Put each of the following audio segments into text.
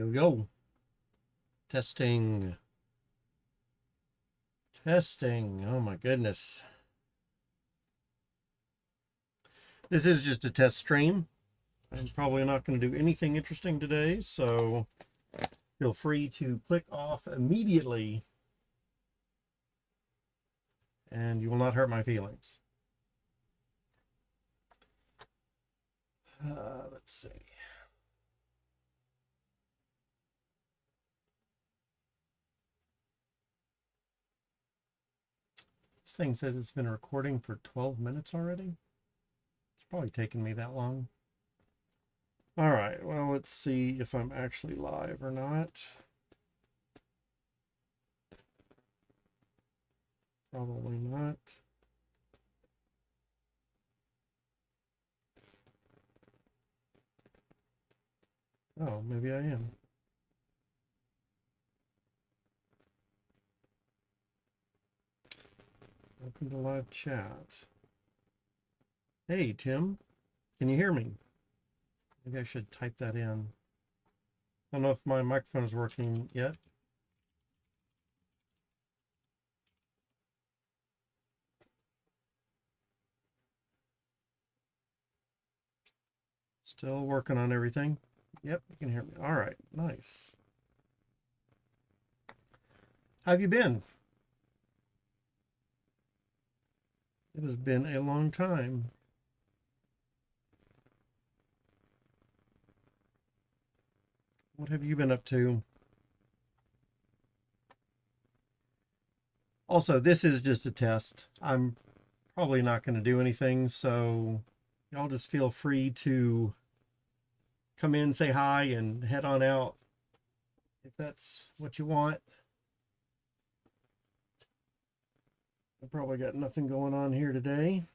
Here we go. Testing. Testing. Oh my goodness. This is just a test stream. I'm probably not going to do anything interesting today, so feel free to click off immediately and you will not hurt my feelings. Let's see. This thing says it's been recording for 12 minutes already. It's probably taken me that long. All right, well, let's see if I'm actually live or not. Probably not. Oh, maybe I am. Welcome to live chat. Hey, Tim, can you hear me? Maybe I should type that in. I don't know if my microphone is working yet. Still working on everything. Yep, you can hear me. All right, nice. How have you been? It has been a long time. What have you been up to? Also, this is just a test. I'm probably not going to do anything, so y'all just feel free to come in, say hi, and head on out if that's what you want. I probably got nothing going on here today.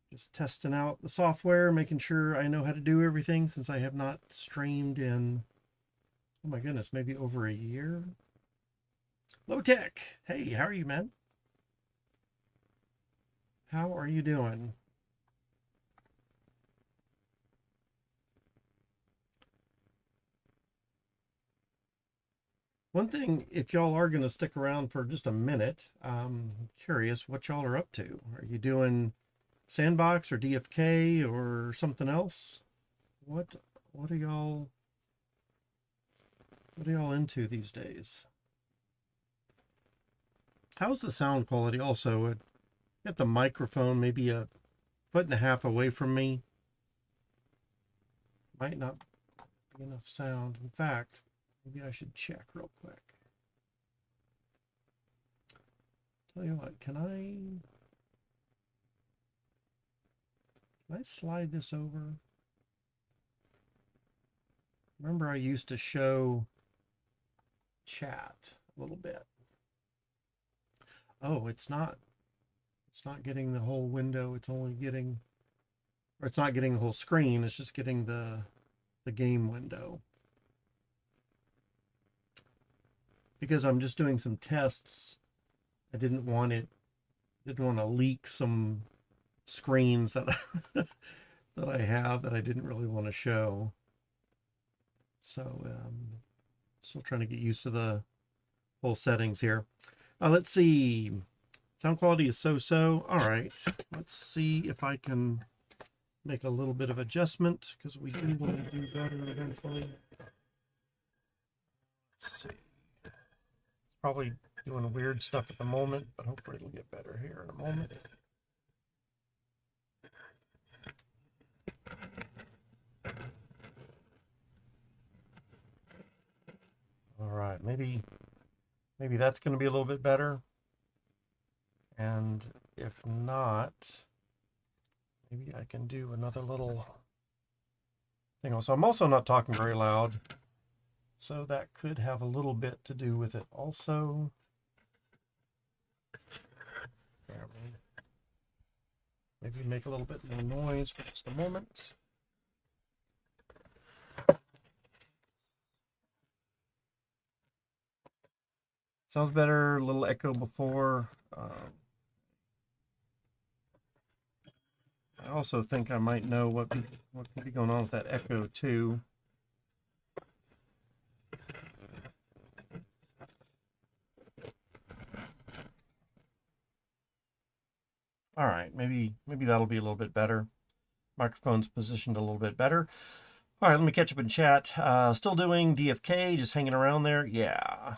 Just testing out the software, making sure I know how to do everything since I have not streamed in, oh my goodness, maybe over a year. Low Tech, hey, how are you, man? How are you doing? One thing, if y'all are going to stick around for just a minute, I'm curious what y'all are up to. Are you doing Sandbox or DFK or something else? What are y'all into these days? How's the sound quality also? Got the microphone maybe a foot and a half away from me. Might not be enough sound. In fact, maybe I should check real quick. Tell you what, can I slide this over? Remember I used to show chat a little bit. Oh, it's not getting the whole window. It's only getting, or it's not getting the whole screen. It's just getting the game window. Because I'm just doing some tests, I didn't want to leak some screens that that I have that I didn't really want to show. So still trying to get used to the whole settings here. Let's see. Sound quality is so-so. All right, let's see if I can make a little bit of adjustment because we do want to do better eventually. Let's see. Probably doing weird stuff at the moment, but hopefully it'll get better here in a moment. All right, maybe that's going to be a little bit better. And if not, maybe I can do another little thing. So I'm also not talking very loud, so that could have a little bit to do with it also. Maybe make a little bit more noise for just a moment. Sounds better, a little echo before. I also think I might know what could be going on with that echo too. All right, maybe that'll be a little bit better. Microphone's positioned a little bit better. All right, let me catch up in chat. Still doing DFK, just hanging around there. Yeah.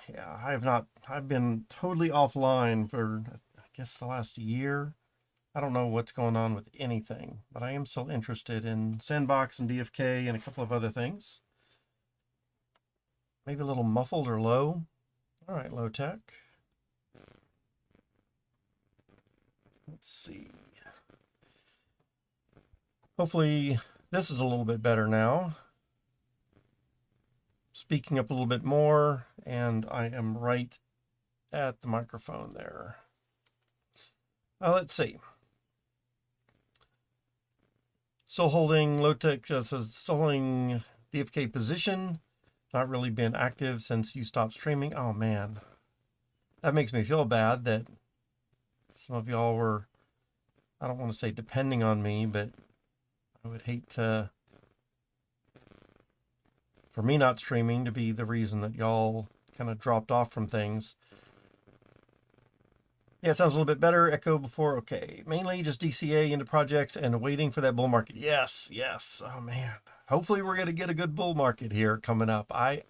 I've been totally offline for, I guess, the last year. I don't know what's going on with anything, but I am still interested in Sandbox and DFK and a couple of other things. Maybe a little muffled or low. All right, low tech. Let's see. Hopefully this is a little bit better now. Speaking up a little bit more, and I am right at the microphone there. Let's see. Still holding low tech, says still holding DFK position. Not really been active since you stopped streaming. Oh man, that makes me feel bad that some of y'all were, I don't want to say depending on me, but I would hate for me not streaming to be the reason that y'all kind of dropped off from things. Yeah, it sounds a little bit better. Echo before. Okay. Mainly just DCA into projects and waiting for that bull market. Yes. Oh man. Hopefully we're going to get a good bull market here coming up. I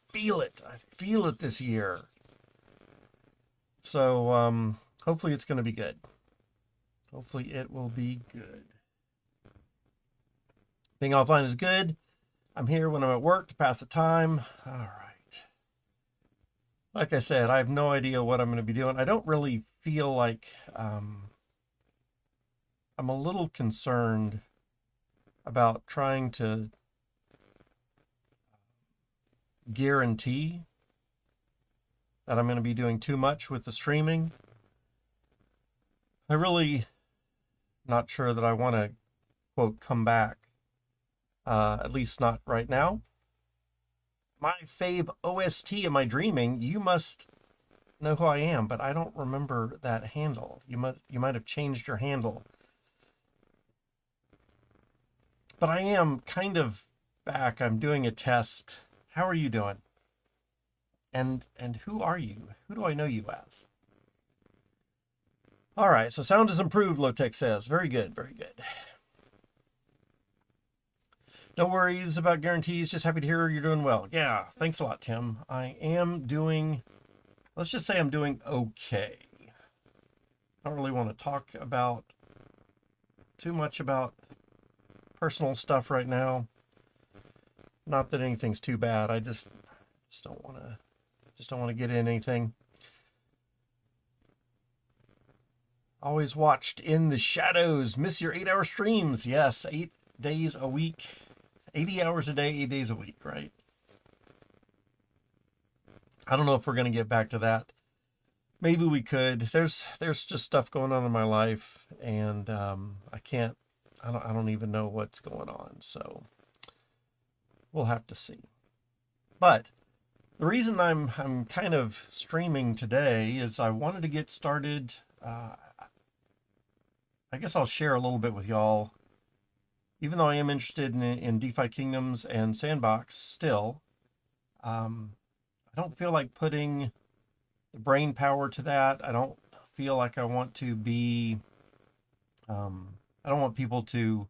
feel it. I feel it this year. So hopefully it's going to be good. Hopefully it will be good. Being offline is good. I'm here when I'm at work to pass the time. All right. Like I said, I have no idea what I'm going to be doing. I don't really feel like I'm a little concerned about trying to guarantee that I'm going to be doing too much with the streaming. I really not sure that I want to, quote, come back. At least not right now. My fave OST, Am I Dreaming? You must know who I am, but I don't remember that handle. You might have changed your handle. But I am kind of back. I'm doing a test. How are you doing? And who are you? Who do I know you as? All right, so sound is improved, Lotech says. Very good, very good. No worries about guarantees. Just happy to hear you're doing well. Yeah, thanks a lot, Tim. I am doing, let's just say I'm doing okay. I don't really want to talk about too much about personal stuff right now. Not that anything's too bad. I just don't want to get in anything. Always watched in the shadows. Miss your 8-hour streams. Yes, 8 days a week. 80 hours a day, 8 days a week, right? I don't know if we're going to get back to that. Maybe we could. There's just stuff going on in my life, and I don't even know what's going on, so we'll have to see. But the reason I'm kind of streaming today is I wanted to get started. I guess I'll share a little bit with y'all. Even though I am interested in DeFi Kingdoms and Sandbox still, I don't feel like putting the brain power to that. I don't feel like I want to be, I don't want people to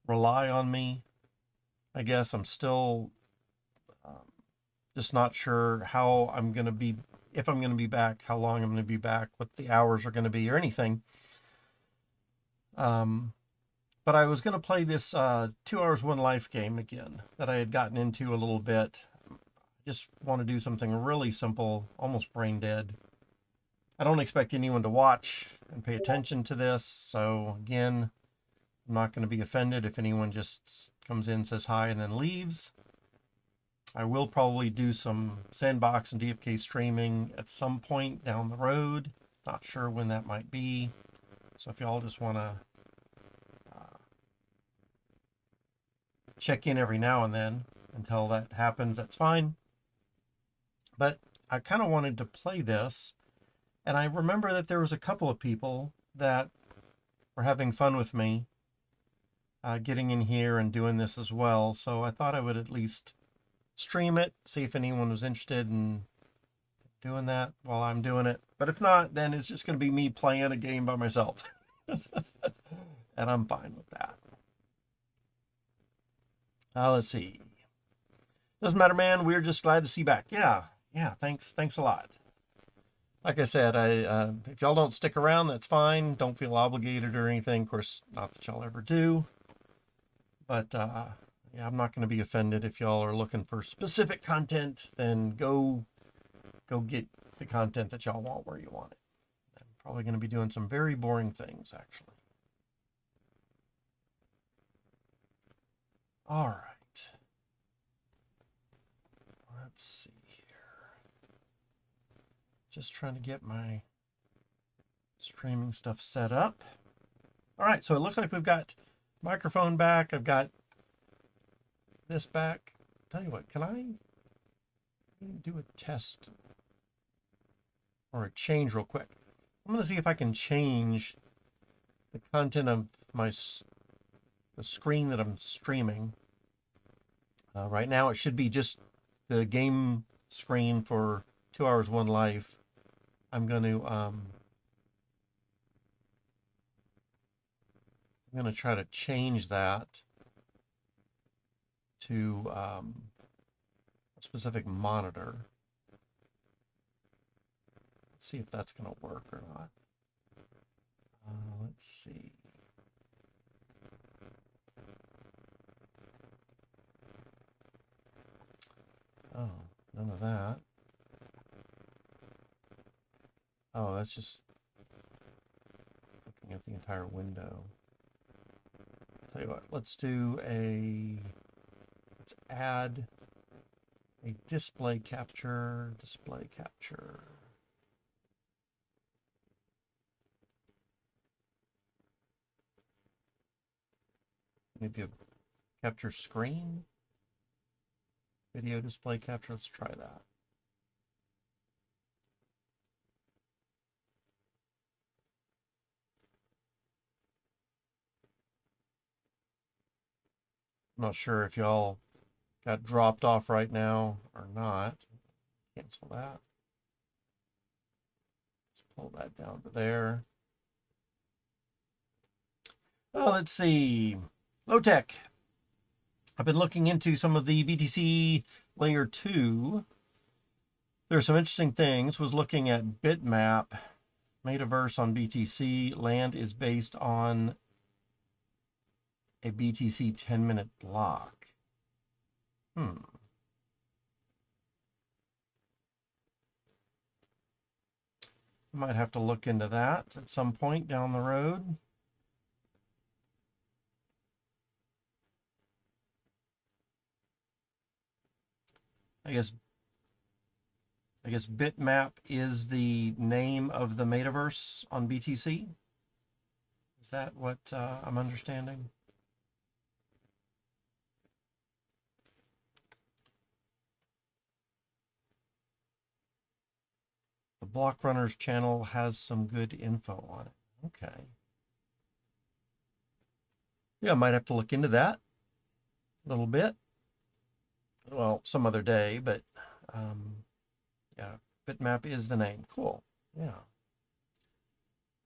rely on me. I guess I'm still just not sure how I'm going to be, if I'm going to be back, how long I'm going to be back, what the hours are going to be, or anything. But I was going to play this 2 Hours, One Life game again that I had gotten into a little bit. Just want to do something really simple, almost brain dead. I don't expect anyone to watch and pay attention to this. So again, I'm not going to be offended if anyone just comes in, says hi, and then leaves. I will probably do some Sandbox and DFK streaming at some point down the road. Not sure when that might be. So if y'all just want to check in every now and then until that happens, that's fine. But I kind of wanted to play this, and I remember that there was a couple of people that were having fun with me getting in here and doing this as well. So I thought I would at least stream it, see if anyone was interested in doing that while I'm doing it. But if not, then it's just going to be me playing a game by myself. And I'm fine with that. Let's see. Doesn't matter, man. We're just glad to see you back. Yeah, yeah. Thanks a lot. Like I said, if y'all don't stick around, that's fine. Don't feel obligated or anything. Of course, not that y'all ever do. But yeah, I'm not going to be offended if y'all are looking for specific content. Then go get the content that y'all want where you want it. I'm probably going to be doing some very boring things, actually. All right. Let's see here. Just trying to get my streaming stuff set up. All right, so it looks like we've got microphone back. I've got this back. Tell you what, can I do a test or a change real quick? I'm going to see if I can change the content of the screen that I'm streaming. Right now, it should be just the game screen for 2 Hours One Life. I'm going to try to change that to a specific monitor. Let's see if that's going to work or not. Let's see. Oh, none of that. Oh, that's just looking at the entire window. Tell you what, let's add a display capture. Maybe a capture screen. Video display capture, let's try that. I'm not sure if y'all got dropped off right now or not. Cancel that. Let's pull that down to there. Oh, let's see. Low-Tech. I've been looking into some of the BTC Layer 2. There's some interesting things. Was looking at Bitmap. Metaverse on BTC. Land is based on a BTC 10-minute block. Might have to look into that at some point down the road. I guess Bitmap is the name of the metaverse on BTC. Is that what I'm understanding? The Block Runners channel has some good info on it. Okay. Yeah, I might have to look into that a little bit. Well, some other day, but yeah, Bitmap is the name. Cool. Yeah.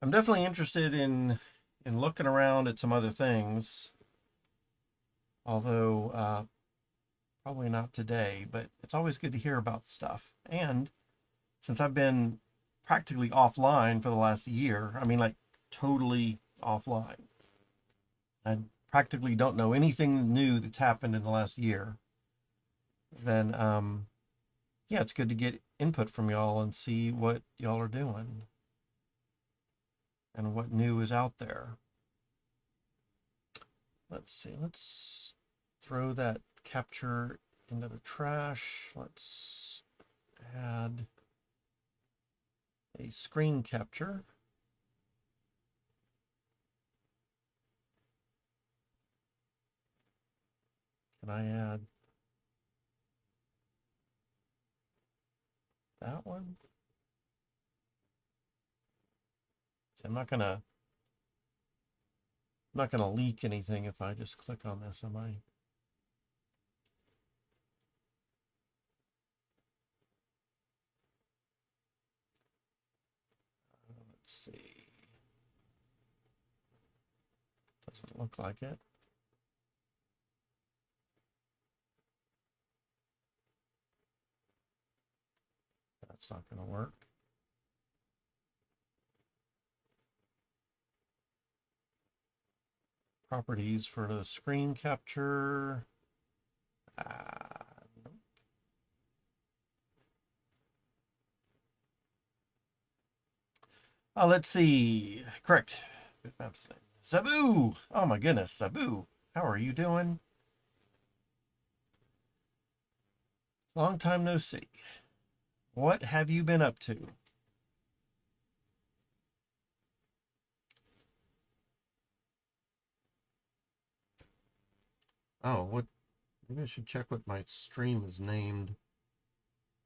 I'm definitely interested in looking around at some other things. Although probably not today, but it's always good to hear about stuff. And since I've been practically offline for the last year, I mean, like totally offline, I practically don't know anything new that's happened in the last year, then yeah, it's good to get input from y'all and see what y'all are doing and what new is out there. Let's see, let's throw that capture into the trash. Let's add a screen capture. Can I add that one? I'm not gonna leak anything if I just click on this, am I? Let's see. Doesn't look like it. That's not going to work. Properties for the screen capture. Nope. Let's see. Correct. Sabu. Oh my goodness, Sabu. How are you doing? Long time no see. What have you been up to? Oh, what? Maybe I should check what my stream is named.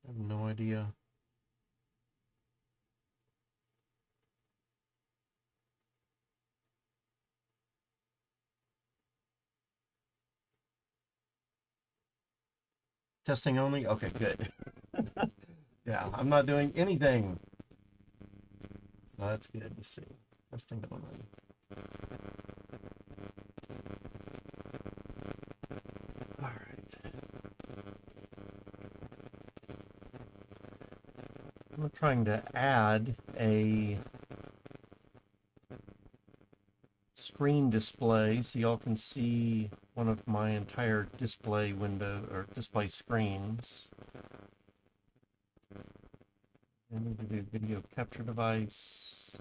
I have no idea. Testing only? Okay, good. Yeah, I'm not doing anything. So that's good to see. Testing only. All right. I'm trying to add a screen display so y'all can see one of my entire display window or display screens. I need to do video capture device.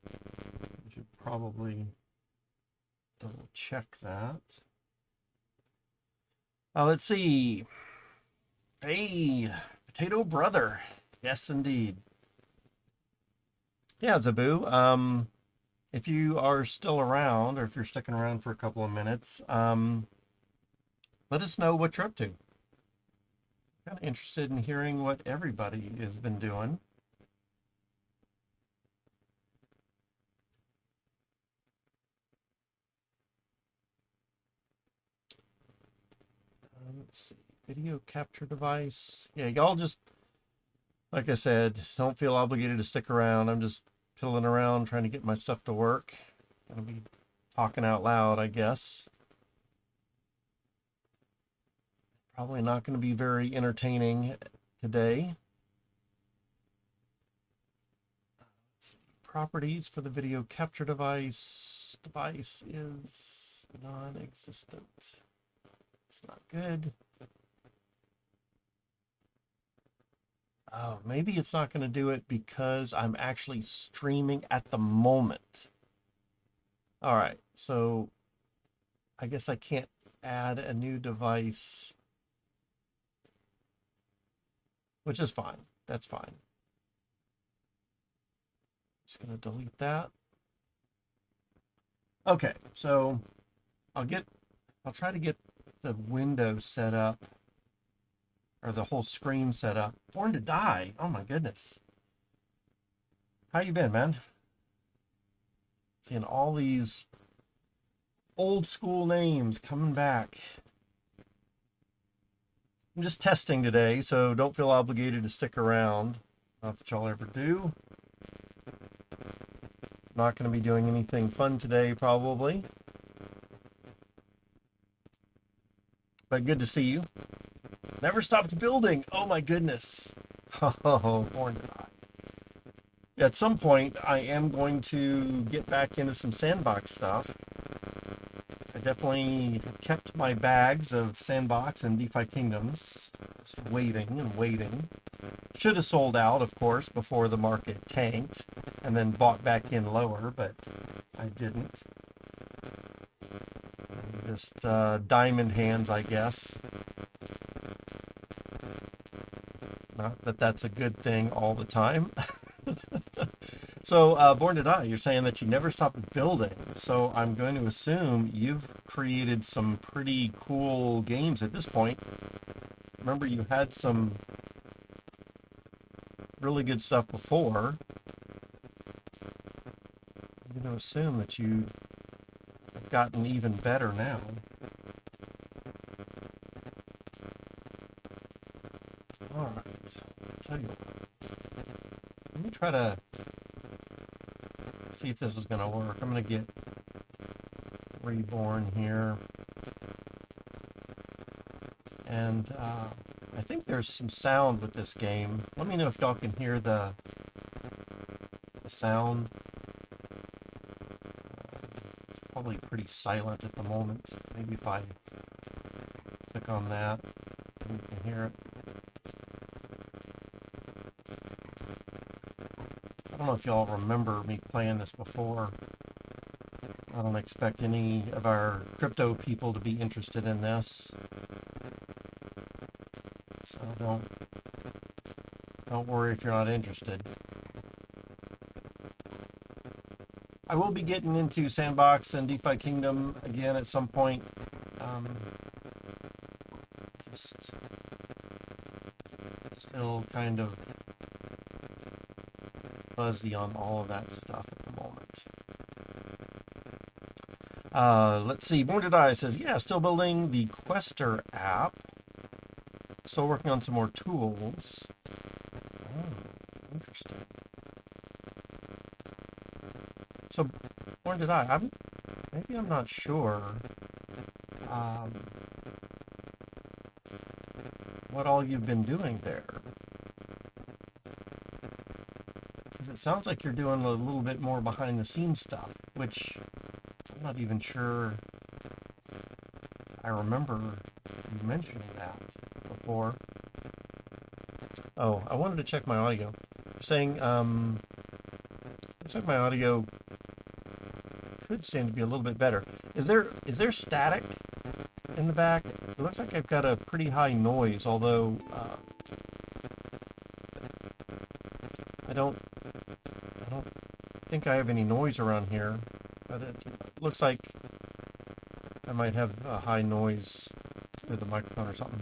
I should probably double check that. Let's see. Hey, Potato Brother. Yes, indeed. Yeah, Zabu. If you are still around, or if you're sticking around for a couple of minutes, let us know what you're up to. Kind of interested in hearing what everybody has been doing. Let's see. Video capture device. Yeah, y'all just, like I said, don't feel obligated to stick around. I'm just piddling around trying to get my stuff to work. Gonna be talking out loud, I guess. Probably not going to be very entertaining today. Let's see. Properties for the video capture device. Device is non-existent. It's not good. Oh, maybe it's not going to do it because I'm actually streaming at the moment. All right, so I guess I can't add a new device, which is fine. That's fine. Just going to delete that. Okay, so I'll try to get the window set up, or the whole screen set up. Born to Die. Oh my goodness. How you been, man? Seeing all these old school names coming back. I'm just testing today, so don't feel obligated to stick around. Not that y'all ever do. Not going to be doing anything fun today, probably. But good to see you. Never stopped building. Oh my goodness. Oh, Born to Die. At some point, I am going to get back into some sandbox stuff. I definitely kept my bags of sandbox and DeFi Kingdoms. Just waiting and waiting. Should have sold out, of course, before the market tanked and then bought back in lower, but I didn't. Just diamond hands, I guess. Not that that's a good thing all the time. So, Born to Die, you're saying that you never stopped building. So I'm going to assume you've created some pretty cool games at this point. Remember, you had some really good stuff before. I'm going to assume that you have gotten even better now. I'll tell you what. Let me try to see if this is going to work. I'm going to get Reborn here. And I think there's some sound with this game. Let me know if y'all can hear the sound. It's probably pretty silent at the moment. Maybe if I click on that, you can hear it. I don't know if y'all remember me playing this before. I don't expect any of our crypto people to be interested in this. So don't worry if you're not interested. I will be getting into Sandbox and DeFi Kingdom again at some point. Just still kind of fuzzy on all of that stuff at the moment. Let's see. Born to Die says, yeah, still building the Quester app. Still working on some more tools. Oh, interesting. So, Born to Die, maybe I'm not sure what all you've been doing there. Because it sounds like you're doing a little bit more behind the scenes stuff, which I'm not even sure I remember you mentioning that before. Oh, I wanted to check my audio. You're saying, looks like my audio could stand to be a little bit better. Is there static in the back? It looks like I've got a pretty high noise, although I don't think I have any noise around here, but it looks like I might have a high noise through the microphone or something.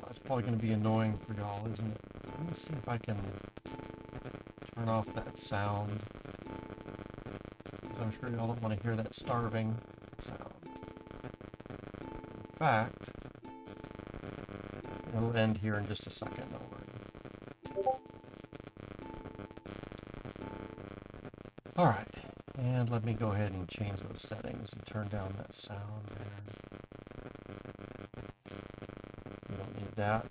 That's probably going to be annoying for y'all, isn't it? Let me see if I can turn off that sound, because I'm sure y'all don't want to hear that starving sound. In fact, it'll end here in just a second, don't worry. Alright, and let me go ahead and change those settings and turn down that sound there. We don't need that.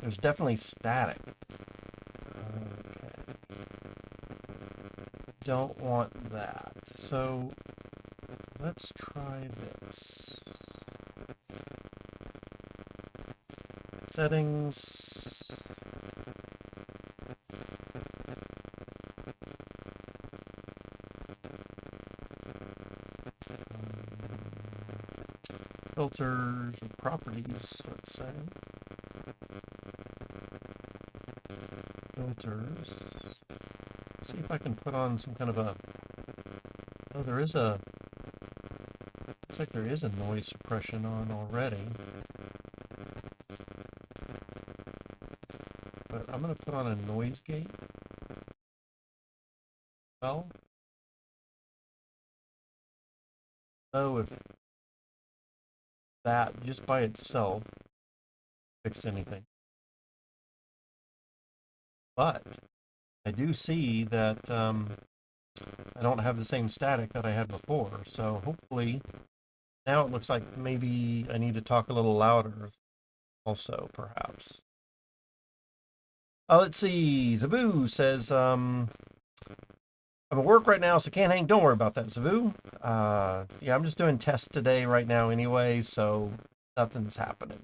There's definitely static. Okay. Don't want that. So let's try this. Settings. Filters and properties, let's say. Filters. Let's see if I can put on some kind of a... Oh, there is a... Looks like there is a noise suppression on already. But I'm going to put on a noise gate. Well, so if that just by itself fixed anything. But I do see that I don't have the same static that I had before. So hopefully now it looks like maybe I need to talk a little louder also, perhaps. Let's see. Zabu says, I'm at work right now, so can't hang. Don't worry about that, Zabu. Yeah, I'm just doing tests today right now anyway, so nothing's happening.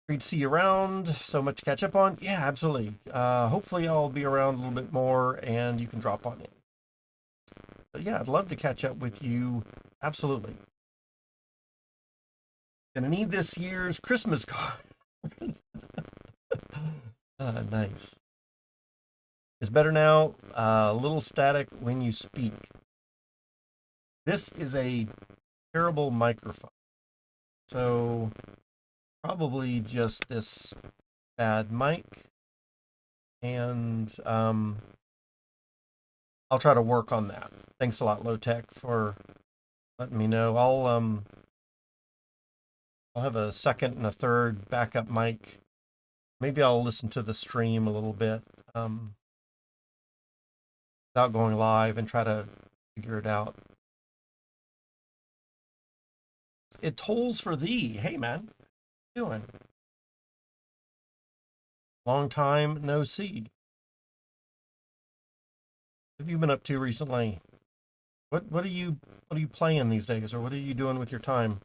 Great to see you around. So much to catch up on. Yeah, absolutely. Hopefully I'll be around a little bit more and you can drop on in. But yeah, I'd love to catch up with you. Absolutely. Gonna need this year's Christmas card. Nice. It's better now. A little static when you speak. This is a terrible microphone. So probably just this bad mic. And I'll try to work on that. Thanks a lot, Low Tech, for letting me know. I'll have a second and a third backup mic. Maybe I'll listen to the stream a little bit without going live and try to figure it out. It tolls for thee. Hey, man. What you doing? Long time no see. What have you been up to recently? What are you playing these days, or what are you doing with your time?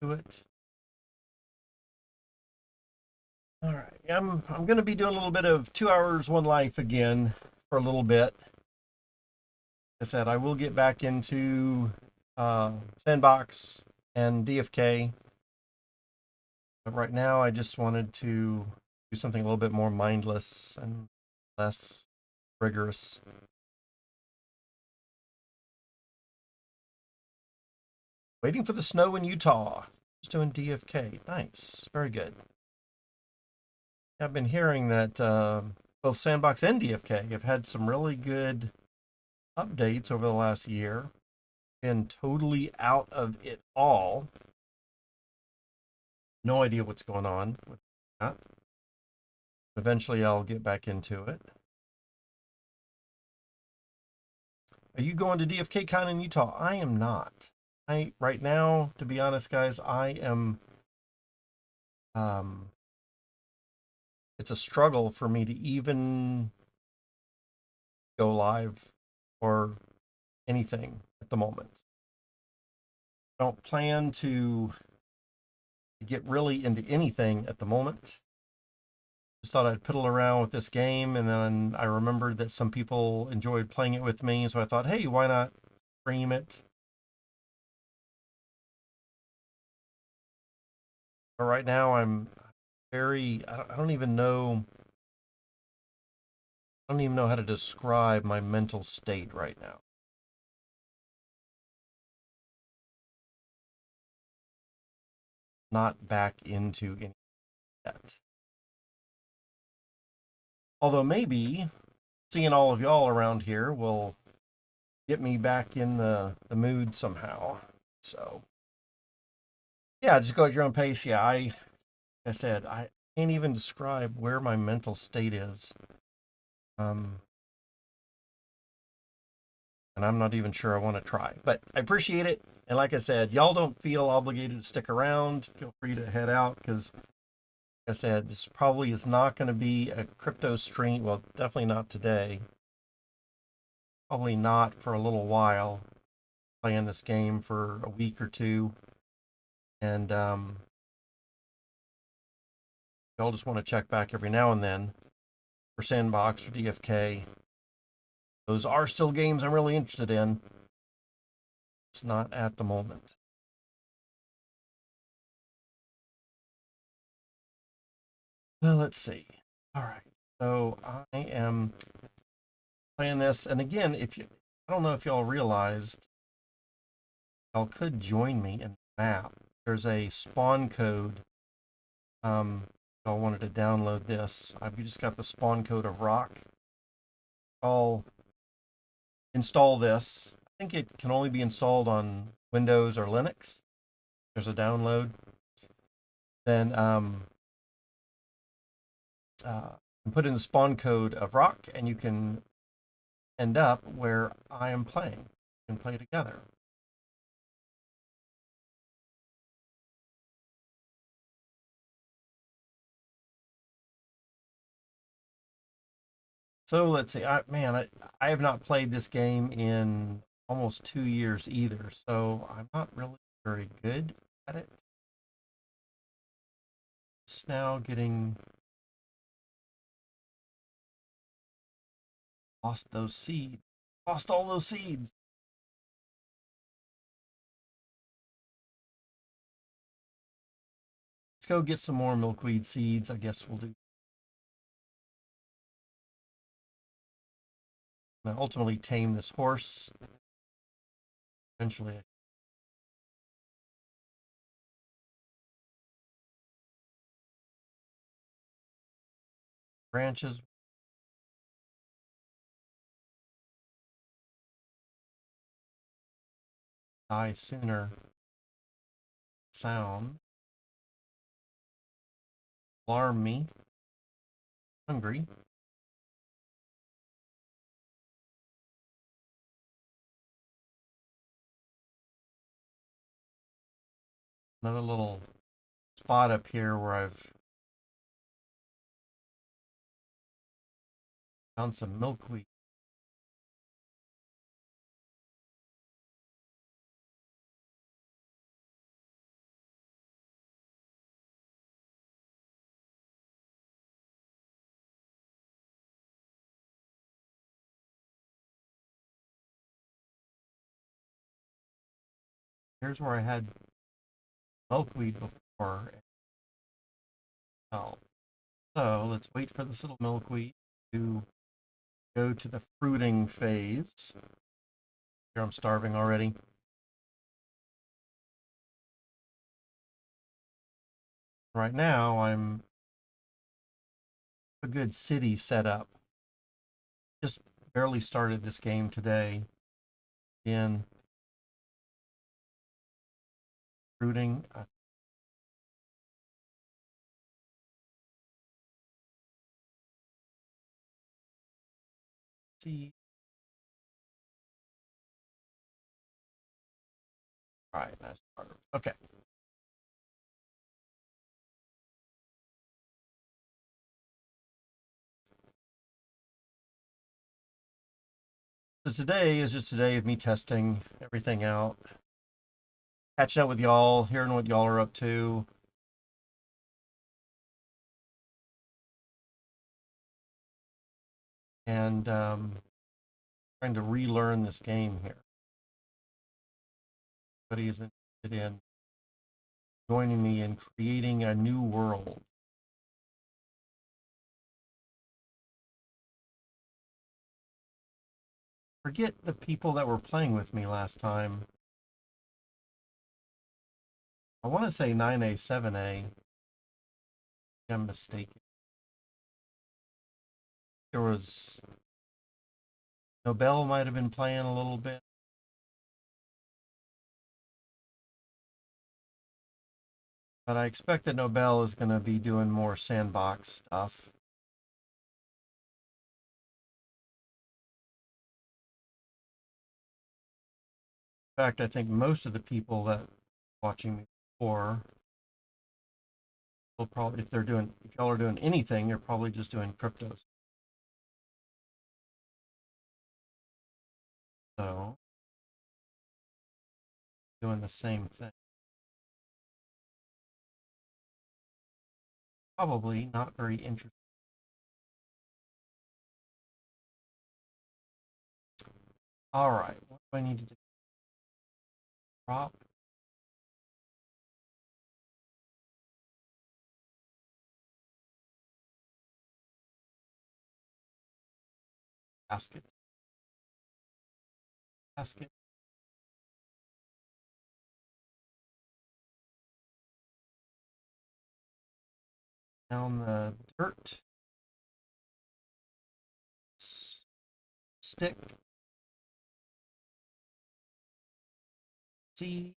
Do it. All right. Yeah, I'm going to be doing a little bit of 2 hours, one life again for a little bit. Like I said, I will get back into Sandbox and DFK. But right now, I just wanted to do something a little bit more mindless and less rigorous. Waiting for the snow in Utah. Just doing DFK. Nice. Very good. I've been hearing that both Sandbox and DFK have had some really good updates over the last year. Been totally out of it all. No idea what's going on with that. Eventually, I'll get back into it. Are you going to DFK-Con in Utah? I am not. Right now, to be honest, guys, I am. It's a struggle for me to even go live or anything at the moment. I don't plan to get really into anything at the moment. Just thought I'd piddle around with this game, and then I remembered that some people enjoyed playing it with me, so I thought, hey, why not stream it? But right now, I don't even know. I don't even know how to describe my mental state right now. Not back into any yet. Although maybe seeing all of y'all around here will get me back in the mood somehow. So yeah, just go at your own pace. Yeah, I said I can't even describe where my mental state is. Um, and I'm not even sure I want to try. But I appreciate it. And like I said, y'all don't feel obligated to stick around. Feel free to head out because, like I said, this probably is not going to be a crypto stream. Well, definitely not today. Probably not for a little while. Playing this game for a week or two. And y'all just want to check back every now and then for Sandbox or DFK. Those are still games I'm really interested in. It's not at the moment. Well, let's see. All right. So I am playing this, and again, I don't know if y'all realized, y'all could join me in the map. There's a spawn code. Y'all wanted to download this. I've just got the spawn code of Rock. I'll install this. I think it can only be installed on Windows or Linux. There's a download. Then put in the spawn code of Rock, and you can end up where I am playing and play together. So let's see. I have not played this game in almost 2 years either, so I'm not really very good at it. It's now getting lost those seeds. Lost all those seeds. Let's go get some more milkweed seeds. I guess we'll do. And ultimately tame this horse. Eventually, branches. die sooner. Sound alarm me. Hungry. Another little spot up here where I've found some milkweed. Here's where I had milkweed before. Oh, so let's wait for this little milkweed to go to the fruiting phase. Here I'm starving already. Right now I'm a good city set up. Just barely started this game today. In fruiting. See. All right, that's okay. So today is just a day of me testing everything out, catching up with y'all, hearing what y'all are up to. And trying to relearn this game here. Everybody is interested in joining me in creating a new world. Forget the people that were playing with me last time. I want to say 9A, 7A. I'm mistaken. There was Nobel might have been playing a little bit. But I expect that Nobel is going to be doing more sandbox stuff. In fact, I think most of the people that are watching me before will probably, if y'all are doing anything, you're probably just doing cryptos. So, doing the same thing. Probably not very interesting. All right, what do I need to do? Drop. Basket. Basket. Down the dirt. Stick. Seed.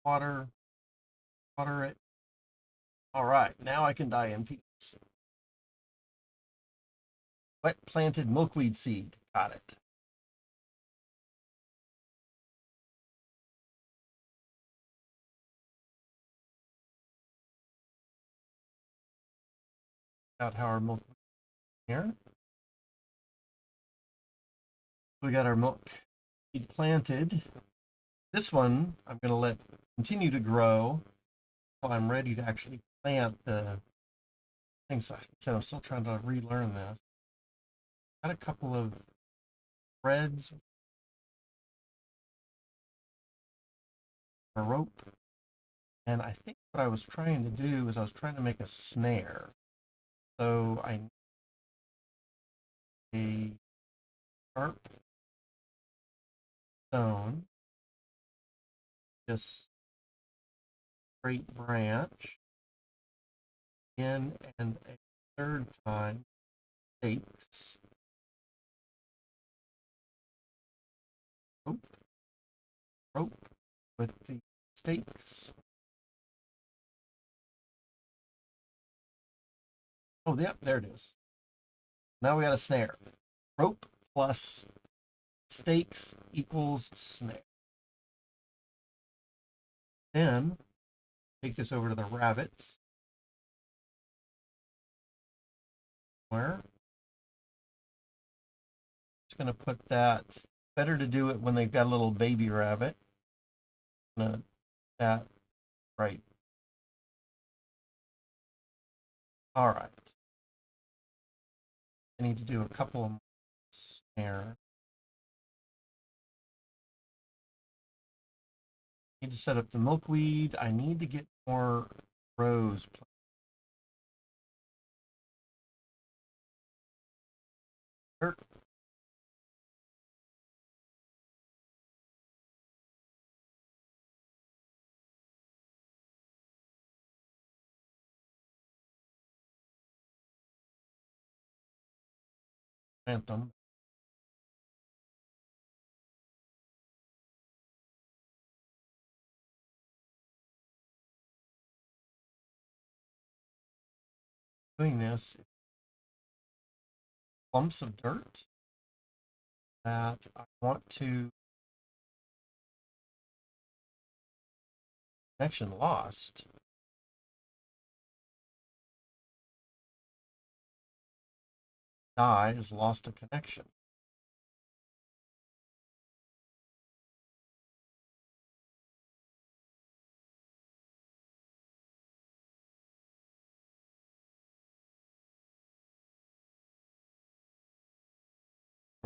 Water. Water it. All right, now I can die in peace. Wet planted milkweed seed. Got it. Got how our milk here. We got our milk seed planted. This one I'm going to let continue to grow while I'm ready to actually plant the things. Like I said, I'm still trying to relearn this. Got a couple of threads, a rope, and I think what I was trying to do is I was trying to make a snare. So I need a sharp stone, just straight branch, in and a third time stakes. rope with the stakes. Oh, yep, there it is. Now we got a snare. Rope plus stakes equals snare. Then take this over to the rabbits. Where? Just going to put that. Better to do it when they've got a little baby rabbit. That right. All right. I need to do a couple of snare. Need to set up the milkweed. I need to get more rows. Plant them. Doing this, clumps of dirt that I want to connection lost. Die is lost a connection.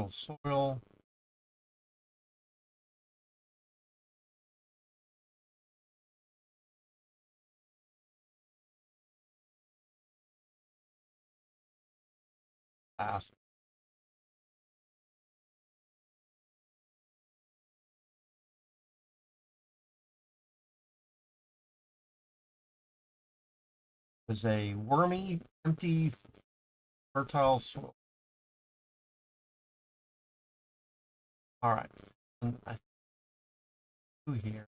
Soil. Fast. Is a wormy, empty, fertile soil. All right. And I do here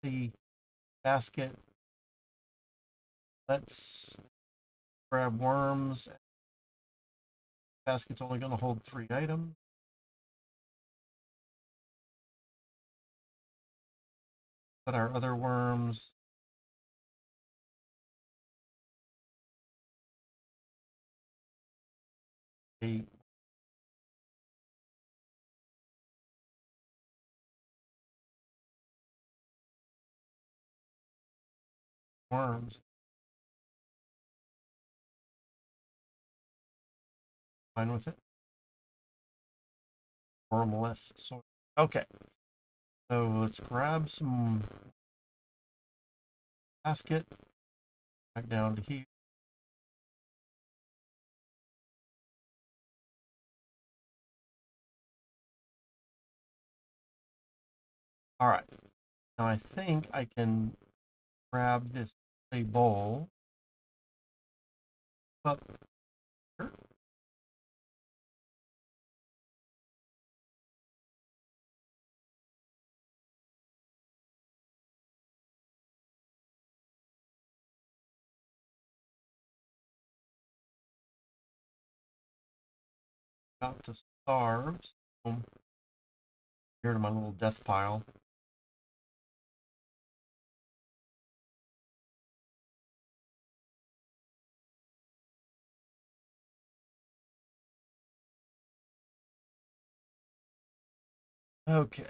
the basket. Let's grab worms. Basket's only going to hold 3 items. Put our other worms. A worms. Fine with it. Wormless soil. Okay. So let's grab some basket. Back down to here. All right. Now I think I can grab this clay bowl. Up. About to starve. So here to my little death pile. Okay.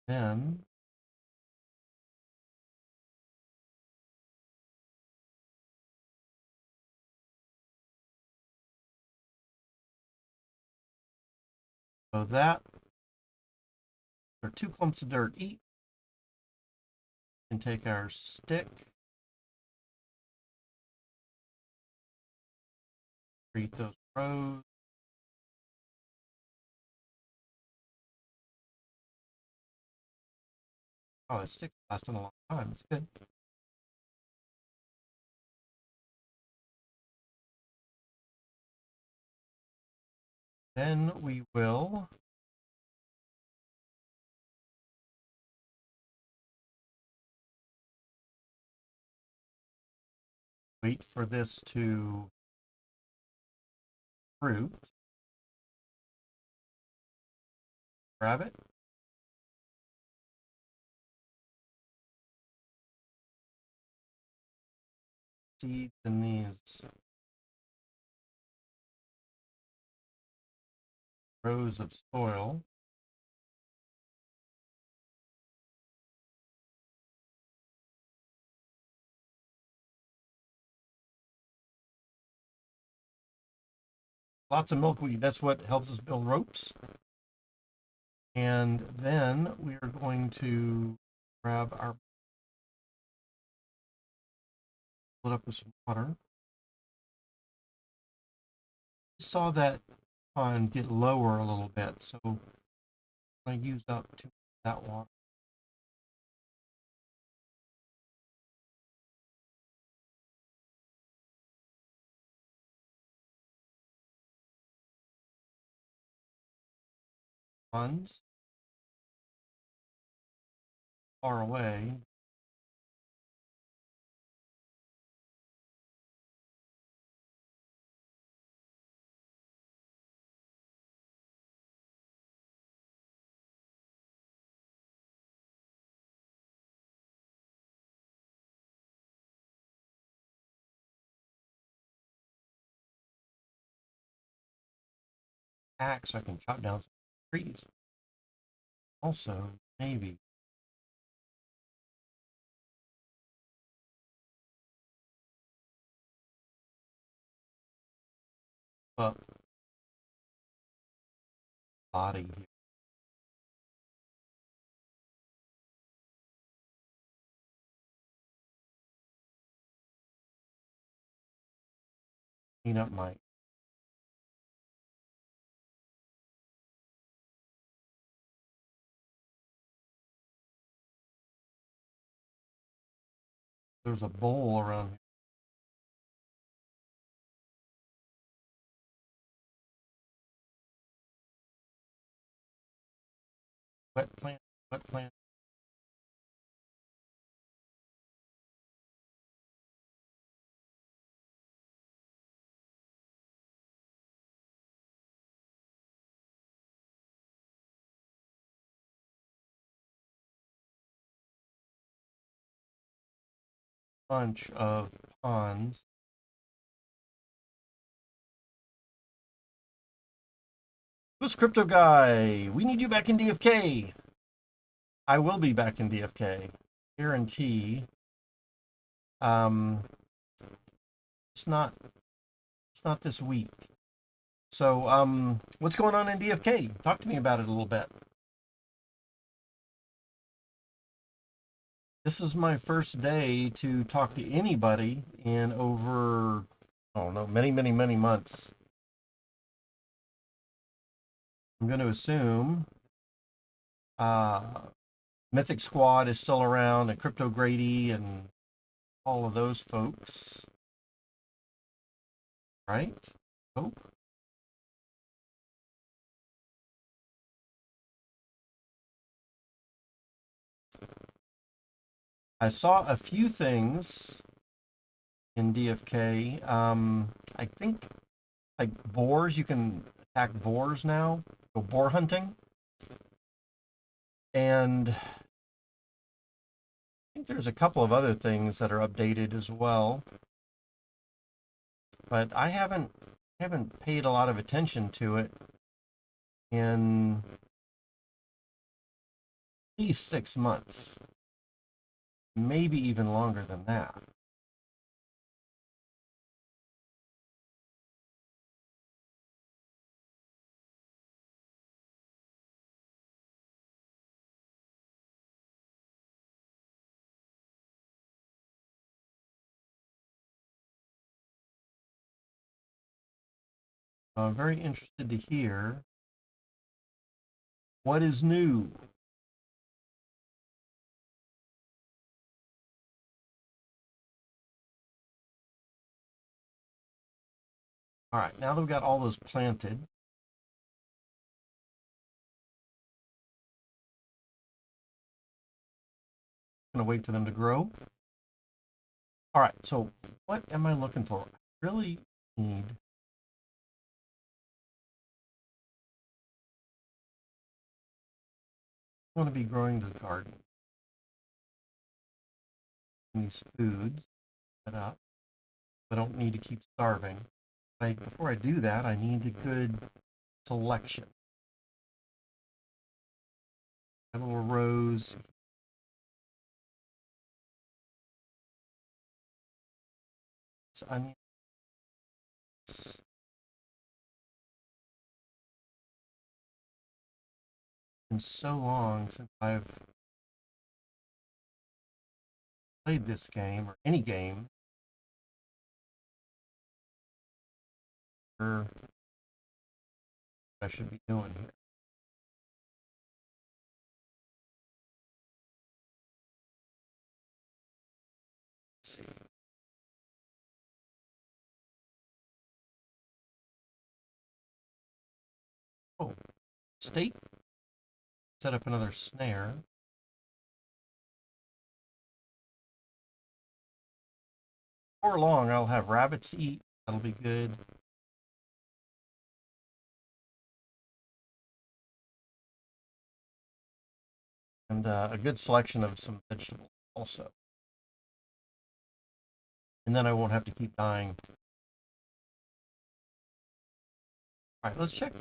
Then so that there are 2 clumps of dirt each. And take our stick. Create those rows. Oh, the stick lasted a long time. It's good. Then we will wait for this to fruit. Grab it. Seeds in these rows of soil. Lots of milkweed. That's what helps us build ropes. And then we are going to grab our, fill it up with some water. Saw that pond get lower a little bit, so I use up to that water. Ponds far away. Axe, I can chop down some trees. Also, maybe up body here. Clean up my there's a bowl around here. Wet plant, wet plant. Bunch of ponds. Who's Crypto Guy? We need you back in DFK. I will be back in DFK. Guarantee. Um, it's not. It's not this week. So, what's going on in DFK? Talk to me about it a little bit. This is my first day to talk to anybody in over, I don't know, many, many, many months. I'm going to assume Mythic Squad is still around, and Crypto Grady, and all of those folks. Right? Hope. I saw a few things in DFK. I think like boars, you can attack boars now, go boar hunting. And I think there's a couple of other things that are updated as well. But I haven't paid a lot of attention to it in at least 6 months, maybe even longer than that. I'm very interested to hear what is new. All right, now that we've got all those planted, going to wait for them to grow. All right, so what am I looking for? I really need... I want to be growing the garden. These foods set up. I don't need to keep starving. Before I do that, I need a good selection. A little rows. Onions. It's been so long since I've played this game or any game. Or what I should be doing here. Let's see. Oh, steak. Set up another snare. Before long, I'll have rabbits to eat. That'll be good. And a good selection of some vegetables also. And then I won't have to keep dying. All right, let's check.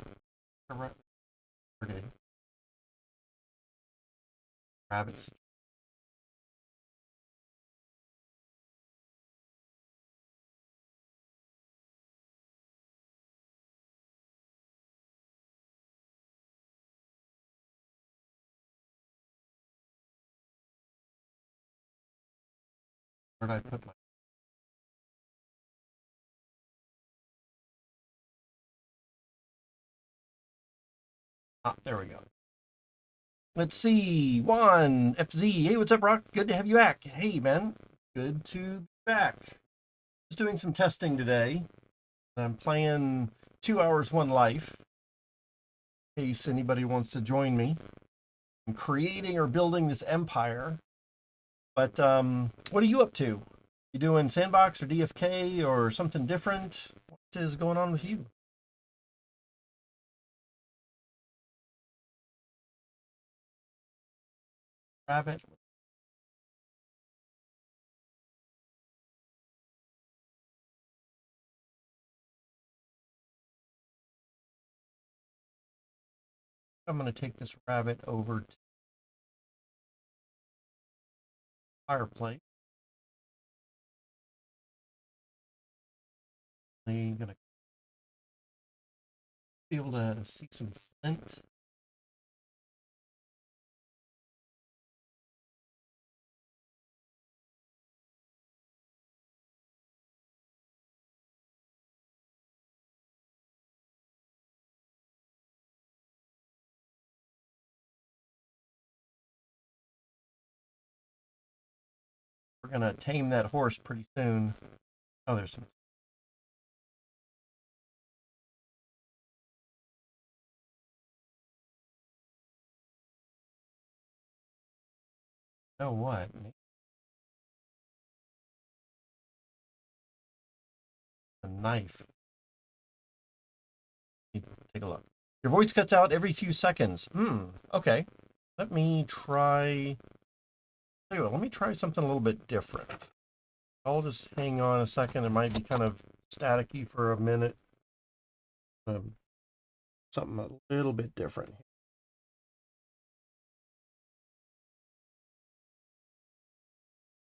Rabbits. Where did I put my... Ah, there we go. Let's see. Juan, FZ. Hey, what's up, Rock? Good to have you back. Hey, man. Good to be back. Just doing some testing today. I'm playing 2 Hours, One Life. In case anybody wants to join me. I'm creating or building this empire. But what are you up to? You doing Sandbox or DFK or something different? What is going on with you? Rabbit. I'm going to take this rabbit over to the fireplace. I'm going to be able to see some flint. We're going to tame that horse pretty soon. Oh, there's some. Oh, what? A knife. Take a look. Your voice cuts out every few seconds. Okay. Let me try. Tell you what, let me try something a little bit different. I'll just hang on a second. It might be kind of staticky for a minute. Something a little bit different.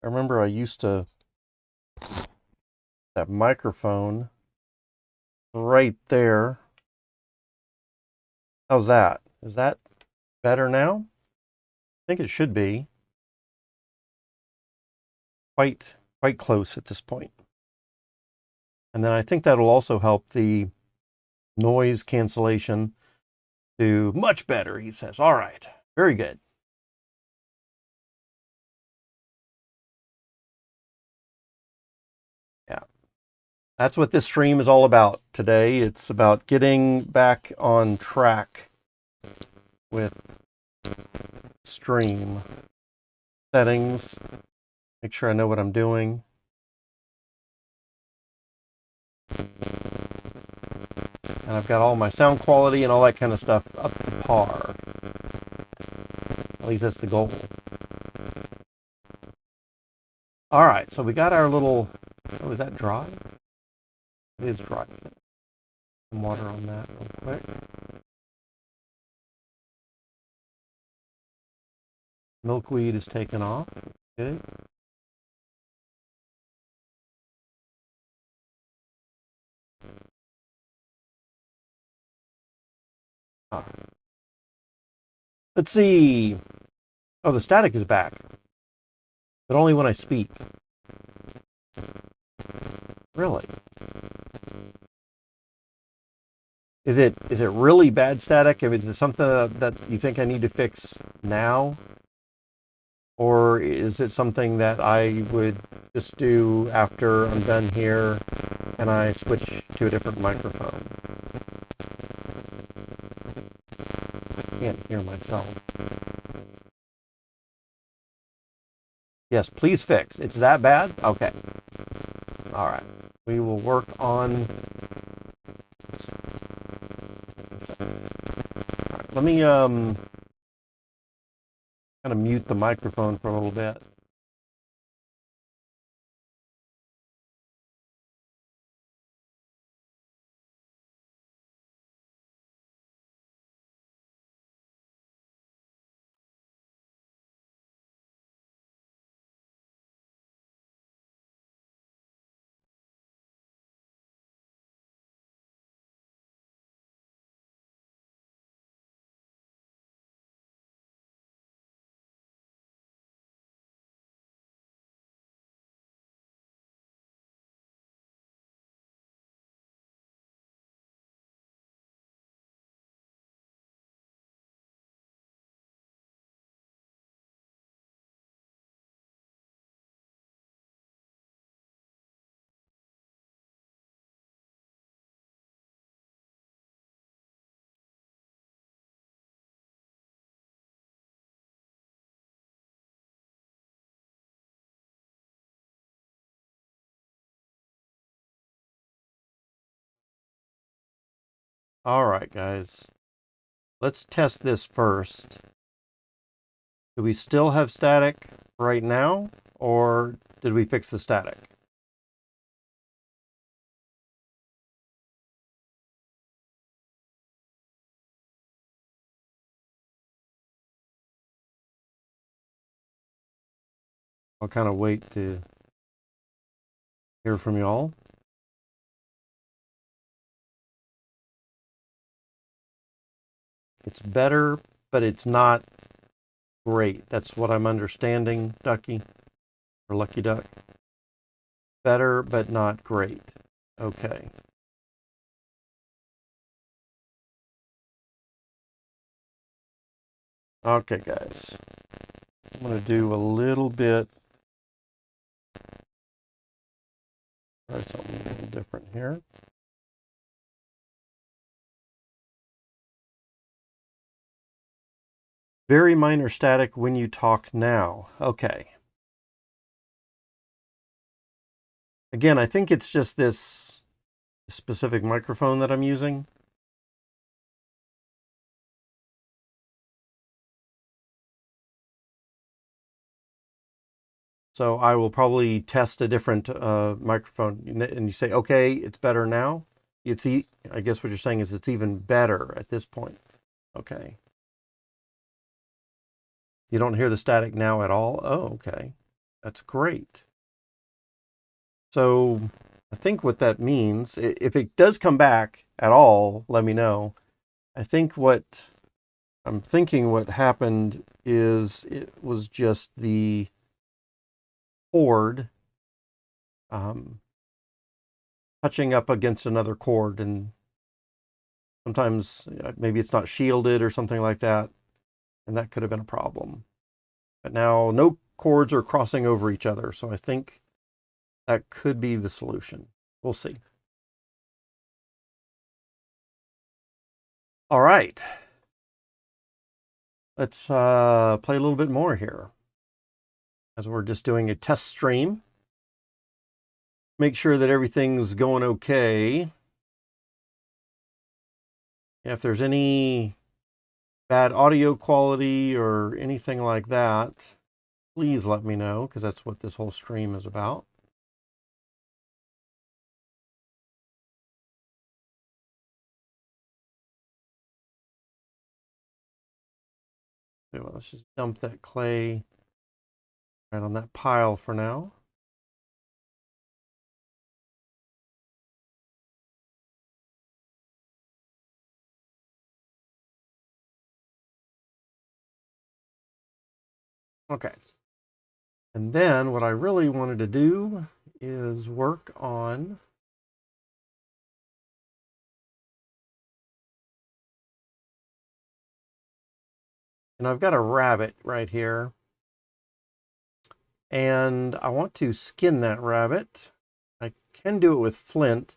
I remember I used to that microphone right there. How's that? Is that better now? I think it should be. Quite close at this point. And then I think that'll also help the noise cancellation do much better, he says. All right, very good. Yeah, that's what this stream is all about today. It's about getting back on track with stream. settings, make sure I know what I'm doing. And I've got all my sound quality and all that kind of stuff up to par. At least that's the goal. All right, so we got our little, oh, is that dry? It is dry. Some water on that real quick. Milkweed is taken off. Okay. Ah. Let's see. Oh, the static is back, but only when I speak. Really? Is it really bad static? If it's something that you think I need to fix now, or is it something that I would just do after I'm done here and I switch to a different microphone? I can't hear myself. Yes, please fix. It's that bad? Okay. All right. We will work on. All right. Let me kind of mute the microphone for a little bit. All right, guys. Let's test this first. Do we still have static right now, or did we fix the static? I'll kind of wait to hear from y'all. It's better, but it's not great. That's what I'm understanding, Ducky, or Lucky Duck. Better, but not great. Okay. Okay, guys. I'm going to do a little bit. Try something a little different here. Very minor static when you talk now. Okay. Again, I think it's just this specific microphone that I'm using. So I will probably test a different microphone, and you say, okay, it's better now. I guess what you're saying is it's even better at this point. Okay. You don't hear the static now at all? Oh, okay. That's great. So I think what that means, if it does come back at all, let me know. I think what I'm thinking what happened is it was just the cord touching up against another cord, and sometimes maybe it's not shielded or something like that, and that could have been a problem. But now no cords are crossing over each other, so I think that could be the solution. We'll see. All right. Let's play a little bit more here. as we're just doing a test stream. Make sure that everything's going okay. If there's any bad audio quality or anything like that, please let me know, because that's what this whole stream is about. Okay, well, let's just dump that clay right on that pile for now. Okay. And then what I really wanted to do is work on and I've got a rabbit right here. And I want to skin that rabbit. I can do it with flint,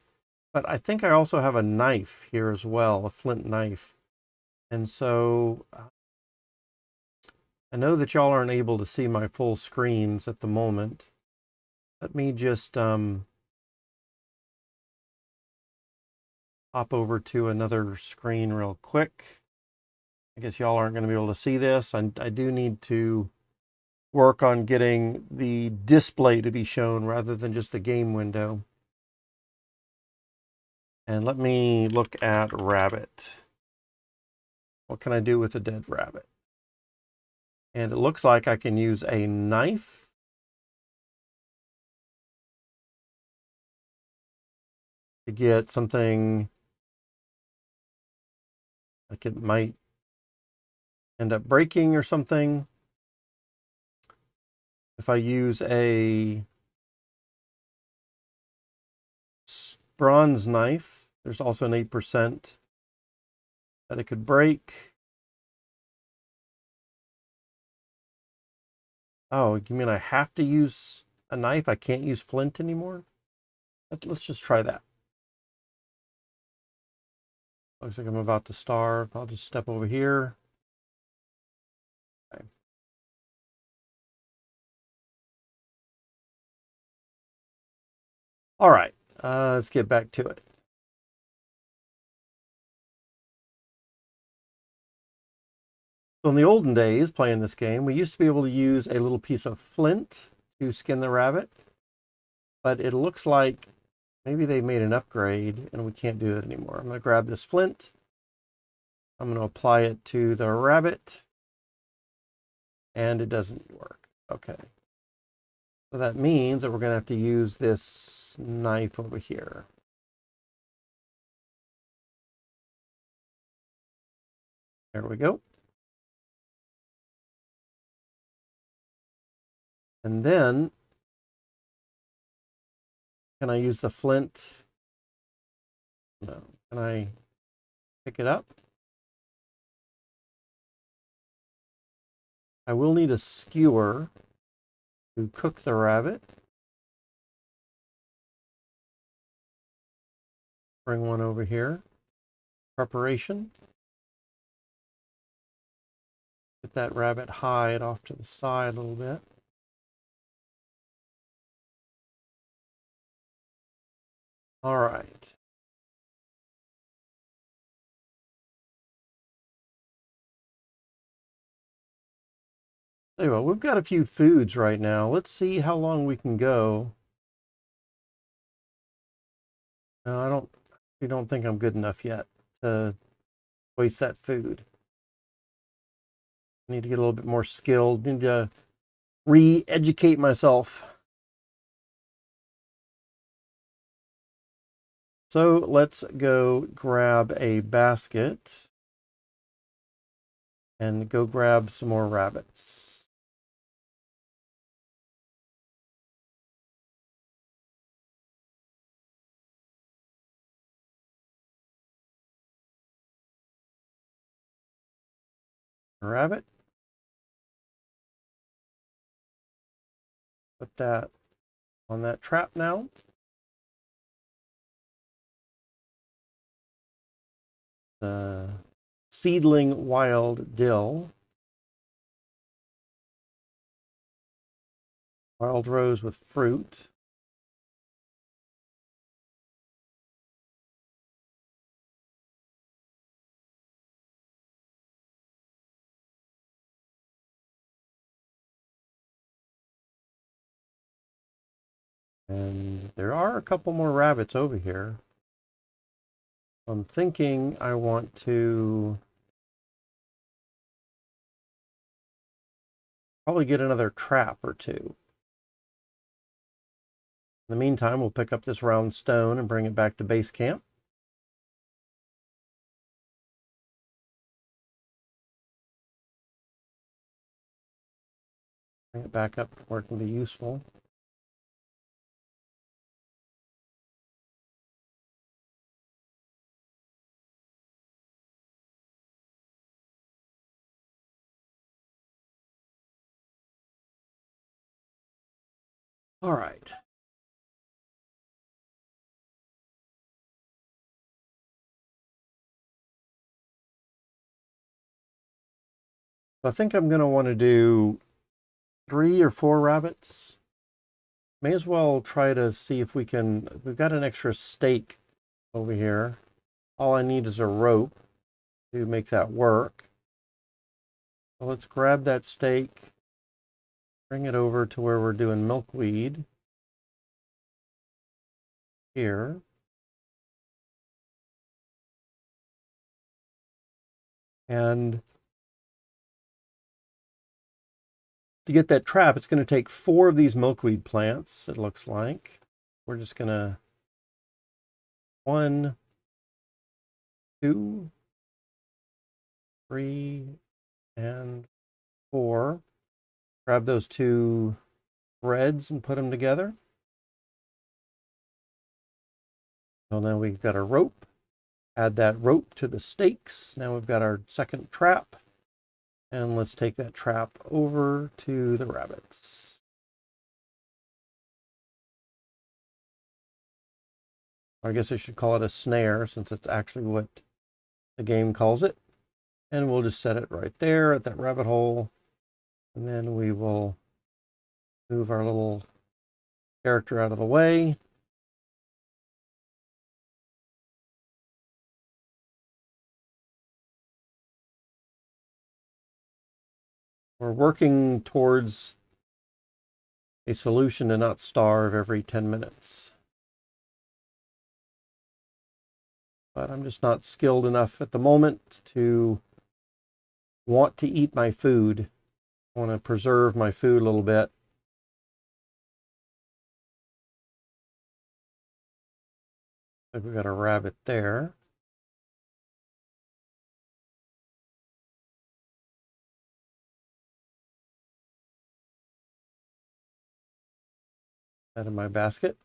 but I think I also have a knife here as well, a flint knife. And so I know that y'all aren't able to see my full screens at the moment. Let me just hop over to another screen real quick. I guess y'all aren't going to be able to see this. I do need to work on getting the display to be shown rather than just the game window. And let me look at rabbit. What can I do with a dead rabbit? And it looks like I can use a knife. To get something like it might end up breaking or something. If I use a bronze knife, there's also an 8% that it could break. Oh, you mean I have to use a knife? I can't use flint anymore? Let's just try that. Looks like I'm about to starve. I'll just step over here. Okay. All right, let's get back to it. So in the olden days, playing this game, we used to be able to use a little piece of flint to skin the rabbit. But it looks like maybe they made an upgrade and we can't do that anymore. I'm going to grab this flint. I'm going to apply it to the rabbit. And it doesn't work. Okay. So that means that we're going to have to use this knife over here. There we go. And then, can I use the flint? No. Can I pick it up? I will need a skewer to cook the rabbit. Bring one over here. Preparation. Get that rabbit hide off to the side a little bit. All right. Anyway, we've got a few foods right now. Let's see how long we can go. No, I don't think I'm good enough yet to waste that food. I need to get a little bit more skilled. Need to re-educate myself. So let's go grab a basket and go grab some more rabbits. Rabbit. Put that on that trap now. The seedling wild dill. Wild rose with fruit. And there are a couple more rabbits over here. I'm thinking I want to probably get another trap or two. In the meantime, we'll pick up this round stone and bring it back to base camp. Bring it back up where it can be useful. All right. I think I'm going to want to do 3 or 4 rabbits. May as well try to see if we can. We've got an extra stake over here. All I need is a rope to make that work. So let's grab that stake, bring it over to where we're doing milkweed. Here. And to get that trap, it's going to take 4 of these milkweed plants, it looks like. We're just going to 1, 2, 3, and 4. Grab those 2 threads and put them together. So now we've got a rope. Add that rope to the stakes. Now we've got our second trap. And let's take that trap over to the rabbits. I guess I should call it a snare since it's actually what the game calls it. And we'll just set it right there at that rabbit hole. And then we will move our little character out of the way. We're working towards a solution to not starve every 10 minutes. But I'm just not skilled enough at the moment to want to eat my food. I want to preserve my food a little bit. Like we got a rabbit there. Out of my basket.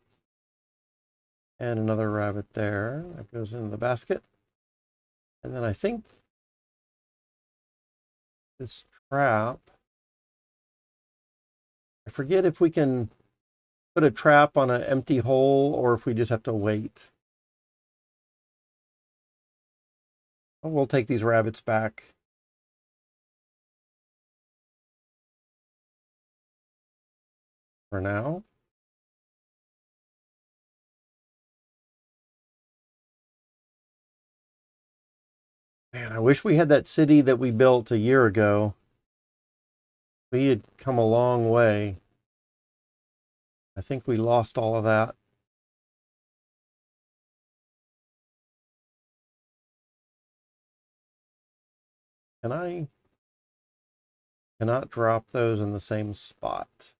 And another rabbit there. That goes in the basket. And then I think this trap, I forget if we can put a trap on an empty hole or if we just have to wait. We'll take these rabbits back. For now. Man, I wish we had that city that we built a year ago. We had come a long way. I think we lost all of that. And I cannot drop those in the same spot.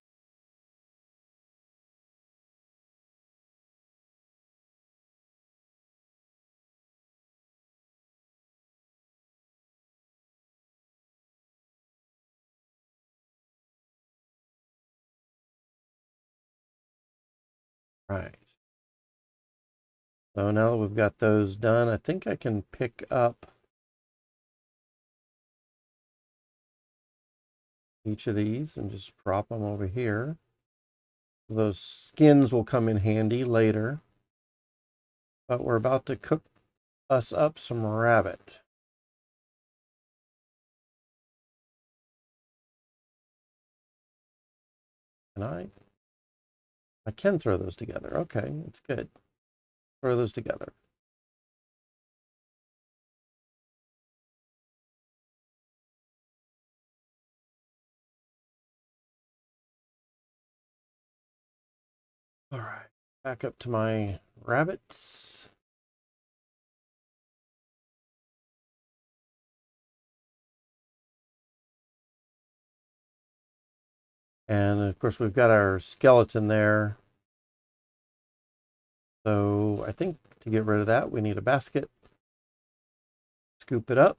Right. So now that we've got those done, I think I can pick up each of these and just drop them over here. Those skins will come in handy later. But we're about to cook us up some rabbit. Can I I can throw those together. Okay, that's good. Throw those together. All right, back up to my rabbits. And of course, we've got our skeleton there. So I think to get rid of that, we need a basket. Scoop it up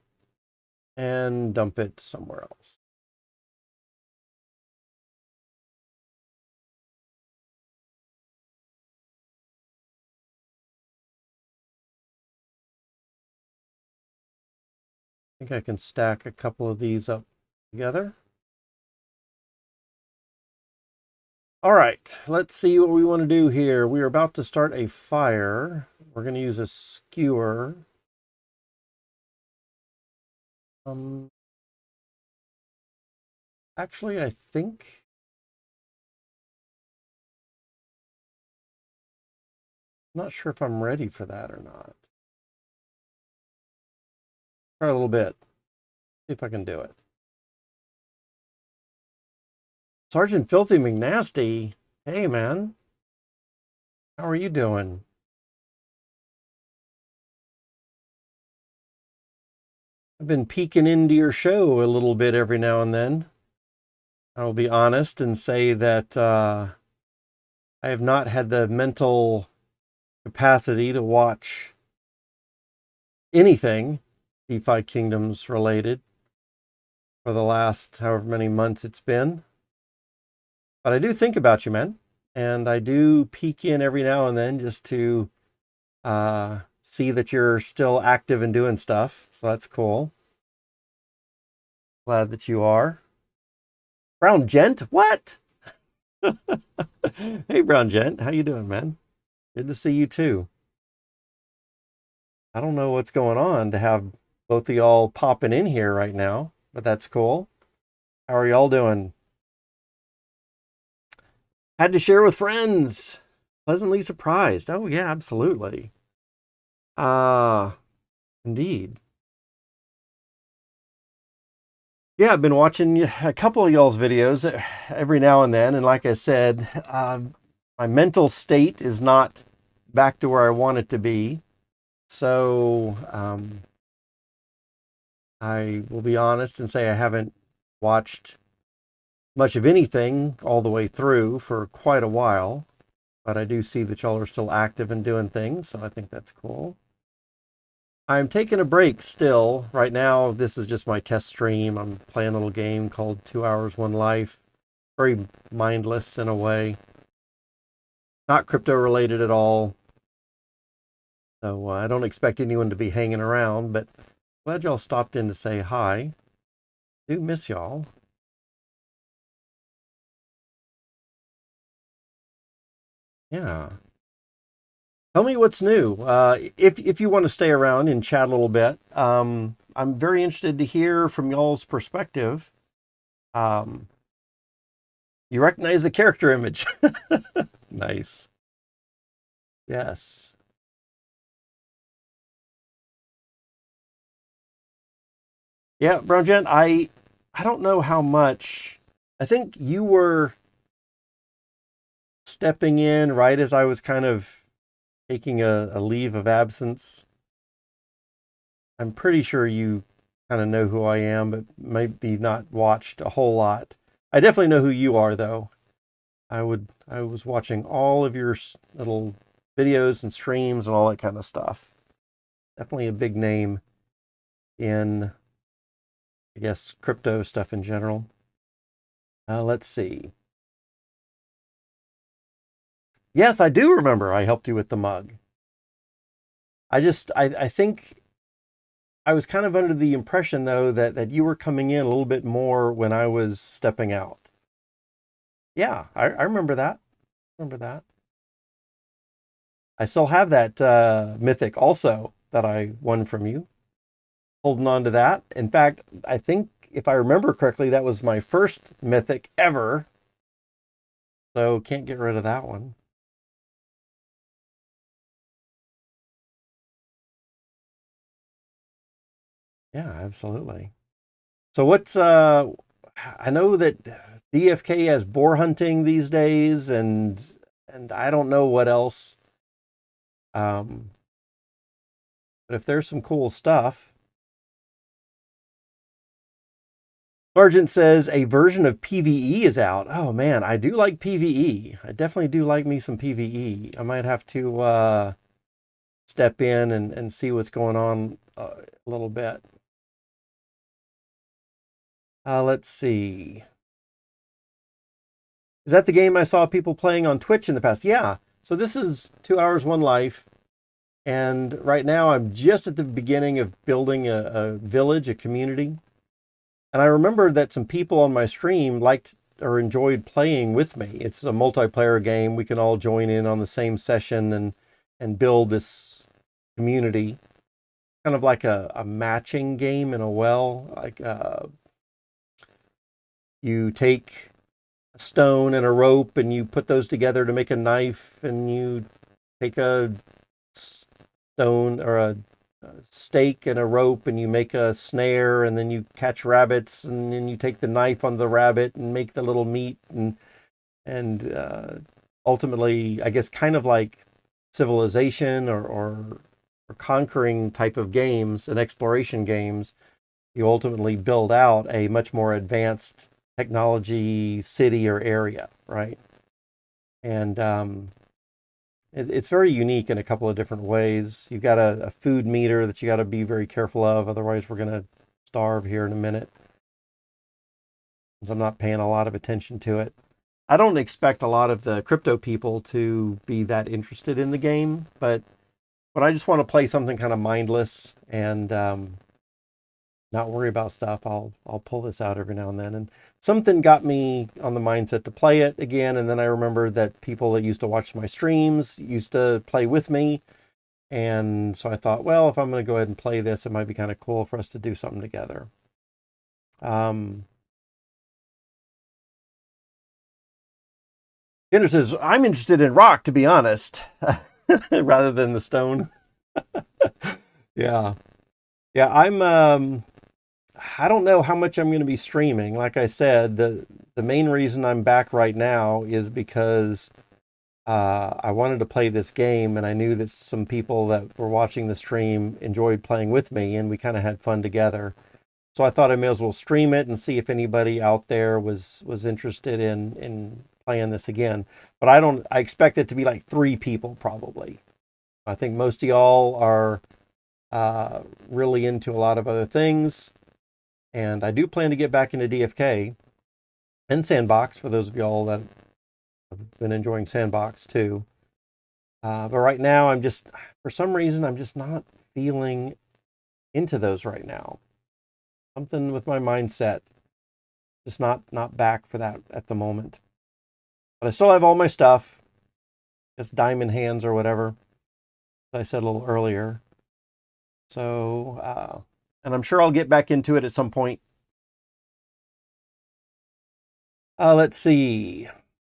and dump it somewhere else. I think I can stack a couple of these up together. All right, let's see what we want to do here. We are about to start a fire. We're going to use a skewer. Actually, I think I'm not sure if I'm ready for that or not. Try a little bit. See if I can do it. Sergeant Filthy McNasty. Hey, man. How are you doing? I've been peeking into your show a little bit every now and then. I'll be honest and say that I have not had the mental capacity to watch anything DeFi Kingdoms related for the last however many months it's been. But I do think about you, man. And I do peek in every now and then just to see that you're still active and doing stuff. So that's cool. Glad that you are. Brown Gent? What? Hey, Brown Gent. How you doing, man? Good to see you too. I don't know what's going on to have both of y'all popping in here right now, but that's cool. How are y'all doing? Had to share with friends. Pleasantly surprised. Oh, yeah, absolutely. Indeed. Yeah, I've been watching a couple of y'all's videos every now and then. And like I said, my mental state is not back to where I want it to be. So I will be honest and say I haven't watched much of anything all the way through for quite a while. But I do see that y'all are still active and doing things. So I think that's cool. I'm taking a break still. Right now, this is just my test stream. I'm playing a little game called 2 Hours, One Life. Very mindless in a way. Not crypto related at all. So I don't expect anyone to be hanging around, but glad y'all stopped in to say hi. Do miss y'all. Yeah. Tell me what's new. If you want to stay around and chat a little bit, I'm very interested to hear from y'all's perspective. You recognize the character image. Nice. Yes. Yeah, Brown Gent, I don't know how much. I think you were stepping in right as I was kind of taking a leave of absence. I'm pretty sure you kind of know who I am, but maybe not watched a whole lot. I definitely know who you are, though. I was watching all of your little videos and streams and all that kind of stuff. Definitely a big name in, I guess, crypto stuff in general. Let's see. Yes, I do remember I helped you with the mug. I think I was kind of under the impression, though, that you were coming in a little bit more when I was stepping out. Yeah, I remember that. Remember that. I still have that mythic also that I won from you. Holding on to that. In fact, I think if I remember correctly, that was my first mythic ever. So can't get rid of that one. Yeah, absolutely. So what's I know that DFK has boar hunting these days, and I don't know what else. Um, but if there's some cool stuff, Sergeant says a version of PvE is out. Oh man, I do like PvE. I definitely do like me some PvE. I might have to step in and see what's going on a little bit. Let's see. Is that the game I saw people playing on Twitch in the past? Yeah. So this is 2 Hours One Life. And right now I'm just at the beginning of building a village, a community. And I remember that some people on my stream liked or enjoyed playing with me. It's a multiplayer game. We can all join in on the same session and build this community. Kind of like a matching game in a well. Like you take a stone and a rope and you put those together to make a knife, and you take a stone or a stake and a rope and you make a snare, and then you catch rabbits, and then you take the knife on the rabbit and make the little meat, and ultimately, I guess, kind of like Civilization or conquering type of games and exploration games, you ultimately build out a much more advanced technology city or area, right? And it's very unique in a couple of different ways. You've got a food meter that you got to be very careful of, otherwise we're going to starve here in a minute. So I'm not paying a lot of attention to it. I don't expect a lot of the crypto people to be that interested in the game, but I just want to play something kind of mindless and not worry about stuff. I'll pull this out every now and then. And something got me on the mindset to play it again. And then I remembered that people that used to watch my streams used to play with me. And so I thought, well, if I'm going to go ahead and play this, it might be kind of cool for us to do something together. Um, Ginder says, I'm interested in rock, to be honest, rather than the stone. Yeah. Yeah, I don't know how much I'm going to be streaming. Like I said, the main reason I'm back right now is because I wanted to play this game, and I knew that some people that were watching the stream enjoyed playing with me, and we kind of had fun together. So I thought I may as well stream it and see if anybody out there was interested in playing this again. But I expect it to be like 3 people probably. I think most of y'all are really into a lot of other things. And I do plan to get back into DFK and Sandbox for those of y'all that have been enjoying Sandbox too. But right now, for some reason, I'm just not feeling into those right now. Something with my mindset, just not back for that at the moment. But I still have all my stuff. It's diamond hands or whatever, as I said a little earlier. So, and I'm sure I'll get back into it at some point. Let's see.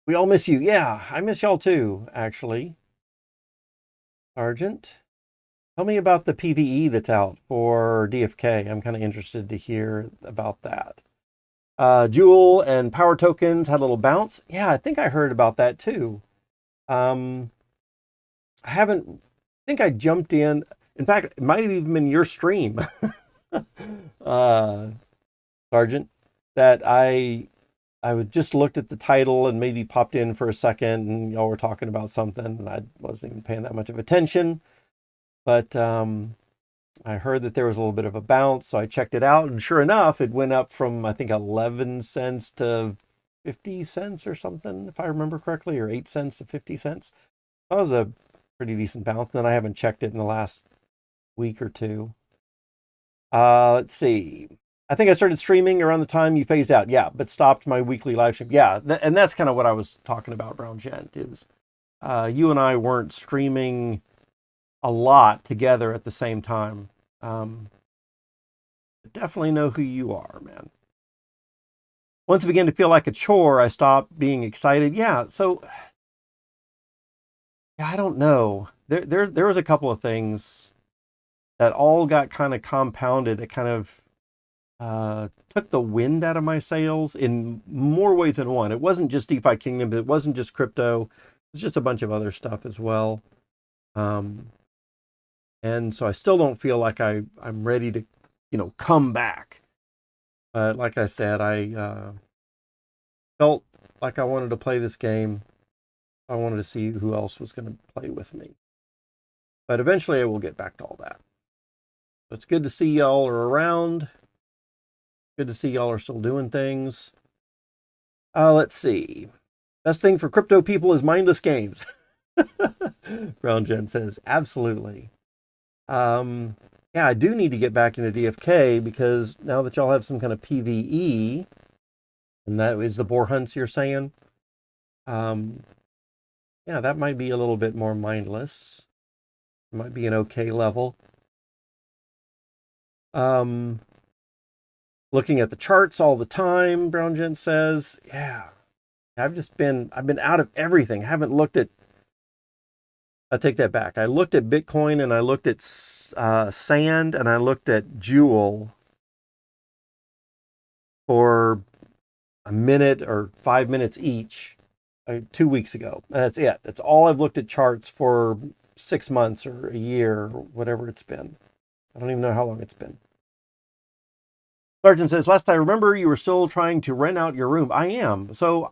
We all miss you. Yeah, I miss y'all too, actually. Sergeant, tell me about the PvE that's out for DFK. I'm kind of interested to hear about that. Jewel and Power Tokens had a little bounce. Yeah, I think I heard about that too. Um, I haven't, I think I jumped in. In fact, it might have even been your stream, uh, Sergeant, that I would just looked at the title and maybe popped in for a second, and y'all were talking about something, and I wasn't even paying that much of attention. But I heard that there was a little bit of a bounce, so I checked it out, and sure enough, it went up from I think 11 cents to 50 cents or something, if I remember correctly, or 8 cents to 50 cents. That was a pretty decent bounce. And then I haven't checked it in the last week or two. Let's see. I think I started streaming around the time you phased out. Yeah, but stopped my weekly live stream. Yeah, and that's kind of what I was talking about, Brown Gent, is you and I weren't streaming a lot together at the same time. Um, Definitely know who you are, man. Once it began to feel like a chore, I stopped being excited. Yeah, so yeah, I don't know. There was a couple of things. that all got kind of compounded, that kind of took the wind out of my sails in more ways than one. It wasn't just DeFi Kingdom, it wasn't just crypto, it was just a bunch of other stuff as well. And so I still don't feel like I'm ready to, come back. But like I said, I felt like I wanted to play this game. I wanted to see who else was going to play with me. But eventually I will get back to all that. So it's good to see y'all are around. Good to see y'all are still doing things. Let's see. Best thing for crypto people is mindless games. Brown Jen says, absolutely. Yeah, I do need to get back into DFK because now that y'all have some kind of PvE, and that is the boar hunts you're saying, yeah, that might be a little bit more mindless. It might be an okay level. Looking at the charts all the time, Brown Gent says, yeah, I've been out of everything. I haven't looked at, I take that back. I looked at Bitcoin and I looked at Sand and I looked at Jewel for a minute or 5 minutes each 2 weeks ago. And that's it. That's all I've looked at charts for 6 months or a year or whatever it's been. I don't even know how long it's been. Sergeant says, last I remember, you were still trying to rent out your room. I am. So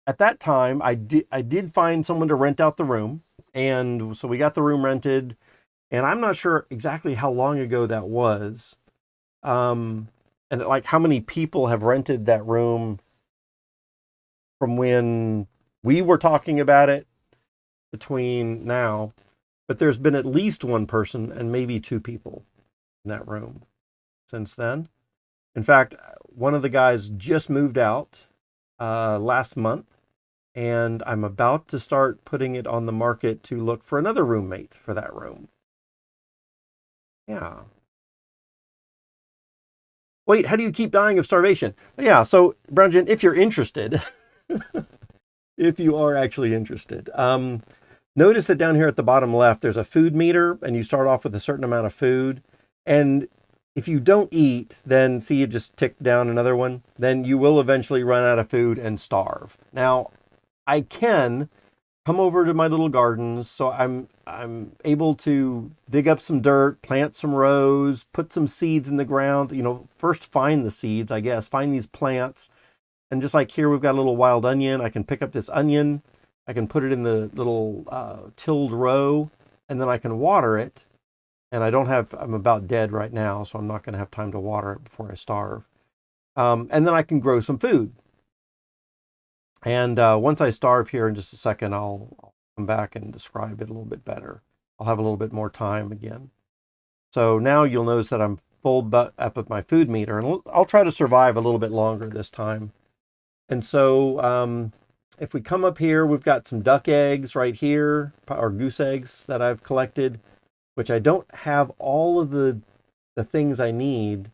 at that time, I did find someone to rent out the room. And so we got the room rented. And I'm not sure exactly how long ago that was. And like how many people have rented that room from when we were talking about it between now. But there's been at least one person and maybe two people in that room since then. In fact, one of the guys just moved out last month, and I'm about to start putting it on the market to look for another roommate for that room. Yeah. Wait, how do you keep dying of starvation? Yeah, so, Brownjan, if you're interested, if you are actually interested, notice that down here at the bottom left, there's a food meter, and you start off with a certain amount of food. And if you don't eat, then see, you just tick down another one, then you will eventually run out of food and starve. Now, I can come over to my little gardens, so I'm able to dig up some dirt, plant some rows, put some seeds in the ground. First find the seeds, I guess, find these plants. And just like here, we've got a little wild onion. I can pick up this onion, I can put it in the little tilled row, and then I can water it. And I'm about dead right now, so I'm not going to have time to water it before I starve. And then I can grow some food. And once I starve here in just a second, I'll come back and describe it a little bit better. I'll have a little bit more time again. So now you'll notice that I'm full up with my food meter, and I'll try to survive a little bit longer this time. And so if we come up here, we've got some duck eggs right here, or goose eggs that I've collected, which I don't have all of the things I need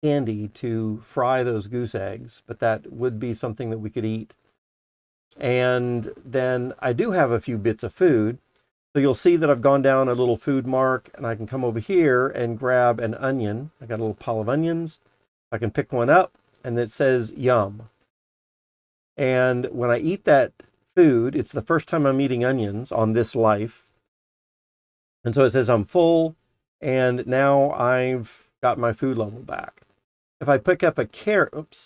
handy to fry those goose eggs, but that would be something that we could eat. And then I do have a few bits of food. So you'll see that I've gone down a little food mark, and I can come over here and grab an onion. I got a little pile of onions. I can pick one up, and it says yum. And when I eat that food, it's the first time I'm eating onions on this life. And so it says I'm full, and now I've got my food level back. If I pick up a carrot,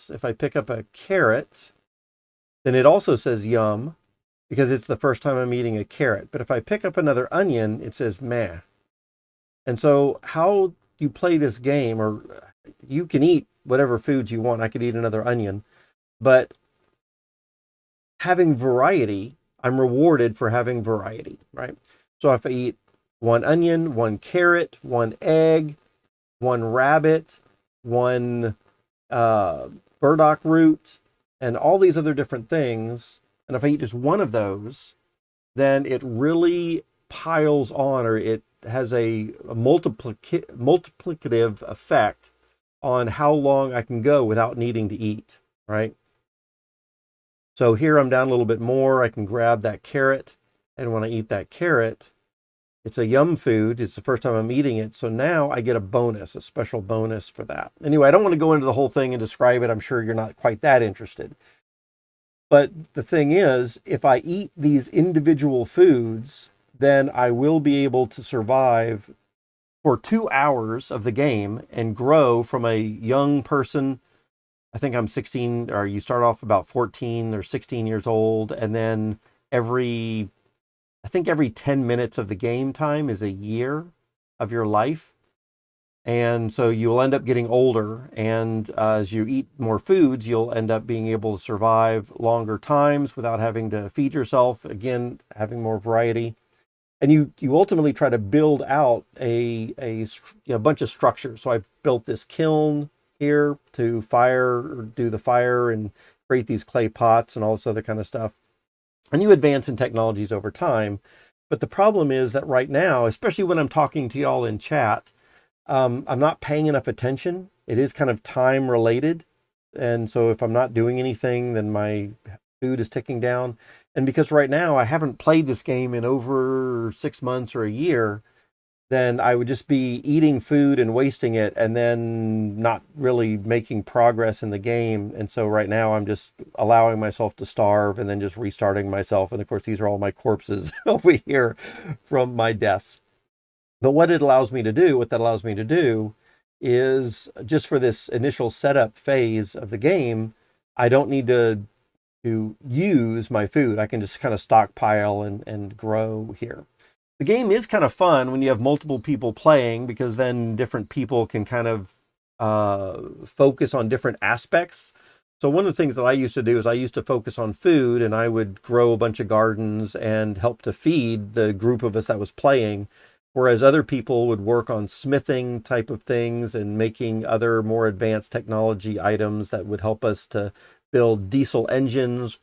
then it also says yum, because it's the first time I'm eating a carrot. But if I pick up another onion, it says meh. And so how you play this game, or you can eat whatever foods you want. I could eat another onion, but having variety, I'm rewarded for having variety, right? So if I eat one onion, one carrot, one egg, one rabbit, one burdock root, and all these other different things, and if I eat just one of those, then it really piles on, or it has a multiplicative effect on how long I can go without needing to eat, right? So here I'm down a little bit more. I can grab that carrot, and when I eat that carrot, It's a yum food. It's the first time I'm eating it. So now I get a bonus, a special bonus for that. Anyway, I don't want to go into the whole thing and describe it. I'm sure you're not quite that interested. But the thing is, if I eat these individual foods, then I will be able to survive for 2 hours of the game and grow from a young person. I think I'm 16, or you start off about 14 or 16 years old. And then I think every 10 minutes of the game time is a year of your life. And so you'll end up getting older. And as you eat more foods, you'll end up being able to survive longer times without having to feed yourself. Again, having more variety. And you ultimately try to build out a bunch of structures. So I've built this kiln here to do the fire and create these clay pots and all this other kind of stuff. And you advance in technologies over time. But the problem is that right now, especially when I'm talking to y'all in chat, I'm not paying enough attention. It is kind of time related. And so if I'm not doing anything, then my food is ticking down. And because right now I haven't played this game in over 6 months or a year, then I would just be eating food and wasting it and then not really making progress in the game. And so right now I'm just allowing myself to starve and then just restarting myself. And of course, these are all my corpses over here from my deaths. But what that allows me to do is just for this initial setup phase of the game, I don't need to use my food. I can just kind of stockpile and grow here. The game is kind of fun when you have multiple people playing, because then different people can kind of focus on different aspects. So one of the things that I used to do is I used to focus on food, and I would grow a bunch of gardens and help to feed the group of us that was playing. Whereas other people would work on smithing type of things and making other more advanced technology items that would help us to build diesel engines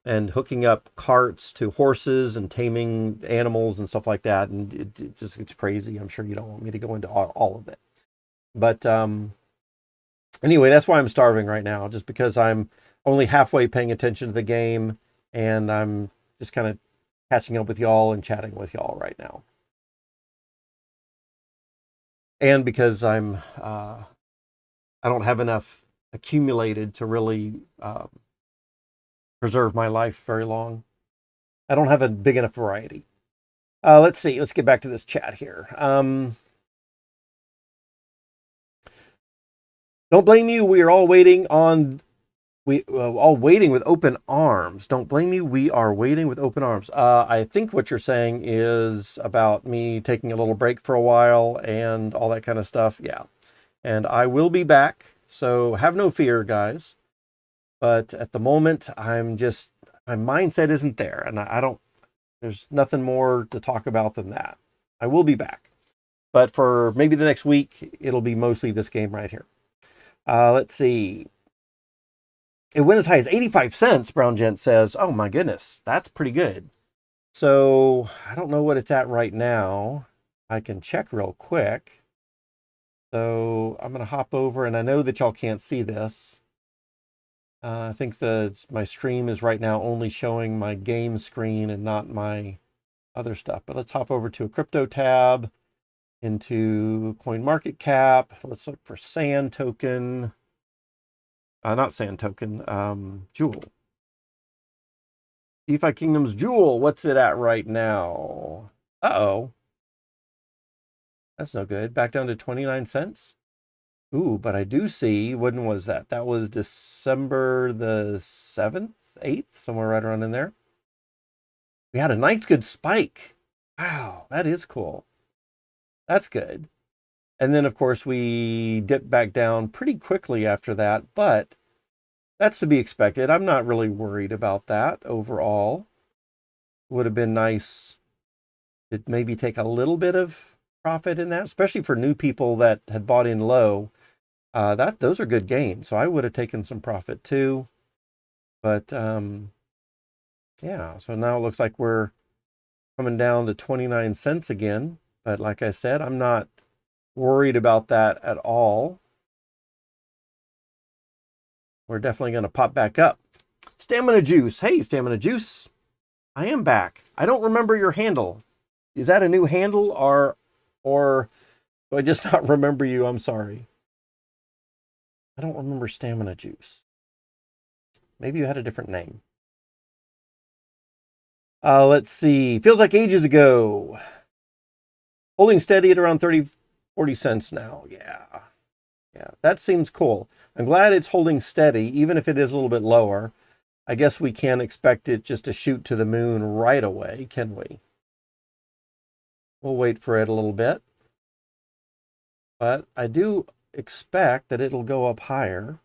and hooking up carts to horses and taming animals and stuff like that. And it's crazy. I'm sure you don't want me to go into all of it. But anyway, that's why I'm starving right now, just because I'm only halfway paying attention to the game, and I'm just kind of catching up with y'all and chatting with y'all right now. And because I don't have enough accumulated to really preserve my life very long. I don't have a big enough variety. Let's see. Let's get back to this chat here. Don't blame you. We are all waiting with open arms. Don't blame me. We are waiting with open arms. I think what you're saying is about me taking a little break for a while and all that kind of stuff. Yeah. And I will be back. So have no fear, guys. But at the moment, my mindset isn't there. And there's nothing more to talk about than that. I will be back. But for maybe the next week, it'll be mostly this game right here. Let's see. It went as high as 85 cents, Brown Gent says. Oh my goodness, that's pretty good. So I don't know what it's at right now. I can check real quick. So I'm going to hop over, and I know that y'all can't see this. I think my stream is right now only showing my game screen and not my other stuff. But let's hop over to a crypto tab, into CoinMarketCap. Let's look for Sand token. Not Sand token, Jewel. DeFi Kingdoms Jewel, what's it at right now? Uh-oh. That's no good. Back down to 29 cents. Ooh, but I do see, when was that? That was December the 7th, 8th, somewhere right around in there. We had a nice good spike. Wow, that is cool. That's good. And then, of course, we dipped back down pretty quickly after that, but that's to be expected. I'm not really worried about that overall. Would have been nice to maybe take a little bit of profit in that, especially for new people that had bought in low. Those are good gains, so I would have taken some profit too. But yeah, so now it looks like we're coming down to 29 cents again. But like I said, I'm not worried about that at all. We're definitely going to pop back up. Stamina Juice. Hey, Stamina Juice. I am back. I don't remember your handle. is that a new handle or do I just not remember you? I'm sorry. I don't remember Stamina Juice. Maybe you had a different name. Let's see. Feels like ages ago. Holding steady at around 40 cents now. Yeah. Yeah, that seems cool. I'm glad it's holding steady, even if it is a little bit lower. I guess we can't expect it just to shoot to the moon right away, can we? We'll wait for it a little bit. But I do expect that it'll go up higher.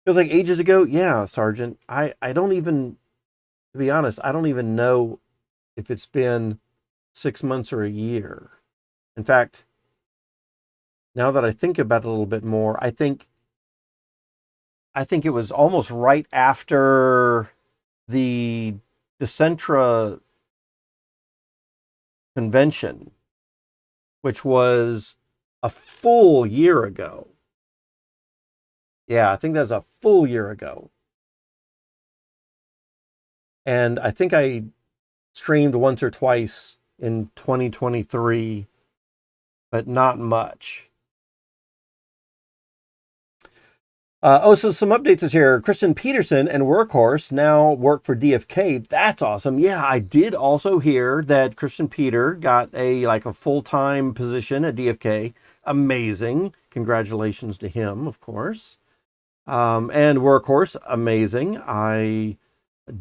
Feels like ages ago. Yeah, Sergeant. I don't even, to be honest, I don't even know if it's been 6 months or a year. In fact, now that I think about it a little bit more, I think it was almost right after the Decentra convention, which was a full year ago. Yeah, I think that's a full year ago. And I think I streamed once or twice in 2023, but not much. So some updates this here. Christian Peterson and Workhorse now work for DFK. That's awesome. Yeah, I did also hear that Christian Peter got a full-time position at DFK. Amazing. Congratulations to him, of course. And Workhorse, amazing. I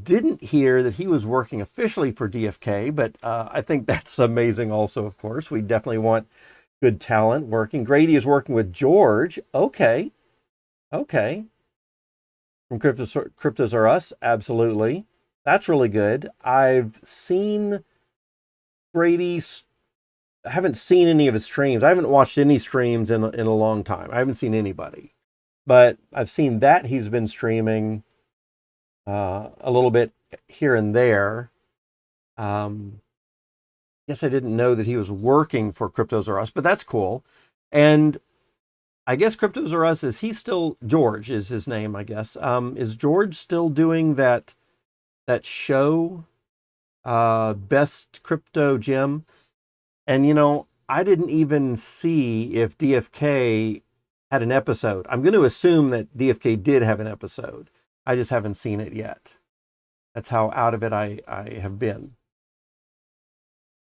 didn't hear that he was working officially for DFK, but I think that's amazing also, of course. We definitely want good talent working. Grady is working with George. Okay. Okay. From Cryptos Are Us, absolutely. That's really good. I've seen Grady. I haven't seen any of his streams. I haven't watched any streams in a long time. I haven't seen anybody. But I've seen that he's been streaming a little bit here and there. Guess I didn't know that he was working for Cryptos R Us, but that's cool. And I guess Cryptos R Us, is he still, George is his name, I guess. Is George still doing that show, Best Crypto Gem? And I didn't even see if DFK had an episode. I'm going to assume that DFK did have an episode. I just haven't seen it yet. That's how out of it I have been.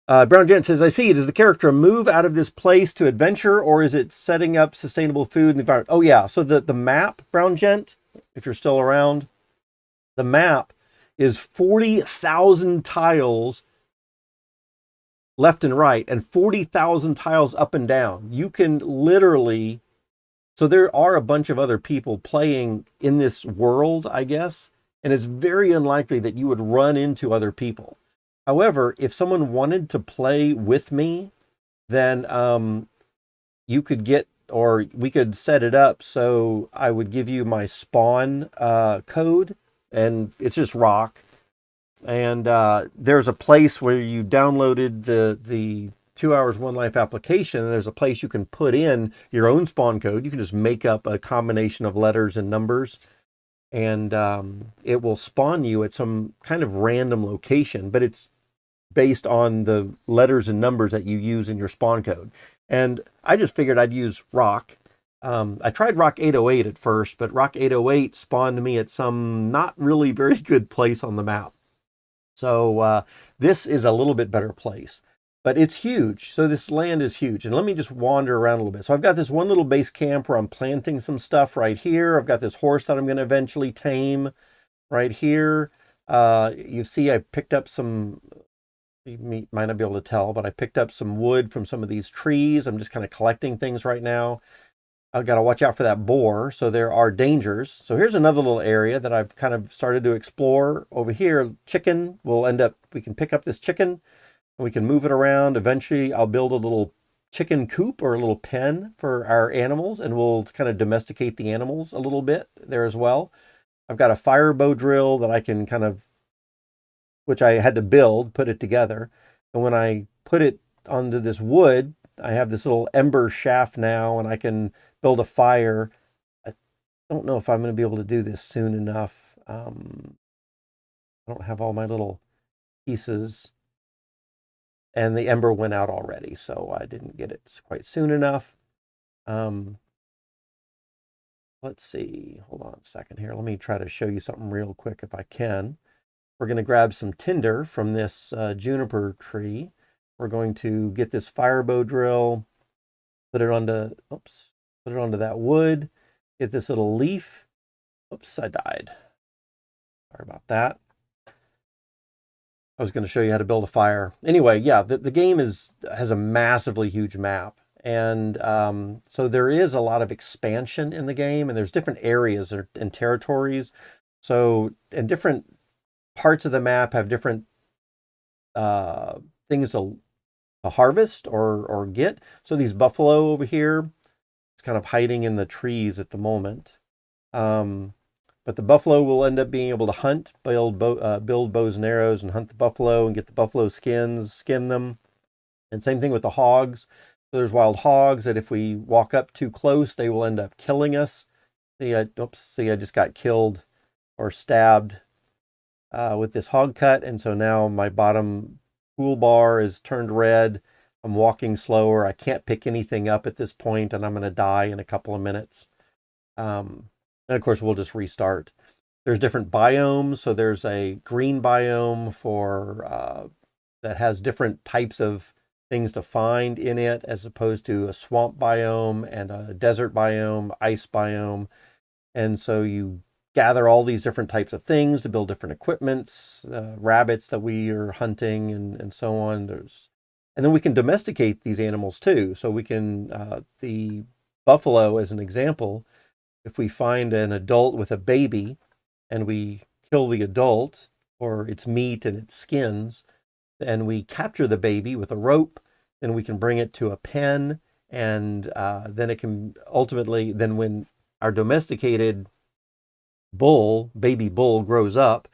Brown Gent says, I see. Does the character move out of this place to adventure, or is it setting up sustainable food and environment? Oh, yeah. So the map, Brown Gent, if you're still around, the map is 40,000 tiles left and right and 40,000 tiles up and down. You can literally, so there are a bunch of other people playing in this world, I guess, and it's very unlikely that you would run into other people. However, if someone wanted to play with me, then you could get, or we could set it up so I would give you my spawn code, and it's just rock. And there's a place where you downloaded the 2 Hours One Life application, and there's a place you can put in your own spawn code. You can just make up a combination of letters and numbers, and it will spawn you at some kind of random location, but it's based on the letters and numbers that you use in your spawn code. And I just figured I'd use rock. I tried Rock 808 at first, but Rock 808 spawned me at some not really very good place on the map. So this is a little bit better place, but it's huge. So this land is huge. And let me just wander around a little bit. So I've got this one little base camp where I'm planting some stuff right here. I've got this horse that I'm going to eventually tame right here. You see, I picked up some, you might not be able to tell, but I picked up some wood from some of these trees. I'm just kind of collecting things right now. I've got to watch out for that boar. So there are dangers. So here's another little area that I've kind of started to explore over here. Chicken will end up, we can pick up this chicken and we can move it around. Eventually I'll build a little chicken coop or a little pen for our animals, and we'll kind of domesticate the animals a little bit there as well. I've got a fire bow drill that I can kind of, which I had to build, put it together. And when I put it onto this wood, I have this little ember shaft now, and I can build a fire. I don't know if I'm going to be able to do this soon enough. I don't have all my little pieces. and the ember went out already, so I didn't get it quite soon enough. Let's see, hold on a second here. Let me try to show you something real quick if I can. We're going to grab some tinder from this juniper tree. We're going to get this fire bow drill, put it onto that wood, get this little leaf. Oops, I died. Sorry about that. I was going to show you how to build a fire. Anyway, yeah, the game has a massively huge map. And so there is a lot of expansion in the game, and there's different areas and territories. So, and different parts of the map have different things to harvest or get. So these buffalo over here, it's kind of hiding in the trees at the moment. But the buffalo will end up being able to hunt, build bows and arrows and hunt the buffalo and get the buffalo skins, skin them. And same thing with the hogs. So there's wild hogs that if we walk up too close, they will end up killing us. See, I just got killed or stabbed with this hog cut. And so now my bottom toolbar is turned red. I'm walking slower. I can't pick anything up at this point, and I'm going to die in a couple of minutes. And of course, we'll just restart. There's different biomes. So there's a green biome for that has different types of things to find in it, as opposed to a swamp biome and a desert biome, ice biome. And so you gather all these different types of things to build different equipments, rabbits that we are hunting, and so on. And then we can domesticate these animals too. So we can, the buffalo as an example, if we find an adult with a baby and we kill the adult, or its meat and its skins, and we capture the baby with a rope, then we can bring it to a pen, and then it can ultimately, then when our domesticated baby bull grows up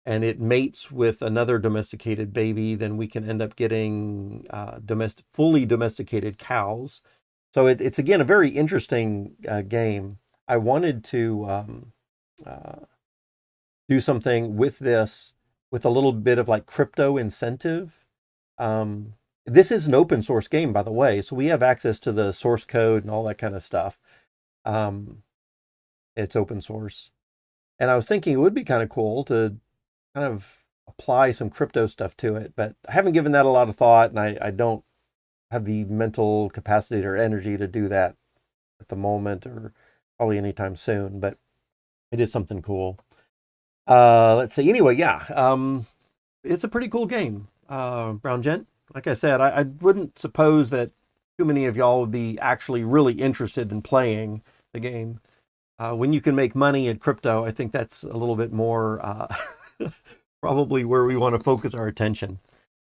and it mates with another domesticated baby, then we can end up getting fully domesticated cows. So it's again a very interesting game. I wanted to do something with this with a little bit of like crypto incentive. This is an open source game, by the way, so we have access to the source code and all that kind of stuff. It's open source. And I was thinking it would be kind of cool to kind of apply some crypto stuff to it, but I haven't given that a lot of thought, and I don't have the mental capacity or energy to do that at the moment, or probably anytime soon, but it is something cool. Let's see. Anyway, yeah, it's a pretty cool game, Brown Gent. Like I said, I wouldn't suppose that too many of y'all would be actually really interested in playing the game. When you can make money in crypto, I think that's a little bit more probably where we want to focus our attention.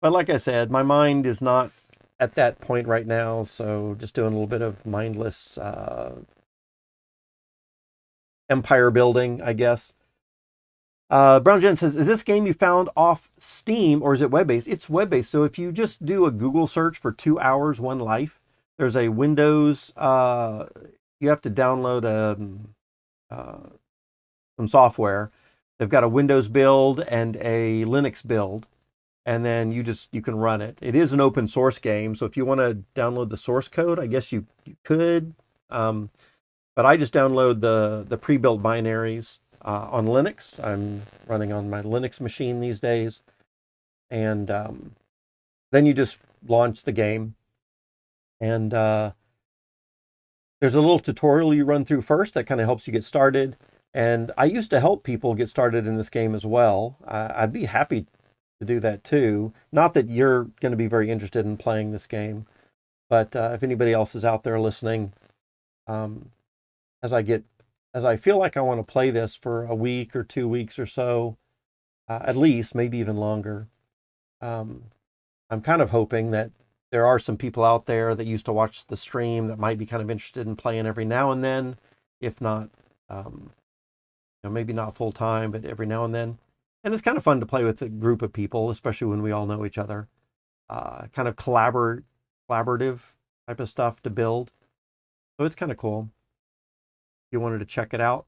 But like I said, my mind is not at that point right now, so just doing a little bit of mindless empire building, I guess. Brown Jen says, is this game you found off Steam or is it web-based? It's web-based. So if you just do a Google search for 2 Hours, One Life, there's a Windows, you have to download some software. They've got a Windows build and a Linux build, and then you can run it. It is an open source game, so if you want to download the source code, I guess you could. But I just download the pre-built binaries on Linux. I'm running on my Linux machine these days. And then you just launch the game. And there's a little tutorial you run through first that kind of helps you get started. And I used to help people get started in this game as well. I'd be happy to do that too. Not that you're going to be very interested in playing this game, but if anybody else is out there listening, as I feel like I want to play this for a week or 2 weeks or so, at least, maybe even longer. I'm kind of hoping that there are some people out there that used to watch the stream that might be kind of interested in playing every now and then, if not, maybe not full time, but every now and then. And it's kind of fun to play with a group of people, especially when we all know each other. Kind of collaborative type of stuff to build. So it's kind of cool. If you wanted to check it out,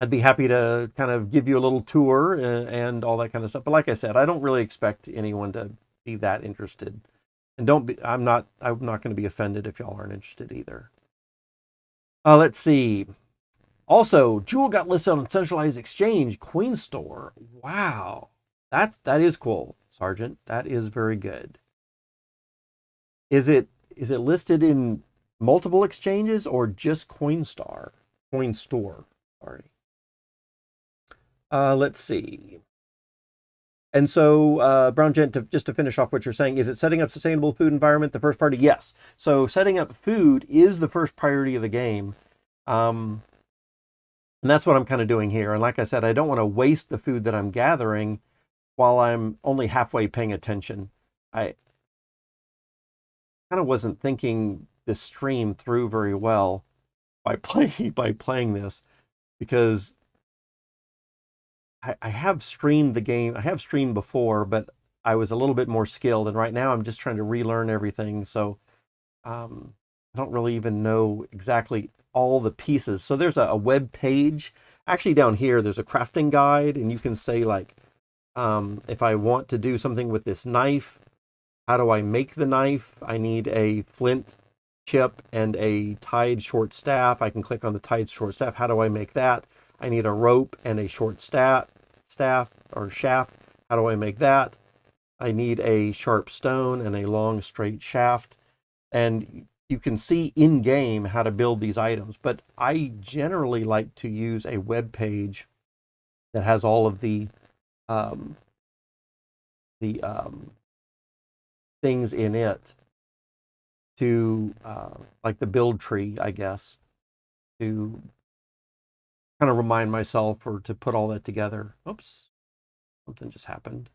I'd be happy to kind of give you a little tour and all that kind of stuff. But like I said, I don't really expect anyone to be that interested. And don't be, I'm not going to be offended if y'all aren't interested either. Let's see. Also, Jewel got listed on Centralized Exchange, Coinstar. Wow. That is cool, Sergeant. That is very good. Is it listed in multiple exchanges or just Coinstar? Coinstore, sorry. Let's see. And so, Brown Gent, just to finish off what you're saying, is it setting up sustainable food environment the first priority? Yes. So setting up food is the first priority of the game. And that's what I'm kind of doing here. And like I said, I don't want to waste the food that I'm gathering while I'm only halfway paying attention. I kind of wasn't thinking this stream through very well by playing this, because I have streamed the game. I have streamed before, but I was a little bit more skilled. And right now I'm just trying to relearn everything. So I don't really even know exactly all the pieces. So there's a web page. Actually down here, there's a crafting guide. And you can say like, if I want to do something with this knife, how do I make the knife? I need a flint chip and a tied short staff. I can click on the tied short staff. How do I make that? I need a rope and a short staff or shaft. How do I make that? I need a sharp stone and a long straight shaft. And you can see in game how to build these items. But I generally like to use a web page that has all of the things in it to like the build tree, I guess, to kind of remind myself or to put all that together. Oops, something just happened.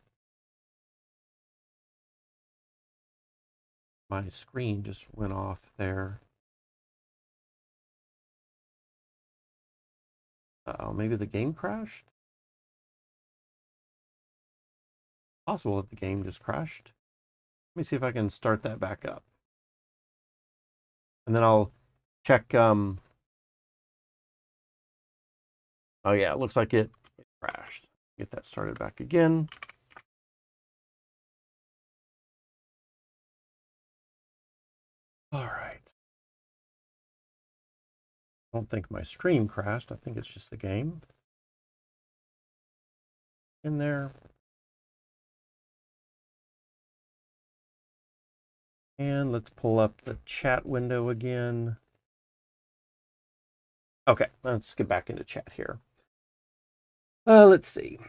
My screen just went off there. Uh-oh, maybe the game crashed? Possible that the game just crashed. Let me see if I can start that back up. And then I'll check. Oh yeah, it looks like it crashed. Get that started back again. All right. I don't think my stream crashed. I think it's just the game in there. And let's pull up the chat window again. Okay, let's get back into chat here. Let's see.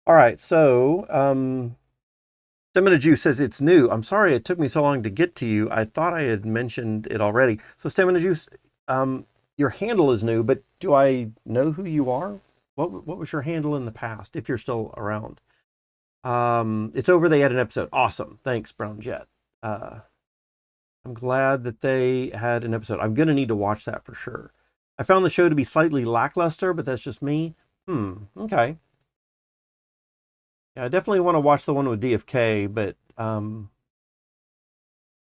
All right, so Stamina Juice says it's new. I'm sorry it took me so long to get to you. I thought I had mentioned it already. So Stamina Juice, your handle is new, but do I know who you are? What was your handle in the past, if you're still around? It's over. They had an episode. Awesome. Thanks, Brown Jet. I'm glad that they had an episode. I'm going to need to watch that for sure. I found the show to be slightly lackluster, but that's just me. Okay. Yeah, I definitely want to watch the one with DFK, but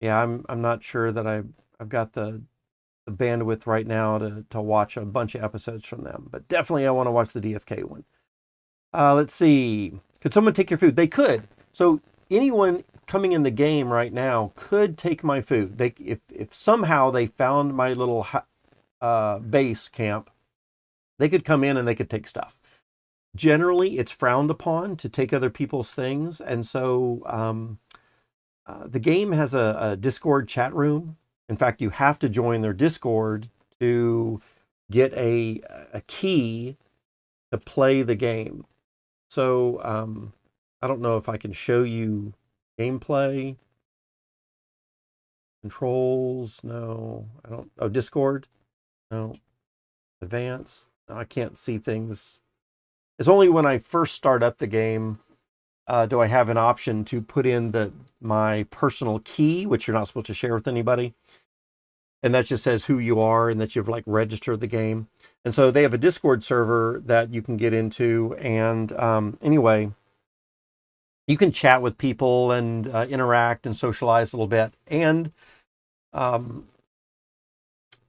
yeah, I'm not sure that I've got the bandwidth right now to watch a bunch of episodes from them. But definitely I want to watch the DFK one. Let's see. Could someone take your food? They could. So anyone coming in the game right now could take my food. If somehow they found my little base camp, they could come in and they could take stuff. Generally, it's frowned upon to take other people's things. And so the game has a Discord chat room. In fact, you have to join their Discord to get a key to play the game. So I don't know if I can show you gameplay. Controls, no. I don't. Oh, Discord, no. Advance, no, I can't see things. It's only when I first start up the game do I have an option to put in my personal key, which you're not supposed to share with anybody. And that just says who you are and that you've like registered the game. And so they have a Discord server that you can get into. And anyway, you can chat with people and interact and socialize a little bit. And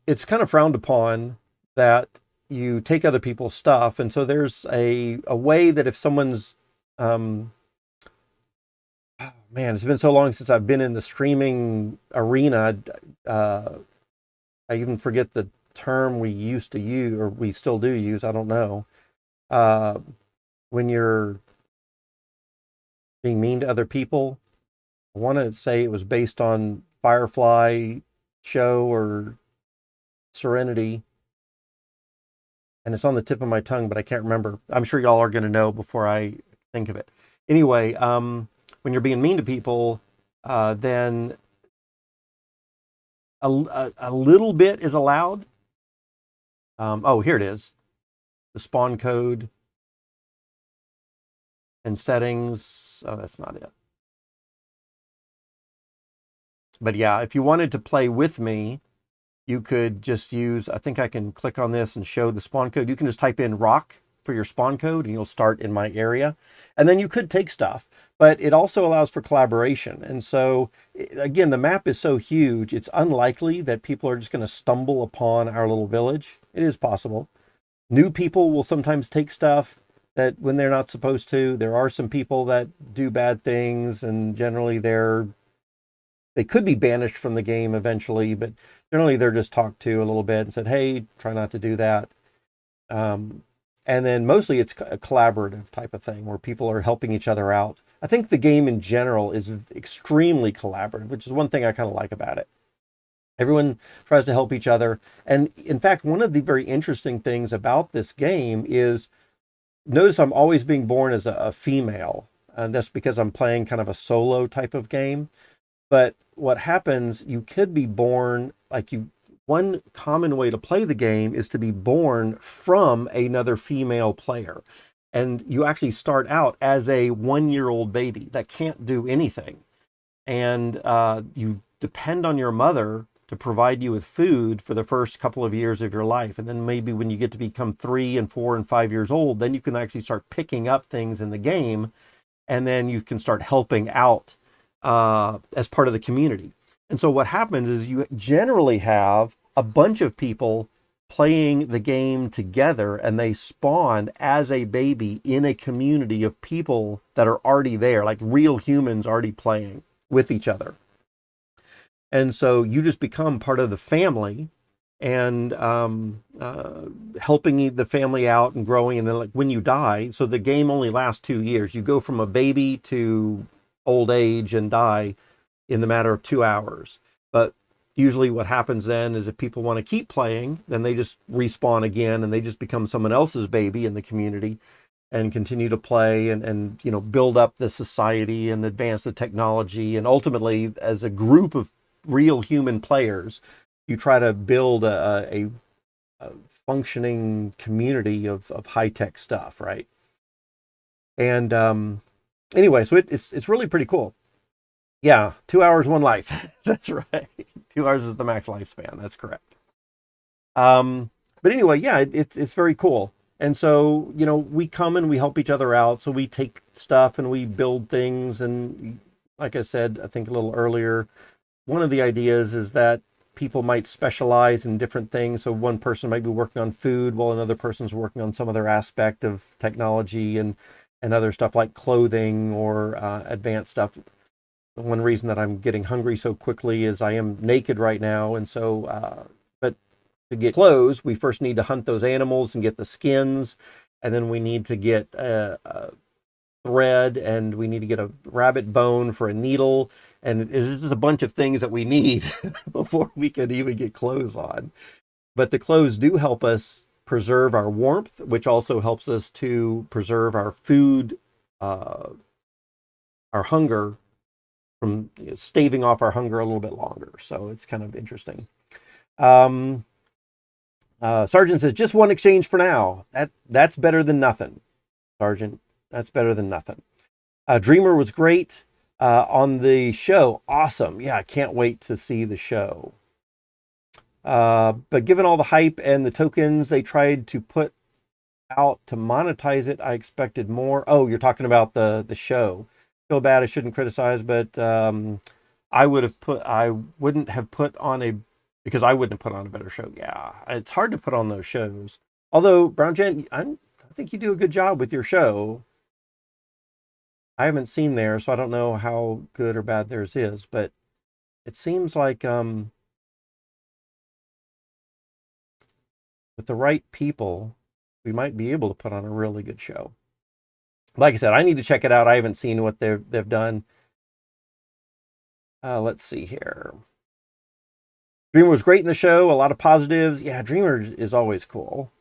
it's kind of frowned upon that you take other people's stuff. And so there's a way that if someone's, man, it's been so long since I've been in the streaming arena. I even forget the term we used to use, or we still do use. I don't know. Uh, when you're being mean to other people, I want to say it was based on Firefly show or Serenity, and it's on the tip of my tongue, but I can't remember. I'm sure y'all are going to know before I think of it. Anyway, when you're being mean to people, then a little bit is allowed. Oh, here it is. The spawn code and settings. Oh, that's not it. But yeah, if you wanted to play with me, you could just use, I think I can click on this and show the spawn code. You can just type in rock for your spawn code and you'll start in my area. And then you could take stuff, but it also allows for collaboration. And so again, the map is so huge, it's unlikely that people are just going to stumble upon our little village. It is possible. New people will sometimes take stuff that when they're not supposed to. There are some people that do bad things, and generally they could be banished from the game eventually, but generally they're just talked to a little bit and said, hey, try not to do that. And then mostly it's a collaborative type of thing where people are helping each other out. I think the game in general is extremely collaborative, which is one thing I kind of like about it. Everyone tries to help each other. And in fact, one of the very interesting things about this game is, notice I'm always being born as a female. And that's because I'm playing kind of a solo type of game. But what happens, you could be born, one common way to play the game is to be born from another female player. And you actually start out as a 1-year-old baby that can't do anything. And you depend on your mother to provide you with food for the first couple of years of your life. And then maybe when you get to become 3 and 4 and 5 years old, then you can actually start picking up things in the game. And then you can start helping out as part of the community. And so what happens is you generally have a bunch of people playing the game together, and they spawn as a baby in a community of people that are already there, like real humans already playing with each other. And so you just become part of the family and helping the family out and growing. And then like when you die, so the game only lasts 2 years. You go from a baby to old age and die in the matter of 2 hours. But usually what happens then is if people want to keep playing, then they just respawn again and they just become someone else's baby in the community and continue to play and build up the society and advance the technology. And ultimately, as a group of real human players, you try to build a functioning community of high-tech stuff, right? And anyway, so it's really pretty cool. Yeah, 2 hours, 1 life. That's right. 2 hours is the max lifespan. That's correct. But anyway, yeah, it's very cool. And so, we come and we help each other out. So we take stuff and we build things. And like I said, I think a little earlier, one of the ideas is that people might specialize in different things. So one person might be working on food while another person's working on some other aspect of technology and other stuff like clothing or advanced stuff. One reason that I'm getting hungry so quickly is I am naked right now. And so, but to get clothes, we first need to hunt those animals and get the skins. And then we need to get thread, and we need to get a rabbit bone for a needle. And there's just a bunch of things that we need before we can even get clothes on. But the clothes do help us preserve our warmth, which also helps us to preserve our food, our hunger, from staving off our hunger a little bit longer. So it's kind of interesting. Sergeant says, just one exchange for now. That's better than nothing, Sergeant. That's better than nothing. Dreamer was great on the show. Awesome. Yeah, I can't wait to see the show. But given all the hype and the tokens they tried to put out to monetize it, I expected more. Oh, you're talking about the show. Feel bad, I shouldn't criticize, but I wouldn't have put on a because I wouldn't have put on a better show. Yeah, it's hard to put on those shows. Although Brown Jen, I think you do a good job with your show. I haven't seen theirs, so I don't know how good or bad theirs is, but it seems like with the right people, we might be able to put on a really good show. Like I said, I need to check it out. I haven't seen what they've done. Let's see here. Dreamer was great in the show. A lot of positives. Yeah, Dreamer is always cool.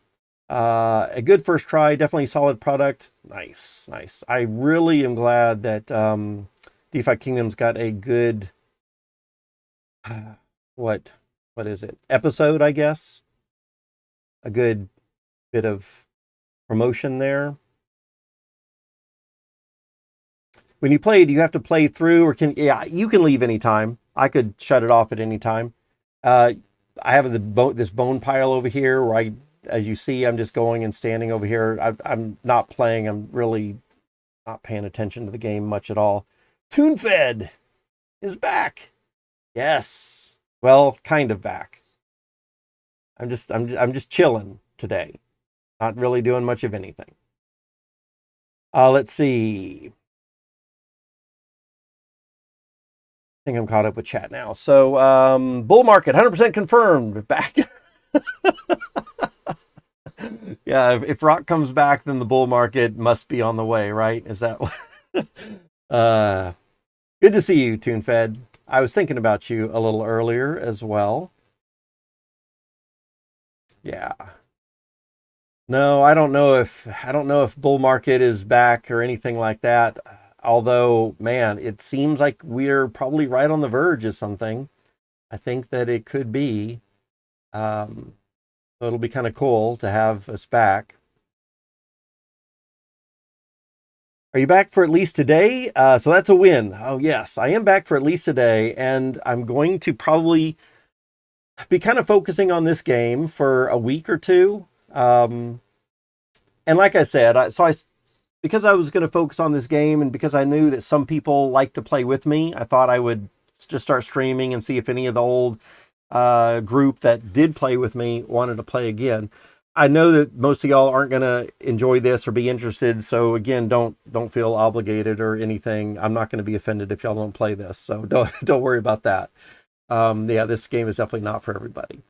A good first try. Definitely solid product. Nice, nice. I really am glad that DeFi Kingdoms got a good what is it? Episode, I guess. A good bit of promotion there. When you play, do you have to play through, or you can leave anytime. I could shut it off at any time. I have this bone pile over here where as you see, I'm just going and standing over here. I'm not playing. I'm really not paying attention to the game much at all. TuneFed is back. Yes. Well, kind of back. I'm just chilling today. Not really doing much of anything. Let's see. I think I'm caught up with chat now. So, bull market, 100% confirmed. Back. Yeah, if rock comes back, then the bull market must be on the way, right? Is that good to see you, TuneFed. I was thinking about you a little earlier as well. Yeah. No, I don't know if bull market is back or anything like that. Although, man, it seems like we're probably right on the verge of something. I think that it could be. So it'll be kind of cool to have us back. Are you back for at least today? So that's a win. Oh, yes, I am back for at least today, and I'm going to probably be kind of focusing on this game for a week or two. And like I said, because I was going to focus on this game, and because I knew that some people like to play with me, I thought I would just start streaming and see if any of the old group that did play with me wanted to play again. I know that most of y'all aren't going to enjoy this or be interested, so again, don't feel obligated or anything. I'm not going to be offended if y'all don't play this, so don't worry about that. Yeah, this game is definitely not for everybody.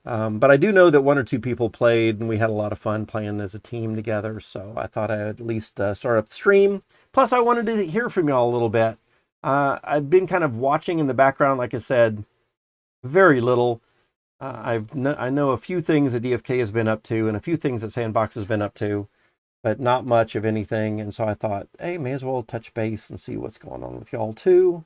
But I do know that one or two people played, and we had a lot of fun playing as a team together, so I thought I'd at least start up the stream. Plus, I wanted to hear from y'all a little bit. I've been kind of watching in the background, like I said, very little. I know a few things that DFK has been up to and a few things that Sandbox has been up to, but not much of anything. And so I thought, hey, may as well touch base and see what's going on with y'all too.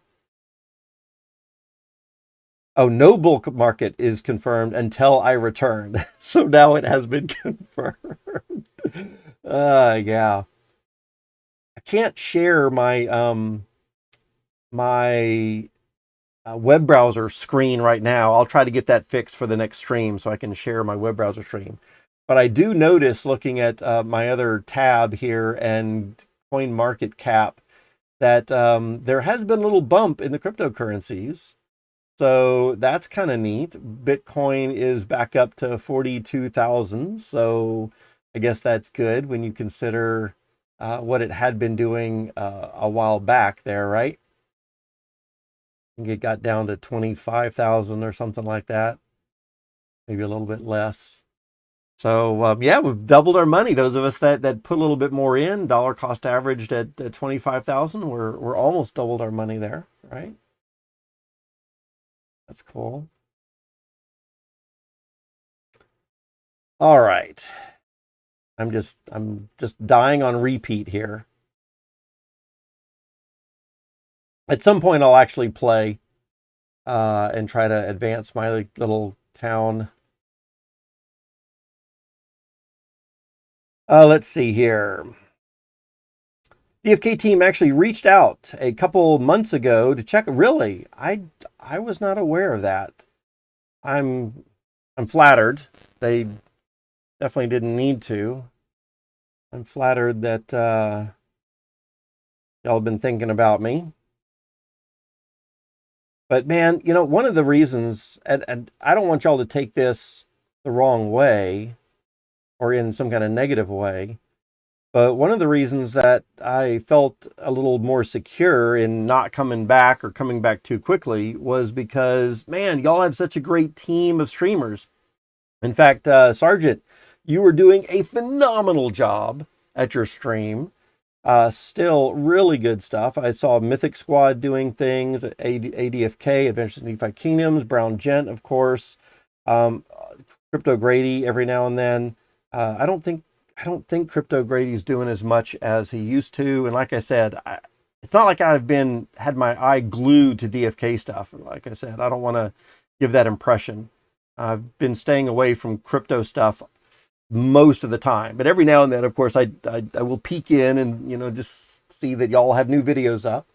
Oh, no bull market is confirmed until I return. So now it has been confirmed. Yeah. I can't share my web browser screen right now. I'll try to get that fixed for the next stream so I can share my web browser stream. But I do notice, looking at my other tab here and coin market cap, that there has been a little bump in the cryptocurrencies. So that's kind of neat. Bitcoin is back up to 42,000. So I guess that's good when you consider what it had been doing a while back there, right? I think it got down to 25,000 or something like that. Maybe a little bit less. So yeah, we've doubled our money. Those of us that put a little bit more in, dollar cost averaged at 25,000. We're almost doubled our money there, right? That's cool. All right. I'm just dying on repeat here. At some point I'll actually play and try to advance my little town. Let's see here. DFK team actually reached out a couple months ago to check. Really, I was not aware of that. I'm flattered. They definitely didn't need to. I'm flattered that y'all have been thinking about me. But man, one of the reasons, and I don't want y'all to take this the wrong way or in some kind of negative way, but one of the reasons that I felt a little more secure in not coming back or coming back too quickly was because, man, y'all have such a great team of streamers. In fact, Sergeant, you were doing a phenomenal job at your stream. Still really good stuff. I saw Mythic Squad doing things, ADFK, Adventures in DeFi Kingdoms, Brown Gent, of course, um, Crypto Grady every now and then. I don't think Crypto Grady's doing as much as he used to. And like I said, it's not like I've had my eye glued to DFK stuff. Like I said, I don't want to give that impression. I've been staying away from crypto stuff most of the time, but every now and then, of course, I will peek in and just see that y'all have new videos up.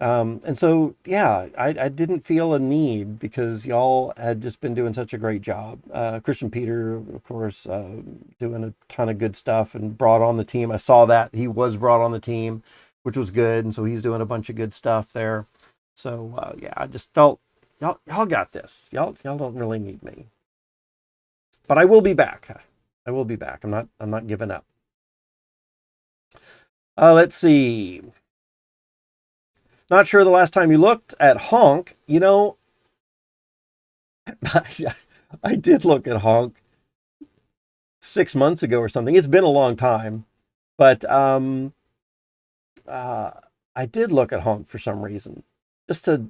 And so yeah, I didn't feel a need because y'all had just been doing such a great job. Christian Peter, of course, doing a ton of good stuff and brought on the team. I saw that he was brought on the team, which was good, and so he's doing a bunch of good stuff there. So yeah, I just felt y'all got this. Y'all don't really need me, but I will be back. I will be back. I'm not giving up. Let's see. Not sure the last time you looked at Honk. I did look at Honk 6 months ago or something. It's been a long time, but I did look at Honk for some reason, just to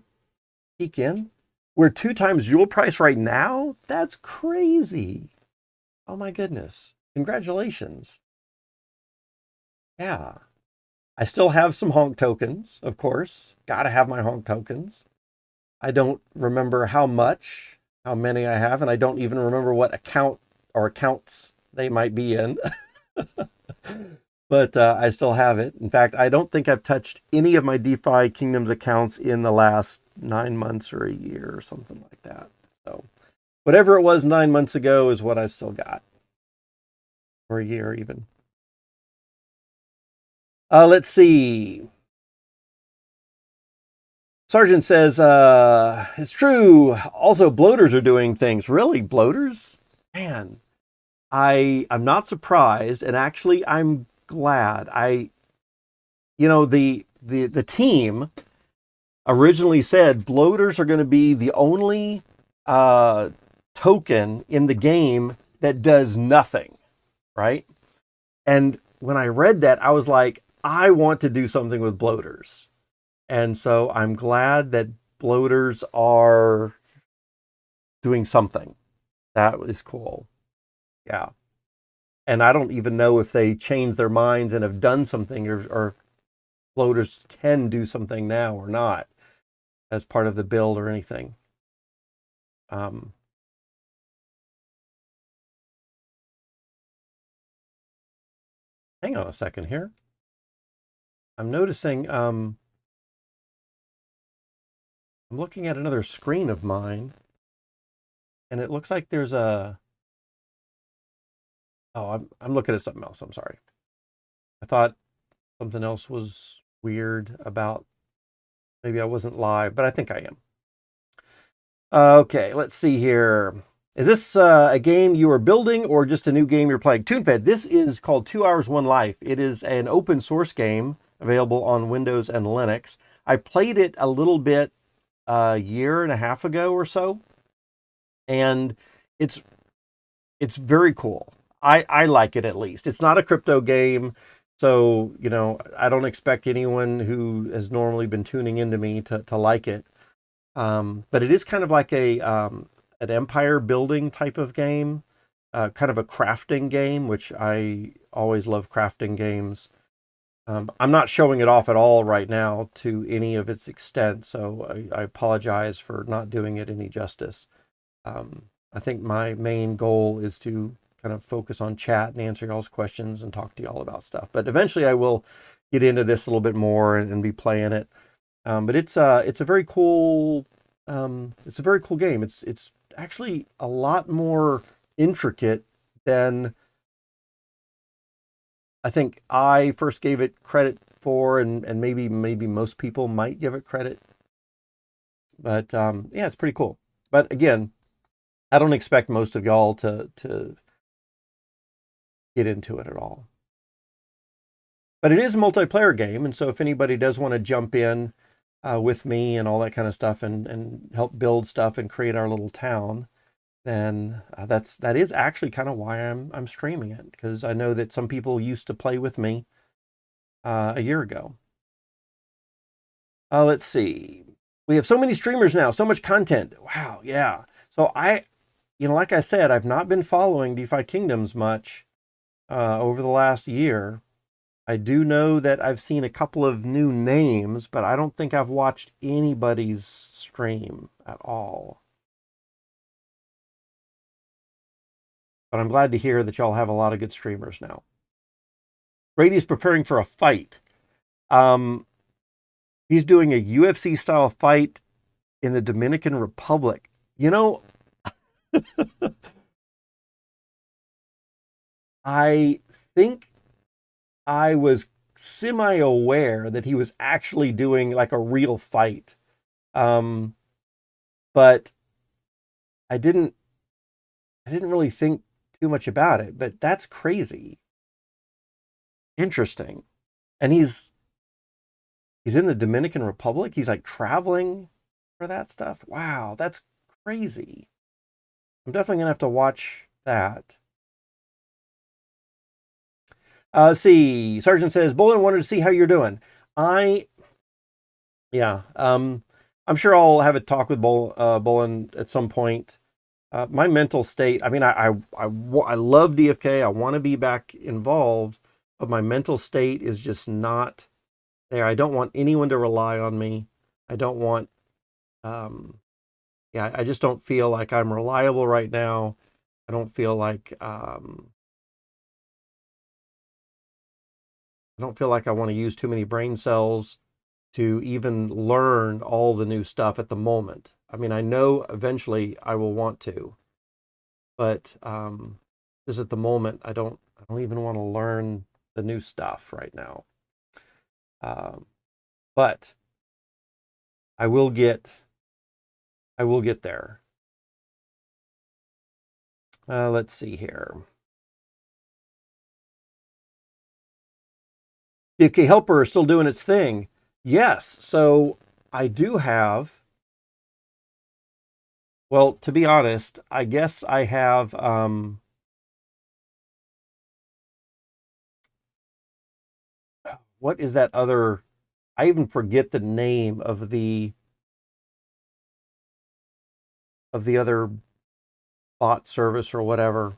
peek in. We're 2 times Yule price right now? That's crazy. Oh my goodness. Congratulations. Yeah. I still have some Honk tokens, of course. Gotta have my Honk tokens. I don't remember how many I have, and I don't even remember what account or accounts they might be in. But I still have it. In fact, I don't think I've touched any of my DeFi Kingdoms accounts in the last 9 months or a year or something like that. So whatever it was 9 months ago is what I've still got. Or a year even. Let's see. Sergeant says, it's true. Also, bloaters are doing things. Really? Bloaters? Man, I'm not surprised. And actually, I'm glad. The team originally said bloaters are going to be the only token in the game that does nothing, right? And when I read that, I was like, I want to do something with bloaters. And so I'm glad that bloaters are doing something. That is cool. Yeah. And I don't even know if they changed their minds and have done something or bloaters can do something now or not as part of the build or anything. Hang on a second here. I'm noticing, I'm looking at another screen of mine, and it looks like there's a... Oh, I'm looking at something else. I'm sorry. I thought something else was weird about... Maybe I wasn't live, but I think I am. Okay, let's see here. Is this a game you are building or just a new game you're playing? TuneFed, this is called 2 Hours, One Life. It is an open source game available on Windows and Linux. I played it a little bit a year and a half ago or so, and it's very cool. I like it, at least. It's not a crypto game, so I don't expect anyone who has normally been tuning into me to like it. But it is kind of like an empire building type of game, kind of a crafting game, which I always love crafting games. I'm not showing it off at all right now to any of its extent, so I apologize for not doing it any justice. I think my main goal is to kind of focus on chat and answer y'all's questions and talk to y'all about stuff. But eventually I will get into this a little bit more and be playing it. But it's a very cool game. It's actually a lot more intricate than I think I first gave it credit for, and maybe most people might give it credit. But yeah, it's pretty cool. But again, I don't expect most of y'all to get into it at all. But it is a multiplayer game, and so if anybody does want to jump in with me and all that kind of stuff, and help build stuff and create our little town, then that is actually kind of why I'm streaming it, because I know that some people used to play with me a year ago. Let's see. We have so many streamers now, so much content. Wow, yeah. So like I said, I've not been following DeFi Kingdoms much over the last year. I do know that I've seen a couple of new names, but I don't think I've watched anybody's stream at all. But I'm glad to hear that y'all have a lot of good streamers now. Brady's preparing for a fight. He's doing a UFC style fight in the Dominican Republic. You know, I think I was semi-aware that he was actually doing like a real fight. But I didn't really think too much about it, but that's crazy. Interesting. And he's in the Dominican Republic. He's like traveling for that stuff. Wow, that's crazy. I'm definitely gonna have to watch that. Let's see. Sergeant says, Bolin wanted to see how you're doing. Yeah. I'm sure I'll have a talk with Bolin at some point. My mental state, I mean, I love DFK. I want to be back involved, but my mental state is just not there. I don't want anyone to rely on me. I don't want, I just don't feel like I'm reliable right now. I don't feel like, I want to use too many brain cells to even learn all the new stuff at the moment. I mean, I know eventually I will want to, but just at the moment, I don't even want to learn the new stuff right now. But I will get there. Let's see here. DFK Helper is still doing its thing. Yes, so I do have. Well, to be honest, I guess I have. What is that other? I even forget the name of the other bot service or whatever.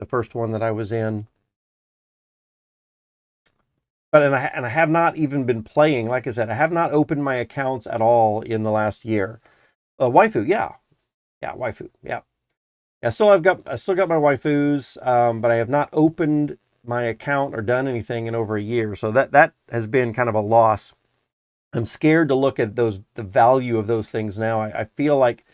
The first one that I was in. But I have not even been playing. Like I said, I have not opened my accounts at all in the last year. Waifu, yeah, waifu, yeah. I still got my waifus, but I have not opened my account or done anything in over a year. So that has been kind of a loss. I'm scared to look at the value of those things now. I feel like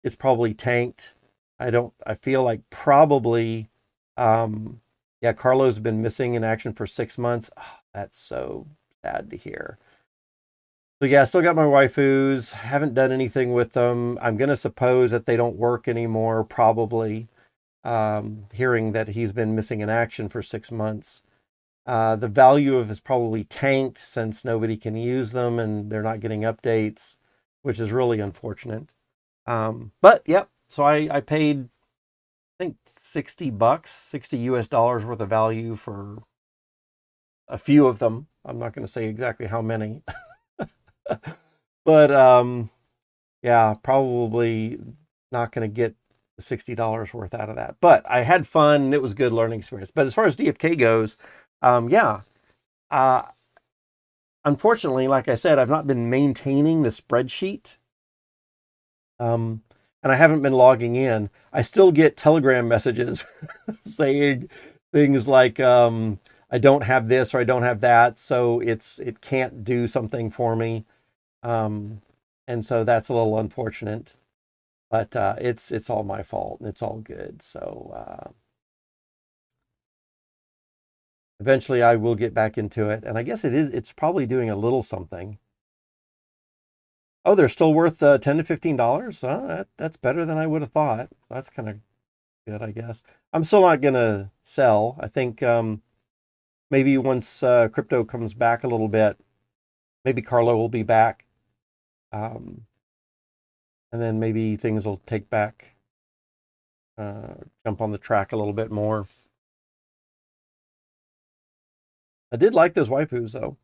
it's probably tanked. I feel like probably, Carlo's been missing in action for 6 months. Oh, that's so sad to hear. So yeah, I still got my waifus. Haven't done anything with them. I'm going to suppose that they don't work anymore, probably. Hearing that he's been missing in action for 6 months. The value of it is probably tanked since nobody can use them and they're not getting updates, which is really unfortunate. But yep, so I paid, I think $60, $60 US worth of value for a few of them. I'm not going to say exactly how many, but yeah, probably not going to get $60 worth out of that. But I had fun and it was a good learning experience. But as far as DFK goes, unfortunately, like I said, I've not been maintaining the spreadsheet. And I haven't been logging in. I still get Telegram messages saying things like, I don't have this or I don't have that, so it can't do something for me. And so that's a little unfortunate. But it's all my fault and it's all good. So eventually I will get back into it. And I guess it's probably doing a little something. Oh, they're still worth $10 to $15. That's better than I would have thought. So that's kind of good, I guess. I'm still not gonna sell. I think maybe once crypto comes back a little bit, maybe Carlo will be back, um, and then maybe things will take back, jump on the track a little bit more. I did like those waifus though.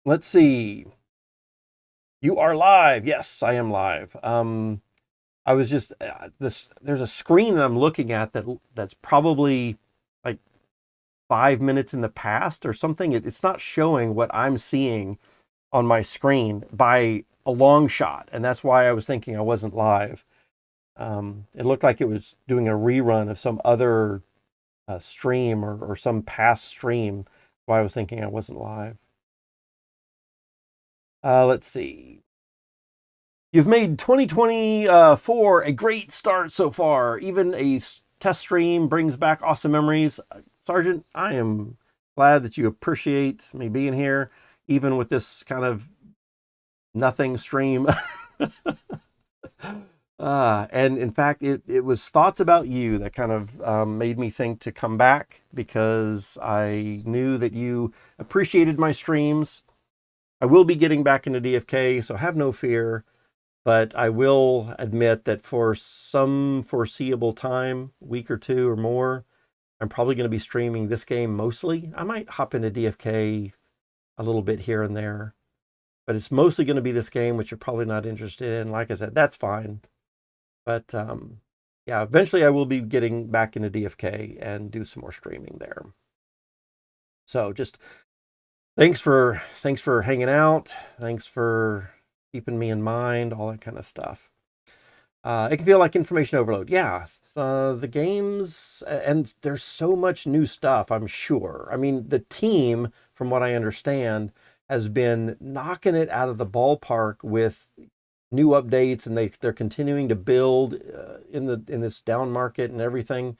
Let's see. You are live. Yes, I am live. I was just this. There's a screen that I'm looking at that's probably like 5 minutes in the past or something. It's not showing what I'm seeing on my screen by a long shot, and that's why I was thinking I wasn't live. It looked like it was doing a rerun of some other stream or some past stream. Why I was thinking I wasn't live. Let's see. You've made 2024 a great start so far. Even a test stream brings back awesome memories. Sergeant, I am glad that you appreciate me being here, even with this kind of nothing stream. And in fact, it was thoughts about you that kind of made me think to come back, because I knew that you appreciated my streams. I will be getting back into DFK, so have no fear. But I will admit that for some foreseeable time, week or two or more, I'm probably going to be streaming this game mostly. I might hop into DFK a little bit here and there, but it's mostly going to be this game, which you're probably not interested in. Like I said, that's fine. But yeah, eventually I will be getting back into DFK and do some more streaming there. So just thanks for hanging out. Thanks for keeping me in mind, all that kind of stuff. It can feel like information overload. Yeah, the games, and there's so much new stuff, I'm sure. I mean, the team, from what I understand, has been knocking it out of the ballpark with new updates, and they're continuing to build in this down market and everything.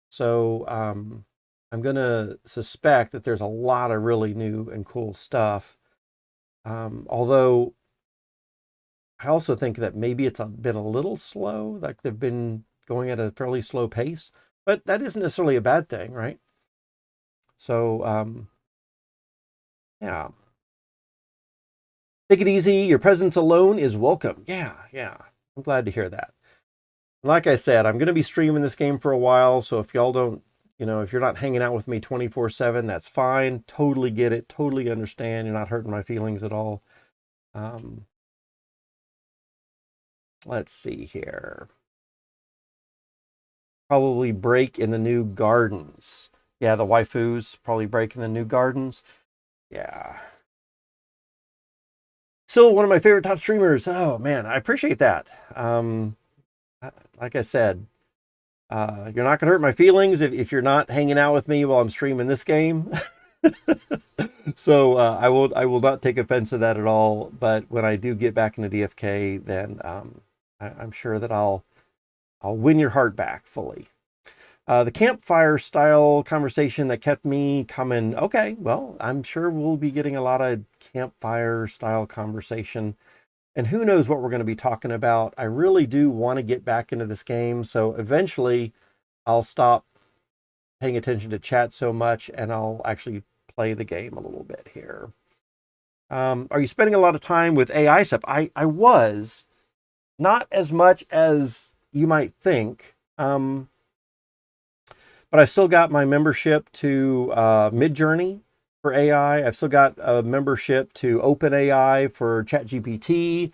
So I'm gonna suspect that there's a lot of really new and cool stuff. Although I also think that maybe it's been a little slow, like they've been going at a fairly slow pace, but that isn't necessarily a bad thing, right? So yeah. Take it easy. Your presence alone is welcome. Yeah. I'm glad to hear that. Like I said, I'm going to be streaming this game for a while, so if y'all don't, if you're not hanging out with me 24/7, that's fine. Totally get it. Totally understand. You're not hurting my feelings at all. Let's see here. Probably break in the new gardens. Yeah, the waifus probably break in the new gardens. Yeah. Still one of my favorite top streamers. Oh man, I appreciate that. Like I said, you're not gonna hurt my feelings if you're not hanging out with me while I'm streaming this game. So I will not take offense to that at all. But when I do get back into DFK, then I'm sure that I'll win your heart back fully. The campfire style conversation that kept me coming. Okay, well, I'm sure we'll be getting a lot of campfire style conversation, and who knows what we're going to be talking about. I really do want to get back into this game, so eventually I'll stop paying attention to chat so much and I'll actually play the game a little bit here. Are you spending a lot of time with AI stuff? I was, not as much as you might think. But I've still got my membership to Midjourney for AI. I've still got a membership to OpenAI for ChatGPT.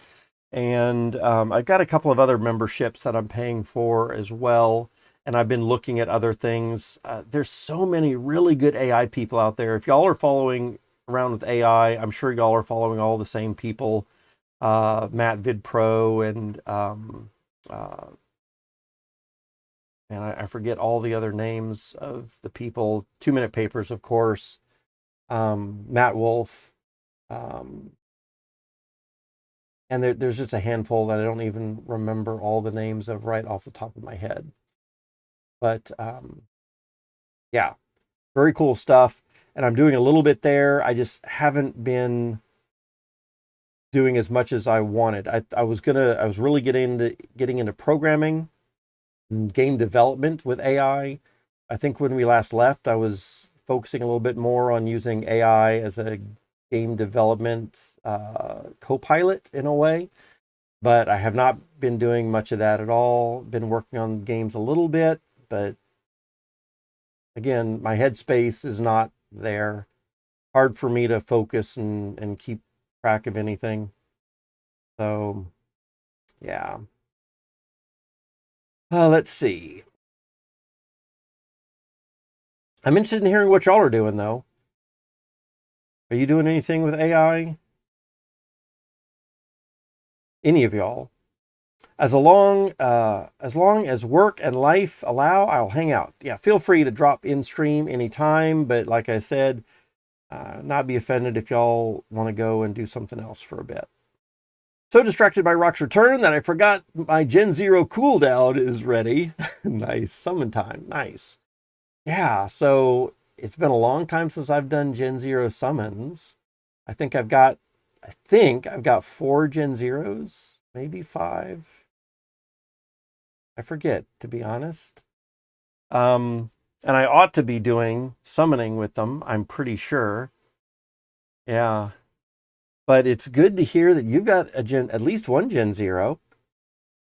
And I've got a couple of other memberships that I'm paying for as well. And I've been looking at other things. There's so many really good AI people out there. If y'all are following around with AI, I'm sure y'all are following all the same people. Matt VidPro and I forget all the other names of the people. 2 Minute Papers, of course. Matt Wolf. And there's just a handful that I don't even remember all the names of right off the top of my head. But yeah, very cool stuff. and I'm doing a little bit there. I just haven't been doing as much as I wanted. I was really getting into programming and game development with AI. I think when we last left, I was focusing a little bit more on using AI as a game development co-pilot in a way, but I have not been doing much of that at all. Been working on games a little bit, but again, my headspace is not there. Hard for me to focus and keep track of anything. So, yeah. Let's see. I'm interested in hearing what y'all are doing, though. Are you doing anything with AI? Any of y'all? As long as work and life allow, I'll hang out. Yeah, feel free to drop in stream anytime. But like I said, not be offended if y'all want to go and do something else for a bit. So distracted by Rock's return that I forgot my Gen Zero cooldown is ready. Nice. Summon time. Nice. Yeah, so it's been a long time since I've done Gen Zero summons. I think I've got 4 Gen Zeros, maybe 5. I forget, to be honest. And I ought to be doing summoning with them, I'm pretty sure. Yeah. But it's good to hear that you've got at least 1 Gen Zero.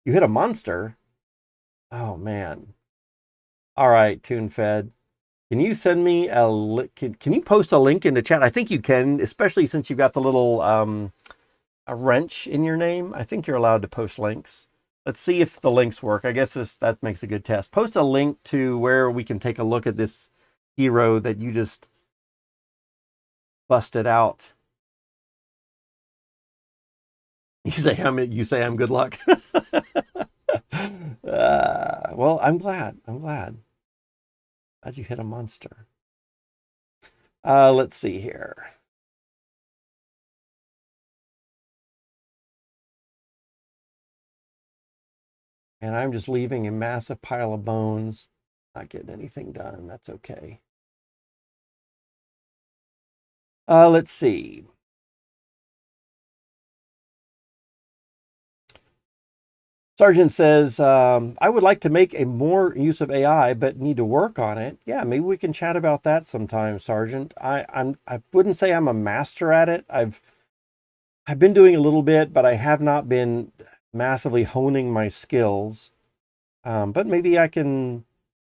You hit a monster. Oh man. All right, TuneFed. Can you send me a link? Can you post a link in the chat? I think you can, especially since you've got the little a wrench in your name. I think you're allowed to post links. Let's see if the links work. I guess that makes a good test. Post a link to where we can take a look at this hero that you just busted out. You say I'm good luck. Well, I'm glad. Glad you hit a monster. Let's see here. And I'm just leaving a massive pile of bones. Not getting anything done. That's okay. Let's see. Sergeant says, I would like to make a more use of AI, but need to work on it. Yeah, maybe we can chat about that sometime, Sergeant. I wouldn't say I'm a master at it. I've been doing a little bit, but I have not been massively honing my skills. But maybe I can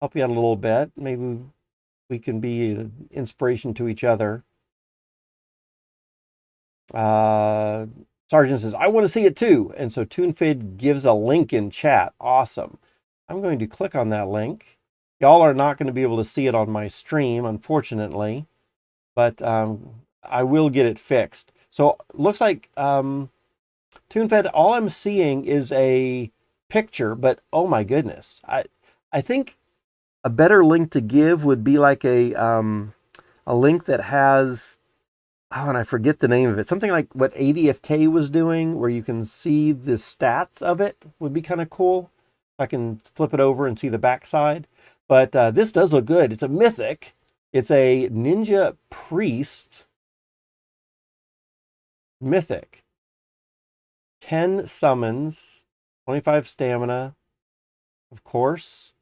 help you out a little bit. Maybe we can be an inspiration to each other. Sergeant says, I want to see it too. And so TuneFed gives a link in chat. Awesome. I'm going to click on that link. Y'all are not going to be able to see it on my stream, unfortunately, but I will get it fixed. So looks like TuneFed, all I'm seeing is a picture, but oh my goodness. I think a better link to give would be like a link that has, oh, and I forget the name of it. Something like what ADFK was doing, where you can see the stats of it, would be kind of cool. I can flip it over and see the backside. But this does look good. It's a mythic. It's a ninja priest mythic. 10 summons, 25 stamina, of course.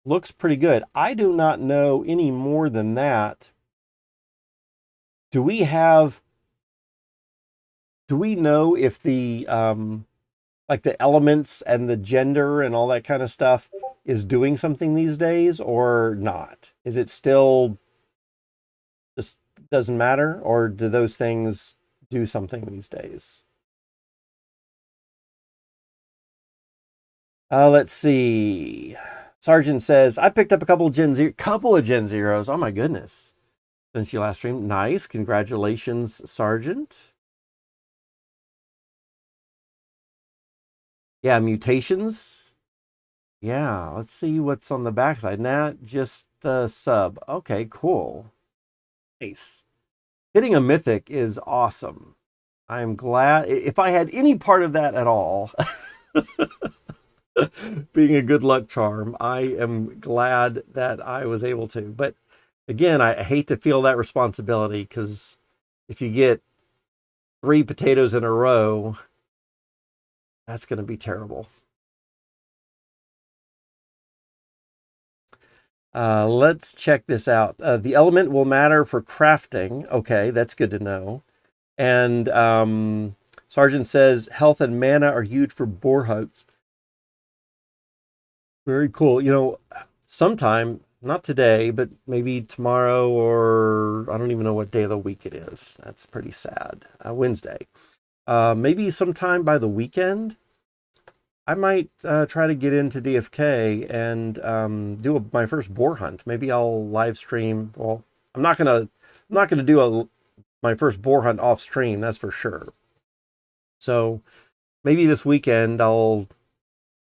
Looks pretty good. I do not know any more than that. Do we know if the like the elements and the gender and all that kind of stuff is doing something these days or not? Is it still just doesn't matter, or do those things do something these days? Let's see. Sergeant says, I picked up a couple of Gen Zeros. Oh my goodness. Since you last streamed. Nice. Congratulations, Sergeant. Yeah, mutations. Yeah, let's see what's on the backside. Not just the sub. Okay, cool. Nice. Hitting a mythic is awesome. I'm glad. If I had any part of that at all, being a good luck charm. I am glad that I was able to. But again, I hate to feel that responsibility because if you get 3 potatoes in a row, that's going to be terrible. Let's check this out. The element will matter for crafting. Okay, that's good to know. And Sergeant says health and mana are huge for boar hunts. Very cool. Sometime, not today, but maybe tomorrow, or I don't even know what day of the week it is. That's pretty sad. Wednesday. Maybe sometime by the weekend, I might try to get into DFK and do my first boar hunt. Maybe I'll live stream. Well, I'm not gonna do my first boar hunt off stream. That's for sure. So maybe this weekend I'll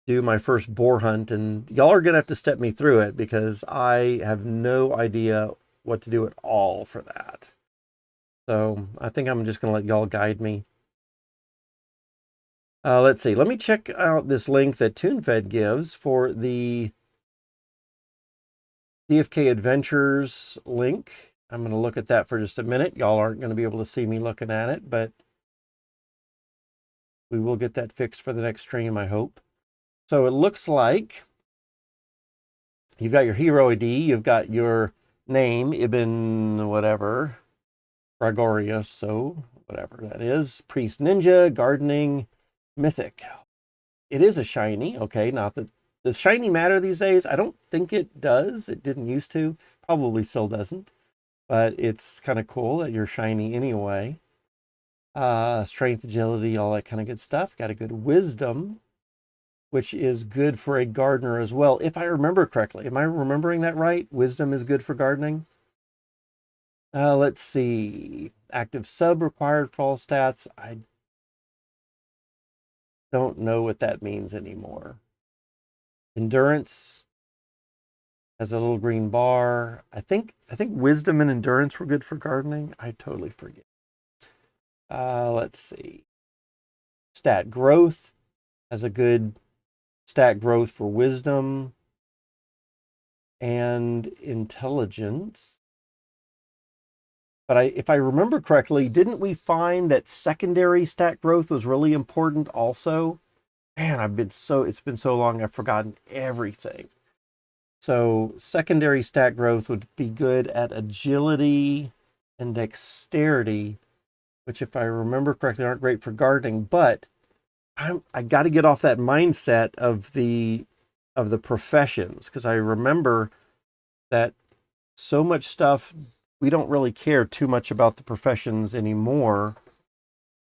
do my first boar hunt, and y'all are gonna have to step me through it because I have no idea what to do at all for that. So I think I'm just gonna let y'all guide me. Let's see. Let me check out this link that ToonFed gives for the DFK Adventures link. I'm going to look at that for just a minute. Y'all aren't going to be able to see me looking at it, but we will get that fixed for the next stream, I hope. So it looks like you've got your hero ID, you've got your name, Ibn whatever, Gregorius, so whatever that is, Priest Ninja, Gardening, Mythic. It is a shiny, okay, not that does shiny matter these days? I don't think it does. It didn't used to, probably still doesn't, but it's kind of cool that you're shiny anyway. Strength, agility, all that kind of good stuff. Got a good wisdom, which is good for a gardener as well, if I remember correctly. Am I remembering that right? Wisdom is good for gardening. Let's see. Active sub required for all stats. I don't know what that means anymore. Endurance has a little green bar. I think wisdom and endurance were good for gardening. I totally forget. Let's see. Stat growth has a good stat growth for wisdom and intelligence. But if I remember correctly, didn't we find that secondary stat growth was really important also? Man, it's been so long I've forgotten everything. So secondary stat growth would be good at agility and dexterity, which if I remember correctly aren't great for gardening, but I got to get off that mindset of the professions, because I remember that so much stuff we don't really care too much about the professions anymore.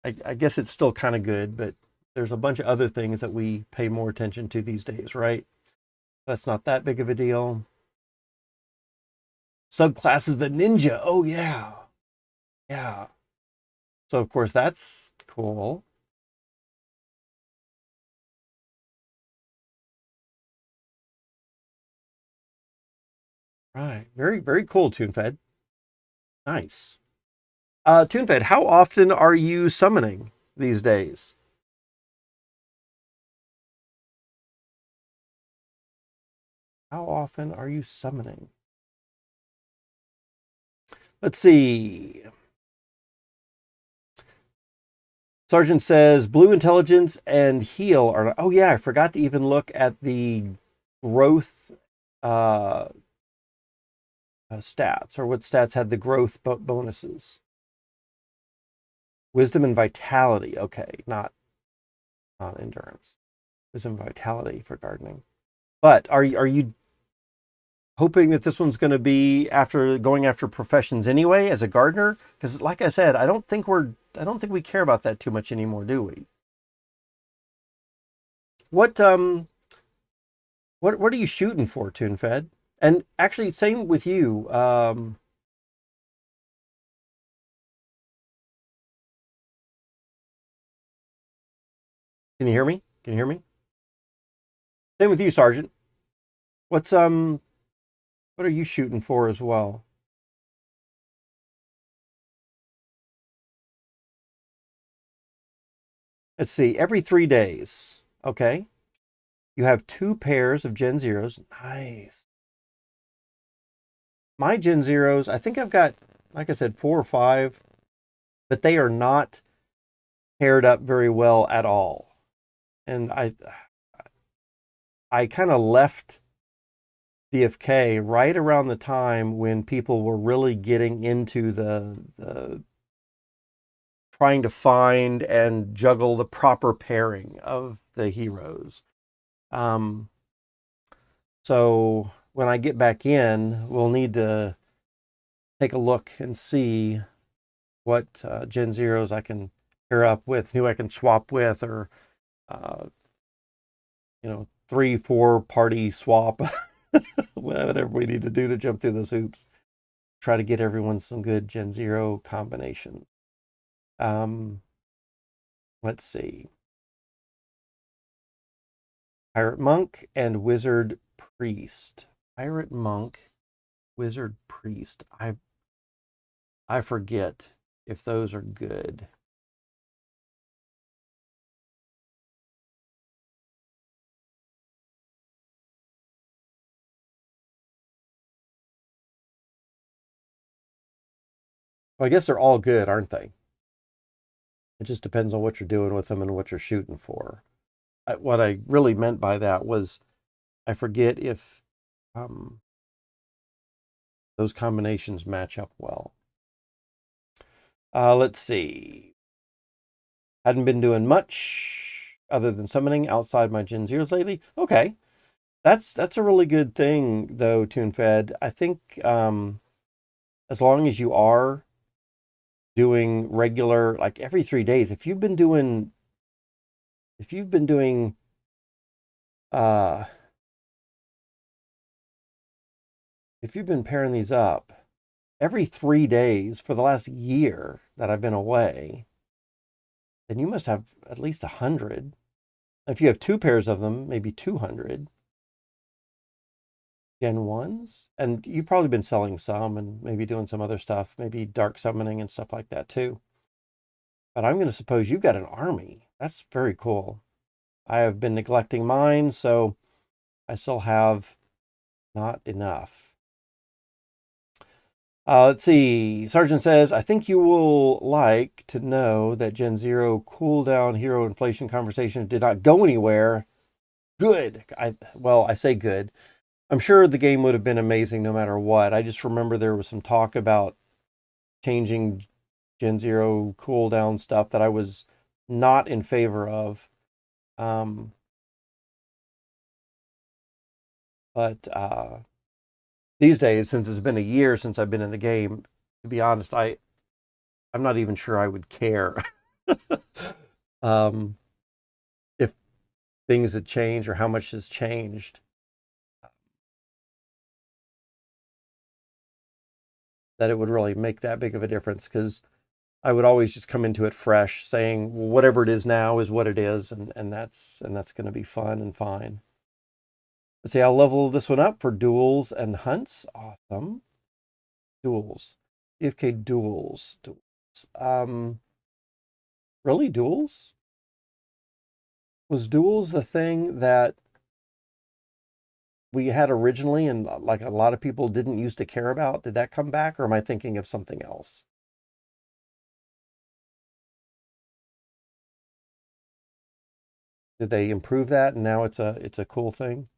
I guess it's still kind of good, but there's a bunch of other things that we pay more attention to these days, right? That's not that big of a deal. Subclasses the ninja. Oh yeah. Yeah. So of course that's cool. Right. Very, very cool, ToonFed. Nice. ToonFed, how often are you summoning these days? How often are you summoning? Let's see. Sergeant says blue intelligence and heal are. Oh yeah, I forgot to even look at the growth stats, or what stats had the growth bonuses. Wisdom and vitality. Okay, not endurance. Wisdom and vitality for gardening. But are you hoping that this one's going to be going after professions anyway as a gardener? Because like I said, I don't think we care about that too much anymore, do we? What are you shooting for, ToonFed? And actually, same with you. Can you hear me? Can you hear me? Same with you, Sergeant. What are you shooting for as well? Let's see, every 3 days. Okay. You have 2 pairs of Gen Zeros. Nice. My Gen Zeros, I think I've got, like I said, 4 or 5, but they are not paired up very well at all. And I kind of left DFK right around the time when people were really getting into the trying to find and juggle the proper pairing of the heroes. So when I get back in, we'll need to take a look and see what Gen Zeros I can pair up with, who I can swap with, or 3-4 party swap, whatever we need to do to jump through those hoops. Try to get everyone some good Gen Zero combination. Let's see. Pirate Monk and Wizard Priest. Pirate Monk, Wizard Priest. I forget if those are good. Well, I guess they're all good, aren't they? It just depends on what you're doing with them and what you're shooting for. What I really meant by that was I forget if those combinations match up well. Let's see. Hadn't been doing much other than summoning outside my Gen Zeros lately. Okay. That's a really good thing, though, TuneFed. I think as long as you are doing regular, like every 3 days, if you've been doing if you've been pairing these up every 3 days for the last year that I've been away, then you must have at least 100. If you have 2 pairs of them, maybe 200 Gen 1s. And you've probably been selling some and maybe doing some other stuff, maybe dark summoning and stuff like that too. But I'm going to suppose you've got an army. That's very cool. I have been neglecting mine, so I still have not enough. Let's see. Sergeant says, I think you will like to know that Gen Zero cooldown hero inflation conversation did not go anywhere. Good. I say good. I'm sure the game would have been amazing no matter what. I just remember there was some talk about changing Gen Zero cooldown stuff that I was not in favor of. But these days, since it's been a year since I've been in the game, to be honest, I'm not even sure I would care if things had changed or how much has changed. That it would really make that big of a difference, because I would always just come into it fresh, saying, well, whatever it is now is what it is, and that's going to be fun and fine. Let's see, I'll level this one up for duels and hunts. Awesome. Duels. DFK duels. Really, duels? Was duels the thing that we had originally and like a lot of people didn't used to care about? Did that come back, or am I thinking of something else? Did they improve that and now it's a cool thing?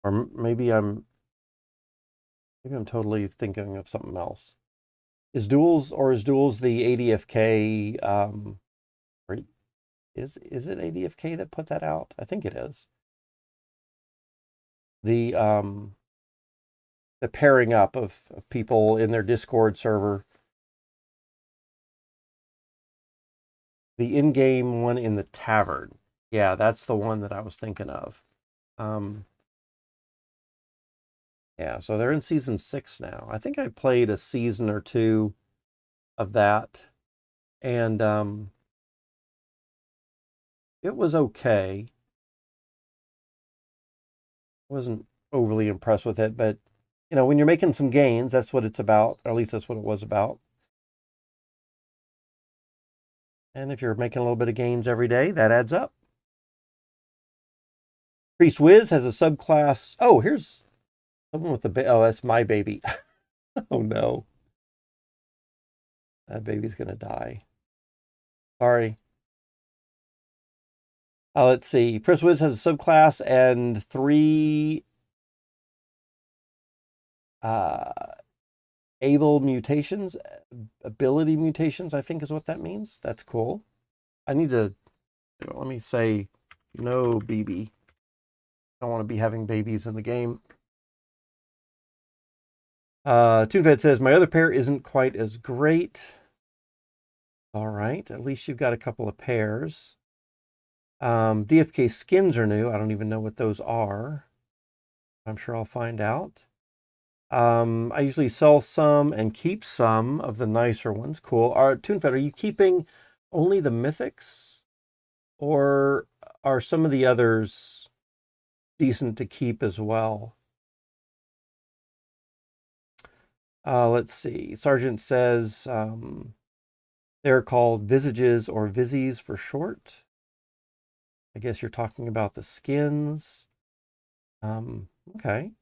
Or maybe I'm totally thinking of something else. Is duels the ADFK or is it ADFK that put that out? I think it is. The pairing up of people in their Discord server. The in-game one in the tavern. Yeah, that's the one that I was thinking of. Yeah, so they're in season 6 now. I think I played a season or 2 of that, and it was okay. I wasn't overly impressed with it, but when you're making some gains, that's what it's about, or at least that's what it was about. And if you're making a little bit of gains every day, that adds up. Priest Wiz has a subclass. Oh, here's someone with a oh, that's my baby. Oh no. That baby's gonna die. Sorry. Let's see. Priest Wiz has a subclass and 3 able mutations, ability mutations, I think is what that means. That's cool. I need to, let me say no BB. I don't want to be having babies in the game. TuneFed says, my other pair isn't quite as great. All right, at least you've got a couple of pairs. DFK skins are new. I don't even know what those are. I'm sure I'll find out. I usually sell some and keep some of the nicer ones. Cool. TuneFed, are you keeping only the mythics? Or are some of the others decent to keep as well? Let's see. Sergeant says they're called visages or vizies for short. I guess you're talking about the skins. Okay.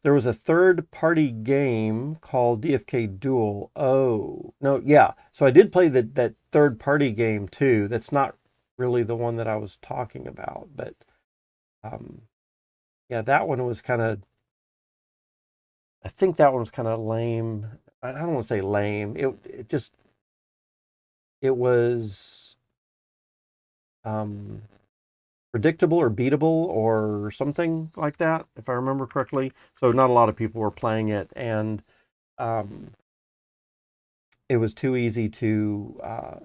There was a third-party game called DFK Duel. Oh, no, yeah. So I did play that third-party game too. That's not really the one that I was talking about, but yeah, that one was kind of, I think that one was kind of lame. I don't want to say lame. It was predictable or beatable or something like that, if I remember correctly. So not a lot of people were playing it, and it was too easy to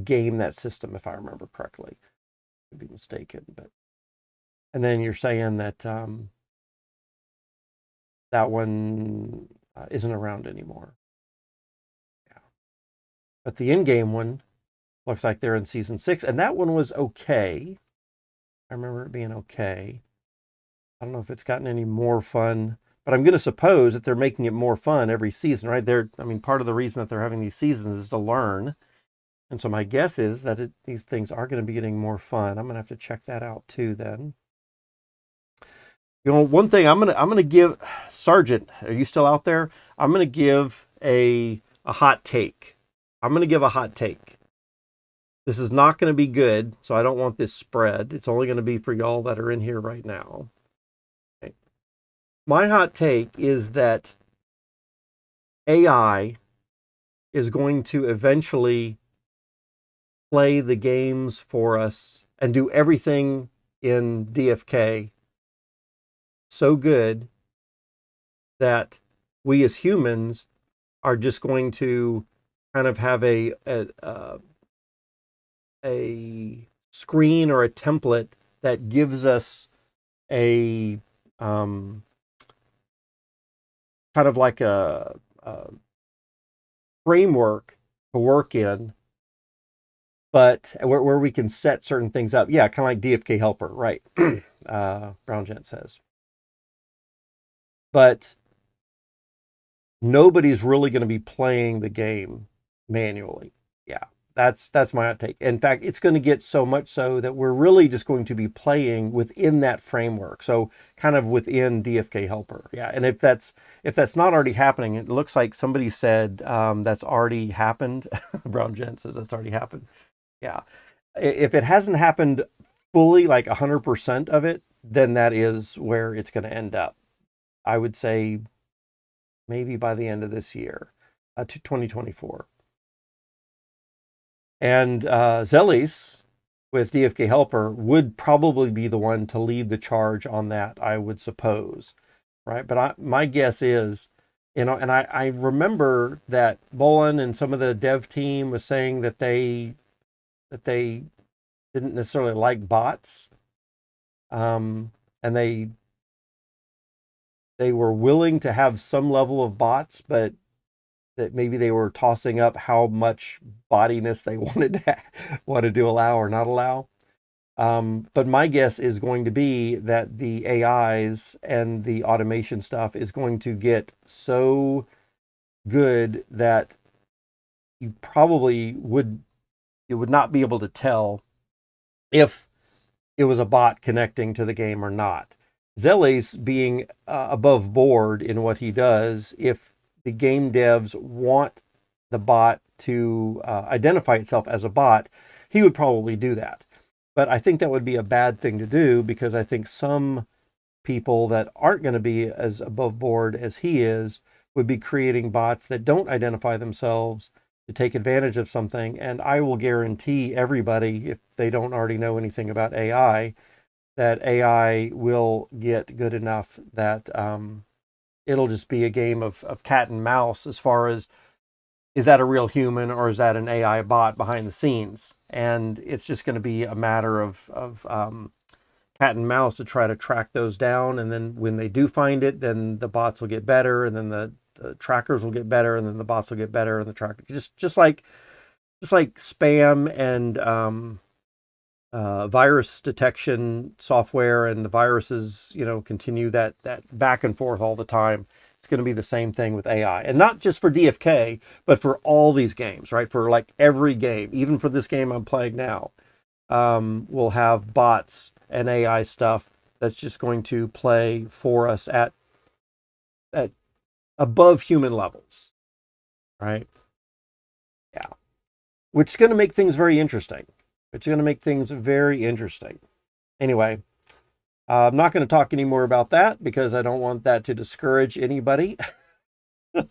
game that system, if I remember correctly. Could be mistaken, but and then you're saying that that one isn't around anymore. Yeah, but the in-game one looks like they're in season 6, and that one was okay. I remember it being okay. I don't know if it's gotten any more fun, but I'm going to suppose that they're making it more fun every season, right? I mean, part of the reason that they're having these seasons is to learn. And so my guess is that these things are going to be getting more fun. I'm going to have to check that out too then. You know, one thing I'm going to give Sergeant, are you still out there? I'm going to give a hot take. I'm going to give a hot take. This is not going to be good, so I don't want this spread. It's only going to be for y'all that are in here right now. Okay. My hot take is that AI is going to eventually play the games for us and do everything in DFK so good that we as humans are just going to kind of have a screen or a template that gives us a kind of like a framework to work in, but where we can set certain things up. Yeah, kind of like DFK Helper, right? Brown Gent says. But nobody's really going to be playing the game manually. Yeah, that's my hot take. In fact, it's going to get so much so that we're really just going to be playing within that framework. So kind of within DFK Helper. Yeah, and if that's not already happening, it looks like somebody said that's already happened. Brown Gent says that's already happened. Yeah, if it hasn't happened fully, like 100% of it, then that is where it's going to end up. I would say maybe by the end of this year, to 2024. And Zelis with DFK Helper would probably be the one to lead the charge on that, I would suppose, right? But my guess is, and I remember that Bolin and some of the dev team was saying that they didn't necessarily like bots, and they were willing to have some level of bots, but that maybe they were tossing up how much bottiness they wanted to allow or not allow. But my guess is going to be that the AIs and the automation stuff is going to get so good that you probably would not be able to tell if it was a bot connecting to the game or not. Zelle's being above board in what he does. If the game devs want the bot to identify itself as a bot, he would probably do that. But I think that would be a bad thing to do, because I think some people that aren't going to be as above board as he is would be creating bots that don't identify themselves to take advantage of something. And I will guarantee everybody, if they don't already know anything about AI, that AI will get good enough that it'll just be a game of cat and mouse, as far as, is that a real human or is that an AI bot behind the scenes? And it's just going to be a matter of cat and mouse to try to track those down. And then when they do find it, then the bots will get better, and then the trackers will get better, and then the bots will get better, and the tracker just like spam and virus detection software, and the viruses, continue that back and forth all the time. It's going to be the same thing with AI, and not just for DFK, but for all these games, right? For like every game, even for this game I'm playing now, we'll have bots and AI stuff that's just going to play for us at above human levels, right? Yeah, which is going to make things very interesting. It's going to make things very interesting. Anyway, I'm not going to talk any more about that, because I don't want that to discourage anybody. Yeah,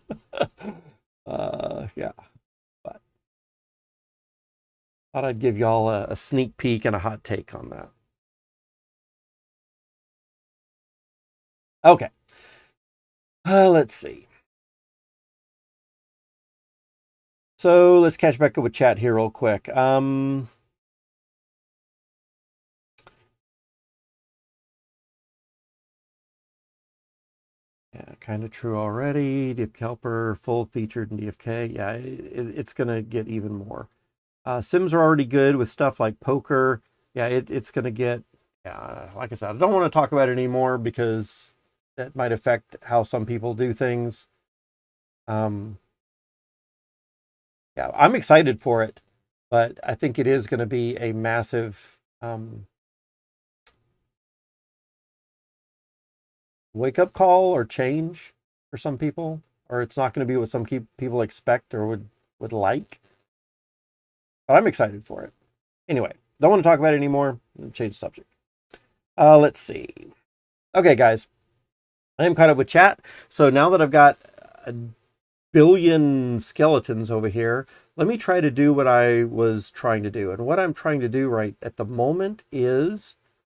but thought I'd give y'all a sneak peek and a hot take on that. Okay, let's see. So let's catch back up with chat here real quick. Yeah, kind of true already. DFK Helper, full featured in DFK. Yeah, it's going to get even more. Sims are already good with stuff like poker. Yeah, it's going to get, yeah, like I said, I don't want to talk about it anymore, because that might affect how some people do things. Yeah, I'm excited for it, but I think it is going to be a massive wake up call or change for some people, or it's not going to be what some people expect or would like. But I'm excited for it. Anyway, don't want to talk about it anymore. Change the subject. Let's see. Okay, guys, I am caught up with chat. So now that I've got a billion skeletons over here, let me try to do what I was trying to do. And what I'm trying to do right at the moment is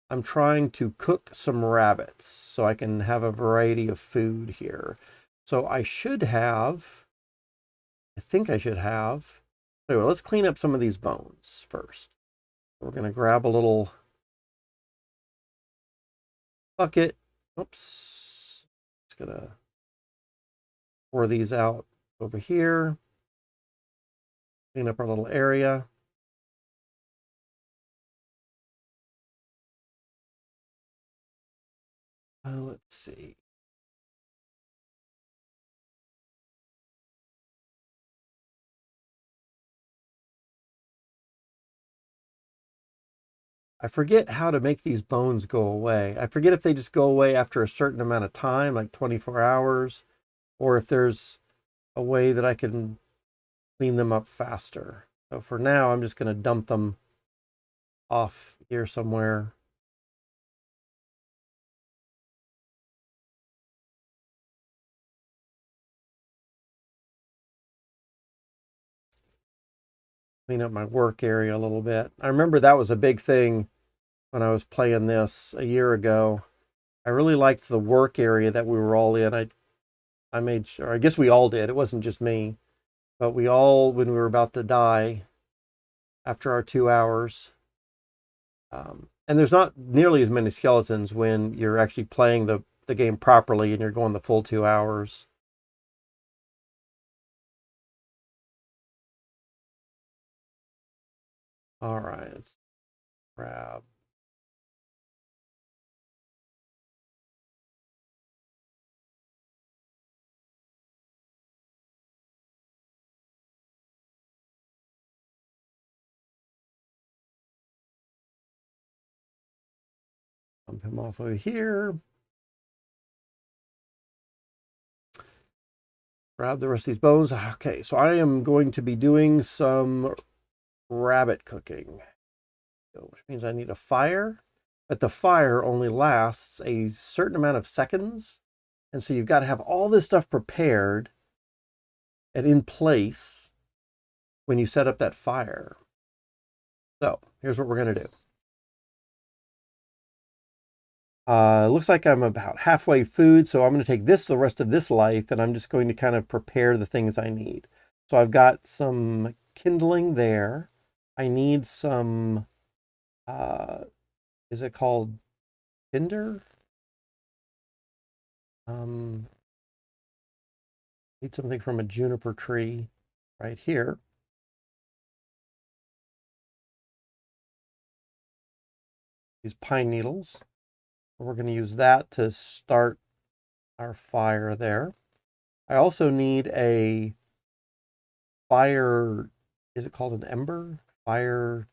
I'm trying to cook some rabbits so I can have a variety of food here. So I think I should have. Anyway, let's clean up some of these bones first. We're going to grab a little bucket. Oops. It's going to pour these out over here. Clean up our little area. Let's see. I forget how to make these bones go away. I forget if they just go away after a certain amount of time, like 24 hours, or if there's a way that I can clean them up faster. So for now, I'm just going to dump them off here somewhere. Clean up my work area a little bit. I remember that was a big thing when I was playing this a year ago. I really liked the work area that we were all in. I made sure, I guess we all did. It wasn't just me, but we all, when we were about to die after our 2 hours, and there's not nearly as many skeletons when you're actually playing the game properly and you're going the full 2 hours. All right, let's grab. move him off over here. Grab the rest of these bones. Okay, so I am going to be doing some rabbit cooking, which means I need a fire, but the fire only lasts a certain amount of seconds. And so you've got to have all this stuff prepared and in place when you set up that fire. So here's what we're going to do. Looks like I'm about halfway food, so I'm going to take the rest of this life, and I'm just going to kind of prepare the things I need. So I've got some kindling there. I need some, is it called tinder? Need something from a juniper tree right here. Use pine needles. We're going to use that to start our fire there. I also need a fire, is it called an ember? Fire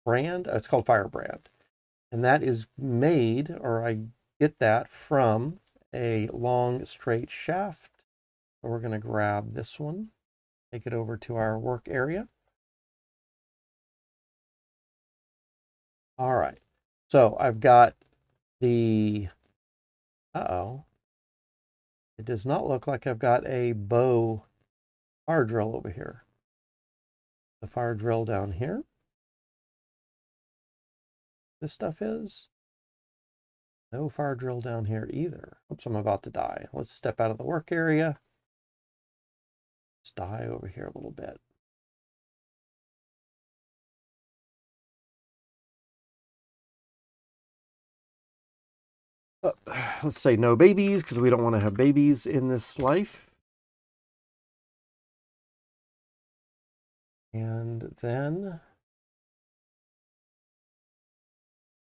brand? It's called firebrand. And that is made, or I get that from a long straight shaft. So we're going to grab this one, take it over to our work area. All right. So I've got the, it does not look like I've got a bow fire drill over here. The fire drill down here. This stuff is. No fire drill down here either. Oops, I'm about to die. Let's step out of the work area. Let's die over here a little bit. Let's say no babies, because we don't want to have babies in this life. And then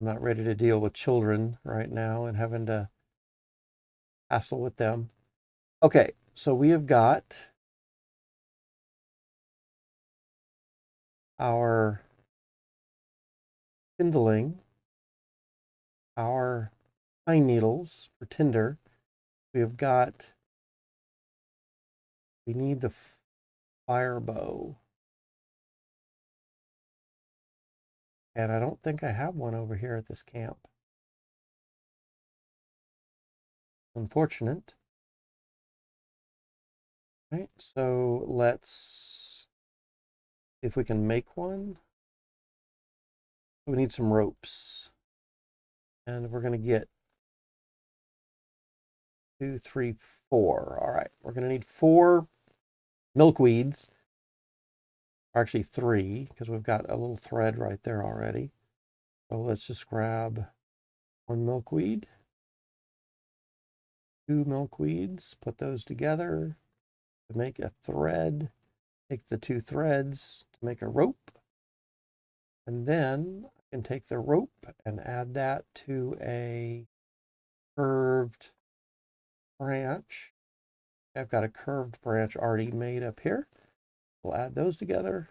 I'm not ready to deal with children right now and having to hassle with them. Okay, so we have got our kindling, our pine needles for tinder. We have got, we need the fire bow. And I don't think I have one over here at this camp. Unfortunate. Right, so let's see if we can make one. We need some ropes. And we're going to get 2, 3, 4. All right, we're going to need 4 milkweeds. Or actually 3, because we've got a little thread right there already. So let's just grab 1 milkweed, 2 milkweeds, put those together to make a thread. Take the 2 threads to make a rope. And then I can take the rope and add that to a curved branch. I've got a curved branch already made up here. We'll add those together.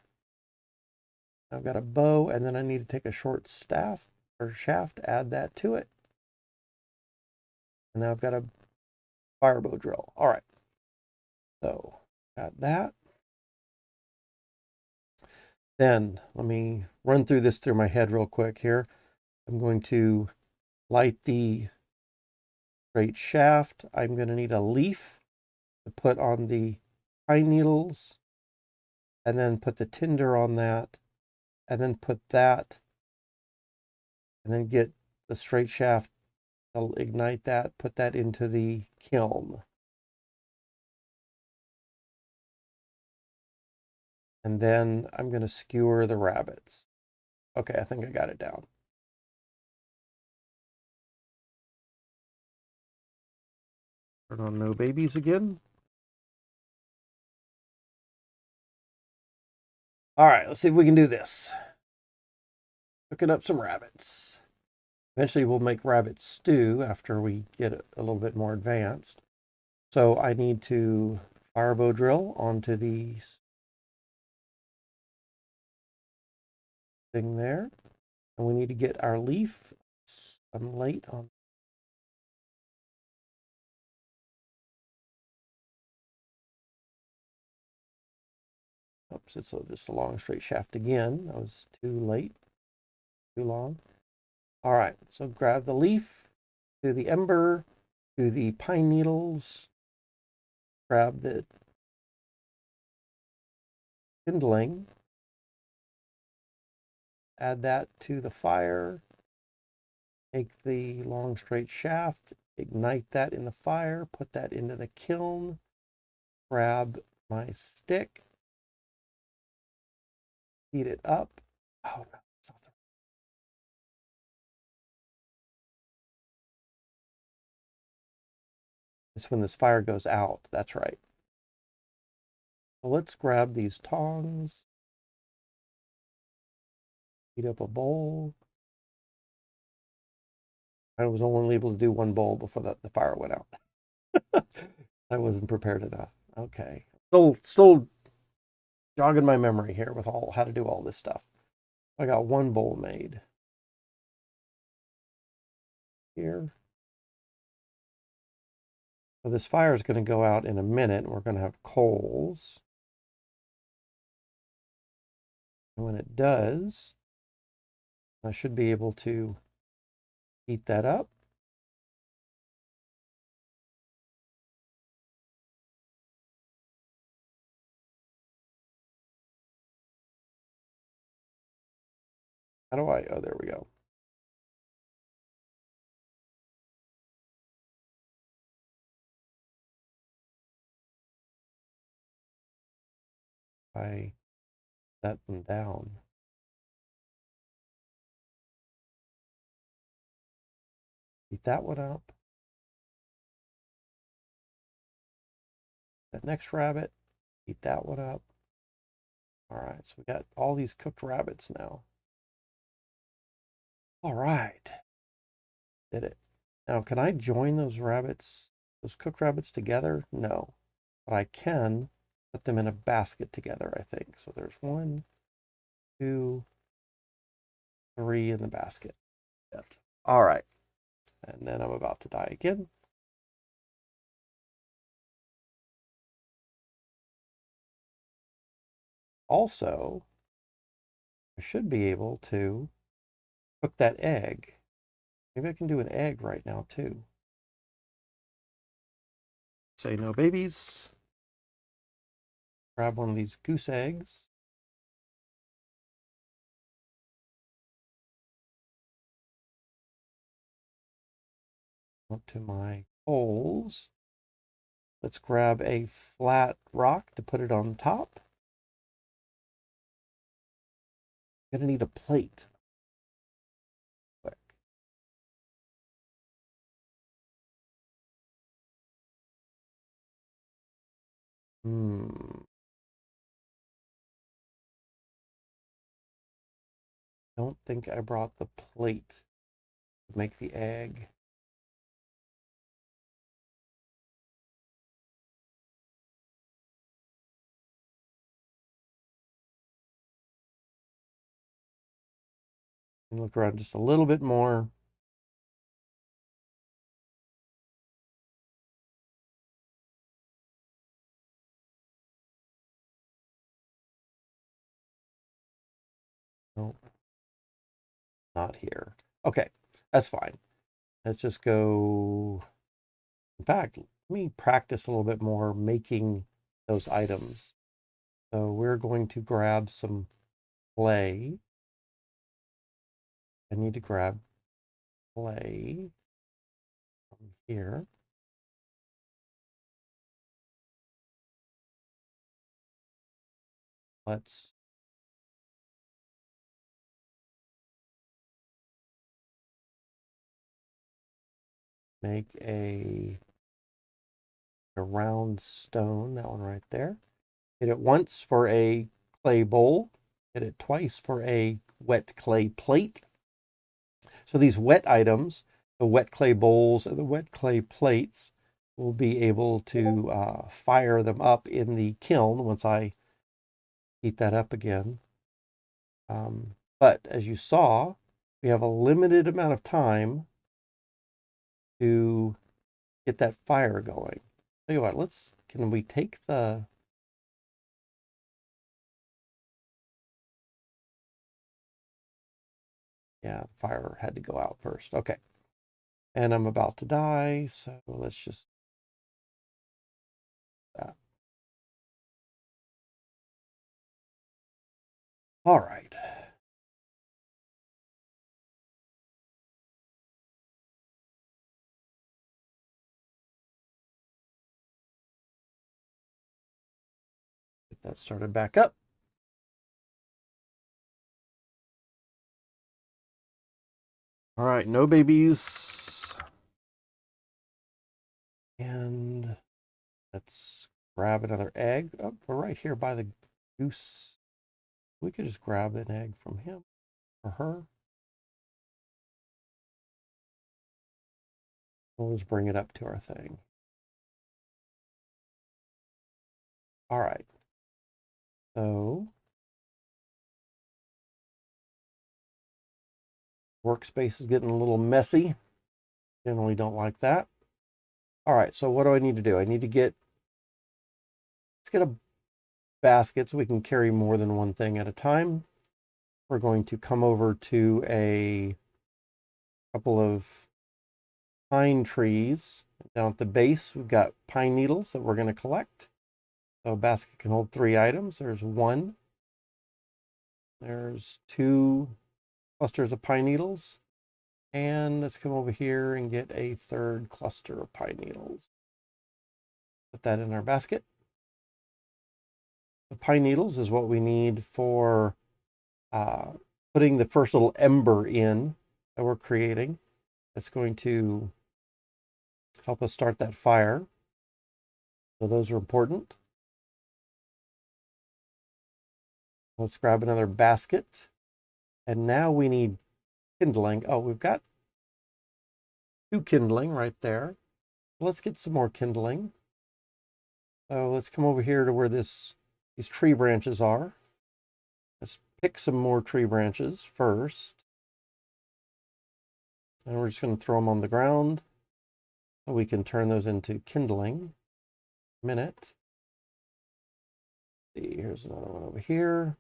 I've got a bow, and then I need to take a short staff or shaft, add that to it. And now I've got a fire bow drill. All right. So got that. Then let me run through this through my head real quick here. I'm going to light the straight shaft. I'm going to need a leaf to put on the pine needles, and then put the tinder on that, and then put that, and then get the straight shaft. I'll ignite that, put that into the kiln. And then I'm going to skewer the rabbits. Okay, I think I got it down. Turn on no babies again. All right, let's see if we can do this. Cooking up some rabbits. Eventually we'll make rabbit stew after we get it a little bit more advanced. So I need to fire bow drill onto the thing there. And we need to get our leaf. I'm late on. Oops, it's just a long straight shaft again. I was too late, too long. All right, so grab the leaf, do the ember, do the pine needles, grab the kindling, add that to the fire, take the long straight shaft, ignite that in the fire, put that into the kiln, grab my stick, heat it up. Oh no, it's not the... It's when this fire goes out. That's right. So let's grab these tongs, heat up a bowl. I was only able to do one bowl before the fire went out. I wasn't prepared enough. Okay. Still jogging my memory here with how to do all this stuff. I got one bowl made. Here. So this fire is going to go out in a minute. We're going to have coals. And when it does, I should be able to heat that up. How do I? Oh, there we go. I set them down. Heat that one up. That next rabbit, heat that one up. All right, so we got all these cooked rabbits now. All right, did it. Now, can I join those rabbits, those cooked rabbits together? No, but I can put them in a basket together, I think. So there's 1, 2, 3 in the basket. All right, and then I'm about to die again. Also, I should be able to cook that egg. Maybe I can do an egg right now too. Say no babies. Grab one of these goose eggs. Up to my coals. Let's grab a flat rock to put it on top. Gonna need a plate. Quick. Don't think I brought the plate to make the egg. And look around just a little bit more. Nope. Not here. Okay, that's fine. Let's just go. In fact, let me practice a little bit more making those items. So we're going to grab some clay. I need to grab clay from here. Let's make a round stone, that one right there. Hit it once for a clay bowl. Hit it twice for a wet clay plate. So these wet items, the wet clay bowls and the wet clay plates, will be able to fire them up in the kiln once I heat that up again. But as you saw, we have a limited amount of time to get that fire going. Tell you what, can we take the... Yeah, the fire had to go out first. Okay. And I'm about to die, so let's just... All right. Get that started back up. All right, no babies. And let's grab another egg. Oh, we're right here by the goose. We could just grab an egg from him or her. We'll just bring it up to our thing. All right. So workspace is getting a little messy. Generally don't like that. All right, so what do I need to do? I need to let's get a basket so we can carry more than one thing at a time. We're going to come over to a couple of pine trees. Down at the base, we've got pine needles that we're going to collect. So a basket can hold 3 items. There's 1. There's 2 clusters of pine needles. And let's come over here and get a 3rd cluster of pine needles. Put that in our basket. The pine needles is what we need for putting the first little ember in that we're creating. That's going to help us start that fire. So those are important. Let's grab another basket. And now we need kindling. Oh, we've got 2 kindling right there. Let's get some more kindling. So let's come over here to where these tree branches are. Let's pick some more tree branches first. And we're just going to throw them on the ground so we can turn those into kindling. Minute. See, here's another one over here.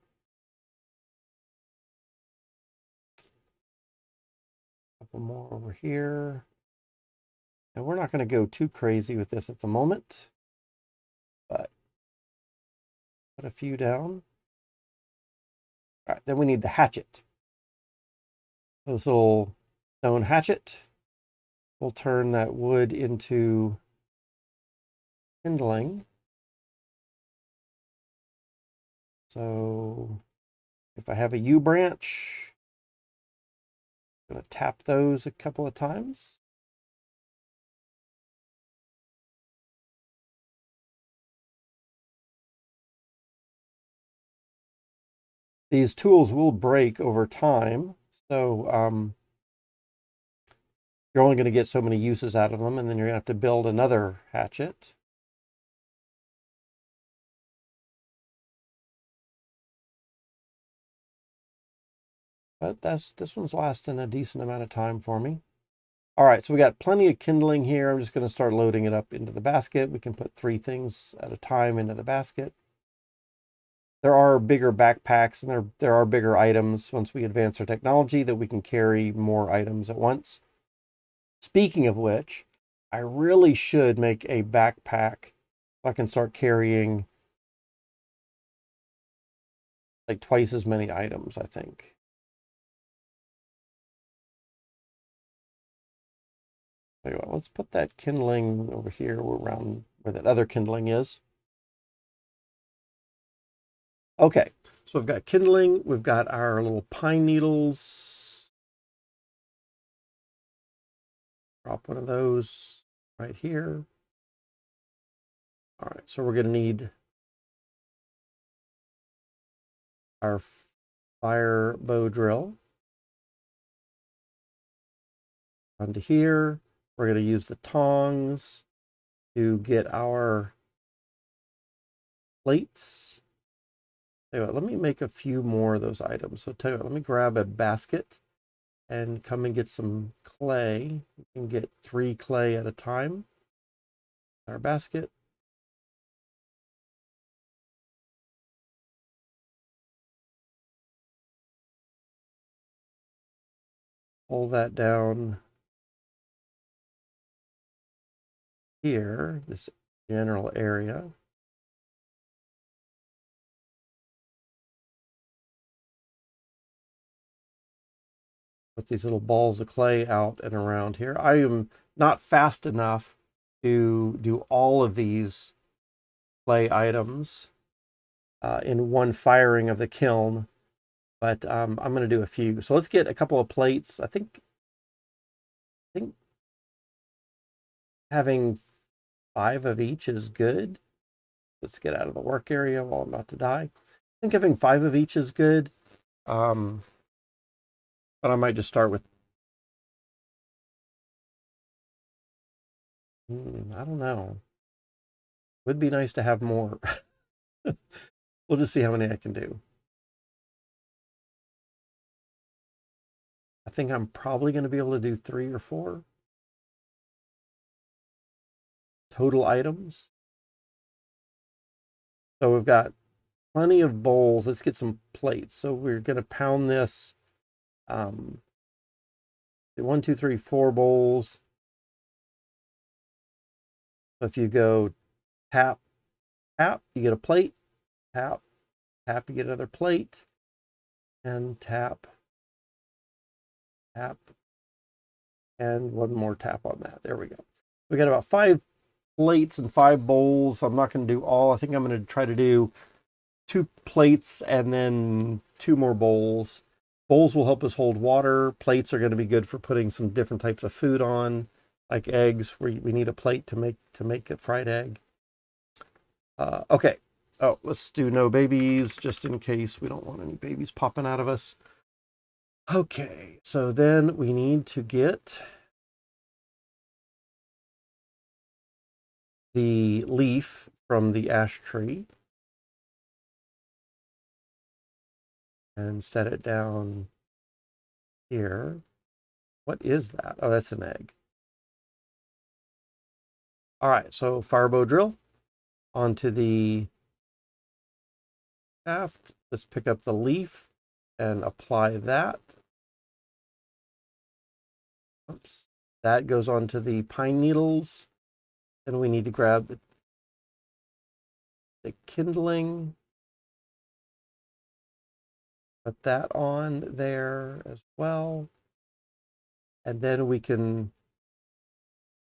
Couple more over here. And we're not going to go too crazy with this at the moment, but put a few down. All right, then we need the hatchet. This little stone hatchet will turn that wood into kindling. So if I have a U branch, I'm going to tap those a couple of times. These tools will break over time, so you're only going to get so many uses out of them, and then you're going to have to build another hatchet. But this one's lasting a decent amount of time for me. All right, so we got plenty of kindling here. I'm just going to start loading it up into the basket. We can put 3 things at a time into the basket. There are bigger backpacks and there are bigger items once we advance our technology that we can carry more items at once. Speaking of which, I really should make a backpack so I can start carrying like twice as many items, I think. Tell you what, let's put that kindling over here around where that other kindling is. Okay, so we've got kindling, we've got our little pine needles. Drop one of those right here. All right, so we're going to need our fire bow drill. Onto here, we're going to use the tongs to get our plates. Tell you what, let me make a few more of those items. So tell you what, let me grab a basket and come and get some clay. We can get 3 clay at a time. Our basket. Pull that down here, this general area. Put these little balls of clay out and around here. I am not fast enough to do all of these clay items in one firing of the kiln, but I'm going to do a few. So let's get a couple of plates. I think having 5 of each is good. Let's get out of the work area while I'm about to die. I think having 5 of each is good. But I might just start with, I don't know. Would be nice to have more. We'll just see how many I can do. I think I'm probably going to be able to do 3 or 4 total items. So we've got plenty of bowls. Let's get some plates. So we're going to pound this. 1, 2, 3, 4 bowls. So if you go tap, tap, you get a plate. Tap, tap, you get another plate. And tap, tap, and 1 more tap on that. There we go. We got about 5 plates and 5 bowls. I'm not going to do all. I think I'm going to try to do 2 plates and then 2 more bowls. Bowls will help us hold water. Plates are going to be good for putting some different types of food on, like eggs. We need a plate to make a fried egg. Okay. Oh, let's do no babies, just in case we don't want any babies popping out of us. Okay, so then we need to get the leaf from the ash tree and set it down here. What is that? Oh, that's an egg. All right, so firebow drill onto the shaft. Let's pick up the leaf and apply that. Oops. That goes onto the pine needles. Then we need to grab the kindling. Put that on there as well. And then we can,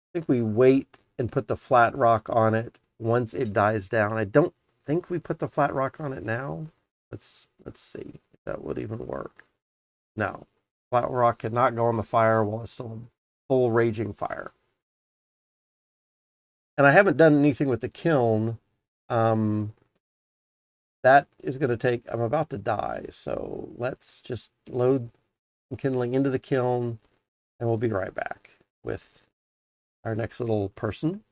I think we wait and put the flat rock on it once it dies down. I don't think we put the flat rock on it now. Let's see if that would even work. No, flat rock cannot go on the fire while it's still a full raging fire. And I haven't done anything with the kiln. That is going to take, I'm about to die. So let's just load some kindling into the kiln and we'll be right back with our next little person.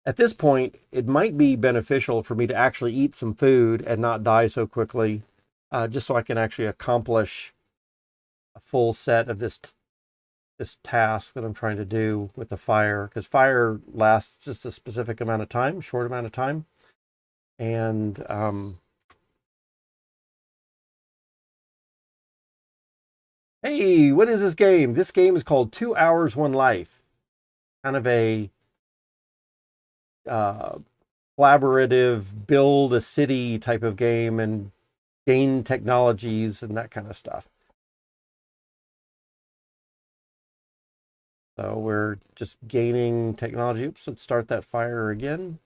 At this point, it might be beneficial for me to actually eat some food and not die so quickly, just so I can actually accomplish a full set of this task that I'm trying to do with the fire, because fire lasts just a specific amount of time, short amount of time. And hey, what is this game? This game is called 2 Hours, 1 Life. Kind of a collaborative build a city type of game and gain technologies and that kind of stuff. So we're just gaining technology. Oops, let's start that fire again.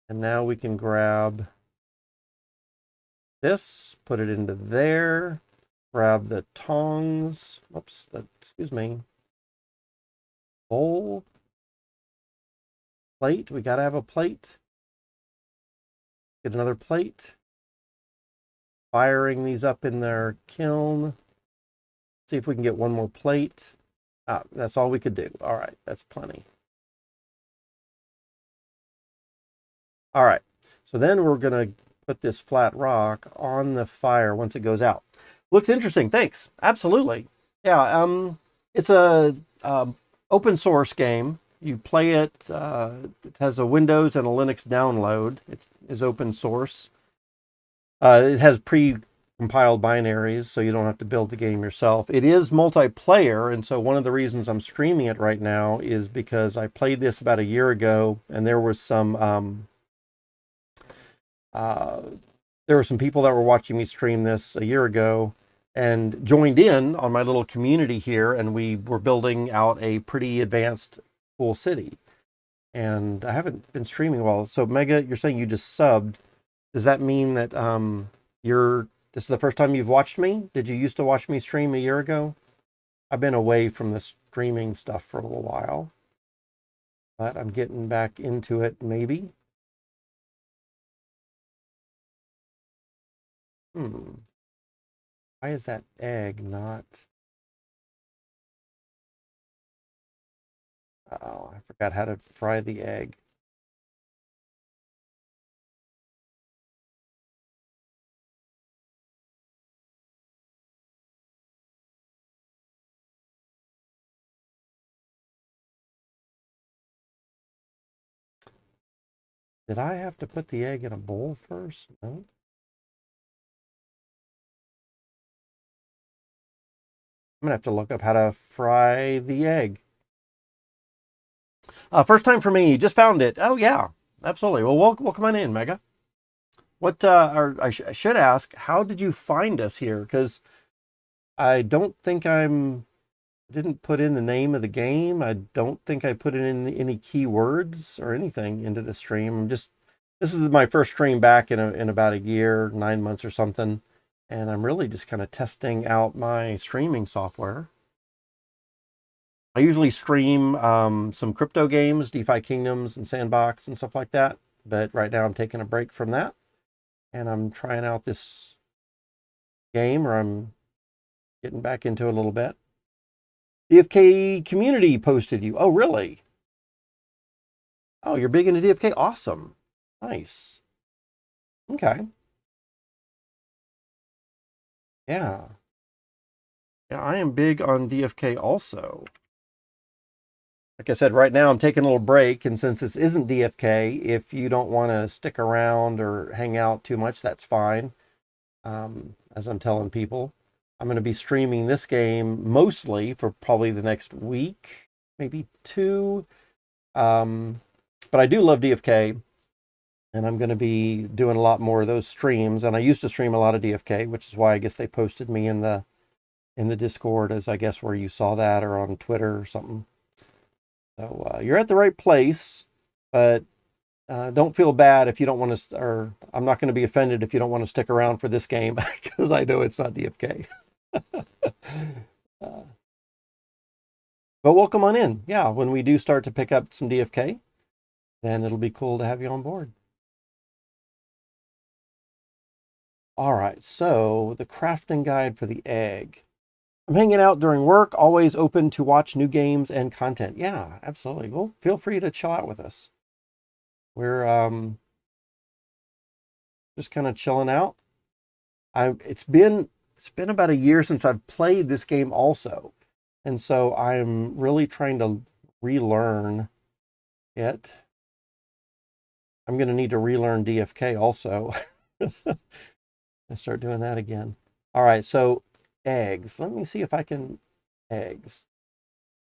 And now we can grab this, put it into there, grab the tongs. Whoops, excuse me. Bowl. Plate. We got to have a plate. Get another plate. Firing these up in their kiln. See if we can get 1 more plate. That's all we could do. All right, that's plenty. All right, so then we're going to put this flat rock on the fire once it goes out. Looks interesting. Thanks. Absolutely. Yeah. It's a open source game. You play it. It has a Windows and a Linux download. It is open source. It has pre-compiled binaries, so you don't have to build the game yourself. It is multiplayer, and so one of the reasons I'm streaming it right now is because I played this about a year ago, and there was some people that were watching me stream this a year ago and joined in on my little community here, and we were building out a pretty advanced cool city. And I haven't been streaming well. So Mega, you're saying you just subbed. Does that mean that this is the first time you've watched me? Did you used to watch me stream a year ago? I've been away from the streaming stuff for a little while, but I'm getting back into it maybe. Why is that egg not? Oh, I forgot how to fry the egg. Did I have to put the egg in a bowl first? No. I'm gonna have to look up how to fry the egg. First time for me. Just found it. Oh yeah, absolutely. Well, welcome on in, Mega. What? I should ask, how did you find us here? Because I don't think didn't put in the name of the game. I don't think I put in any keywords or anything into the stream. This is my first stream back in about a year, 9 months or something. And I'm really just kind of testing out my streaming software. I usually stream some crypto games, DeFi Kingdoms and Sandbox and stuff like that. But right now I'm taking a break from that. And I'm trying out this game, or I'm getting back into it a little bit. DFK community posted you. Oh, really? Oh, you're big into DFK? Awesome. Nice. Okay. Yeah. Yeah, I am big on DFK also. Like I said, right now I'm taking a little break, and since this isn't DFK, if you don't want to stick around or hang out too much, that's fine. As I'm telling people, I'm going to be streaming this game mostly for probably the next week, maybe two. But I do love DFK, and I'm going to be doing a lot more of those streams. And I used to stream a lot of DFK, which is why I guess they posted me in the Discord, as I guess where you saw that, or on Twitter or something. So you're at the right place, but don't feel bad if you don't want to, or I'm not going to be offended if you don't want to stick around for this game, because I know it's not DFK. But welcome on in. Yeah, when we do start to pick up some DFK, then it'll be cool to have you on board. All right, so the crafting guide for the egg. I'm hanging out during work, always open to watch new games and content. Yeah, absolutely. Well, feel free to chill out with us. We're just kind of chilling out. It's been about a year since I've played this game also. And so I'm really trying to relearn it. I'm going to need to relearn DFK also. And start doing that again. All right, so eggs. Let me see if I can eggs.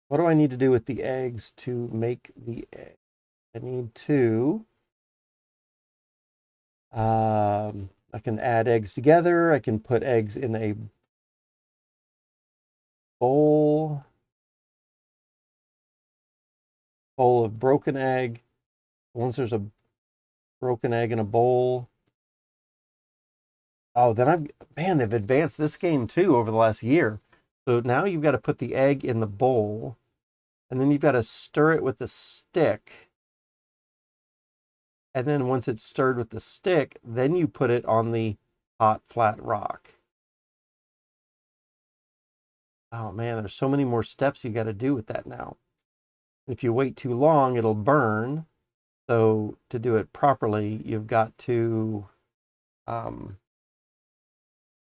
What do I need to do with the eggs to make the egg? I need to I can add eggs together. I can put eggs in a bowl of broken egg. Once there's a broken egg in a bowl. Oh, then they've advanced this game too over the last year. So now you've got to put the egg in the bowl, and then you've got to stir it with the stick. And then once it's stirred with the stick, then you put it on the hot, flat rock. Oh man, there's so many more steps you got to do with that now. If you wait too long, it'll burn. So to do it properly, you've got to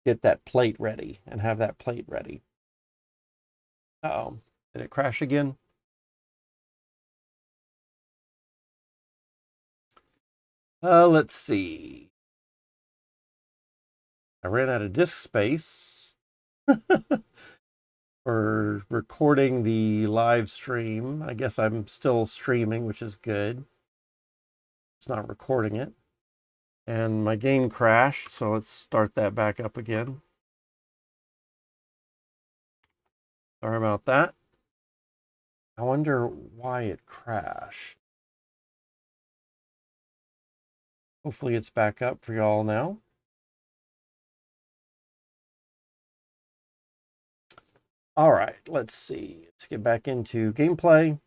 get that plate ready and have that plate ready. Uh-oh, did it crash again? Let's see. I ran out of disk space for recording the live stream. I guess I'm still streaming, which is good. It's not recording it. And my game crashed, so let's start that back up again. Sorry about that. I wonder why it crashed. Hopefully it's back up for y'all now. All right, let's see. Let's get back into gameplay.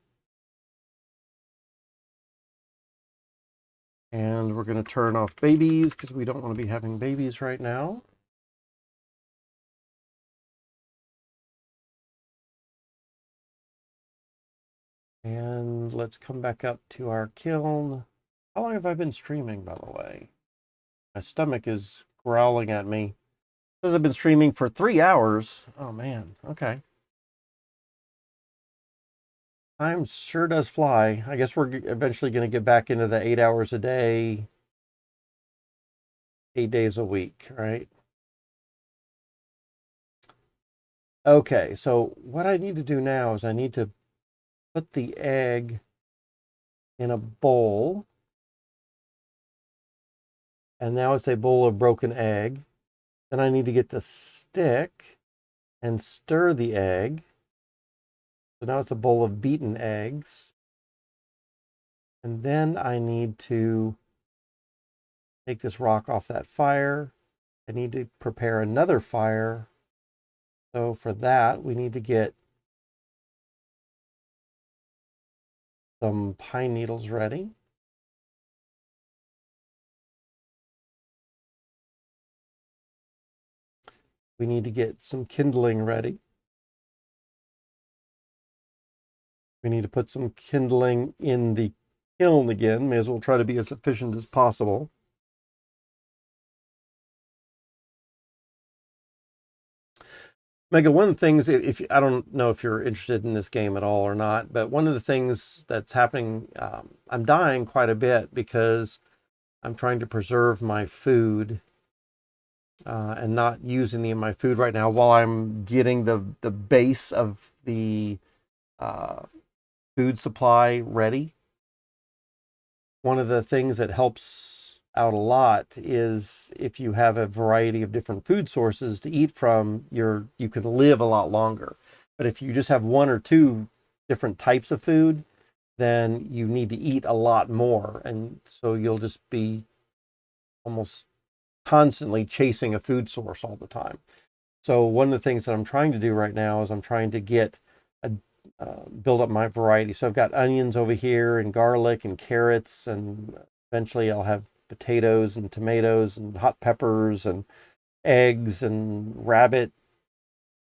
And we're going to turn off babies because we don't want to be having babies right now. And let's come back up to our kiln. How long have I been streaming, by the way? My stomach is growling at me. It says I've been streaming for 3 hours. Oh, man. Okay. Time sure does fly. I guess we're eventually going to get back into the 8 hours a day, 8 days a week, right? Okay, so what I need to do now is I need to put the egg in a bowl. And now it's a bowl of broken egg. Then I need to get the stick and stir the egg. So now it's a bowl of beaten eggs. And then I need to take this rock off that fire. I need to prepare another fire. So for that, we need to get some pine needles ready. We need to get some kindling ready. We need to put some kindling in the kiln again. May as well try to be as efficient as possible. Mega, one of the things, if I don't know if you're interested in this game at all or not, but one of the things that's happening, I'm dying quite a bit because I'm trying to preserve my food and not use any of my food right now while I'm getting the base of the food supply ready. One of the things that helps out a lot is if you have a variety of different food sources to eat from, you can live a lot longer. But if you just have one or two different types of food, then you need to eat a lot more. And so you'll just be almost constantly chasing a food source all the time. So one of the things that I'm trying to do right now is I'm trying to get build up my variety. So I've got onions over here and garlic and carrots, and eventually I'll have potatoes and tomatoes and hot peppers and eggs and rabbit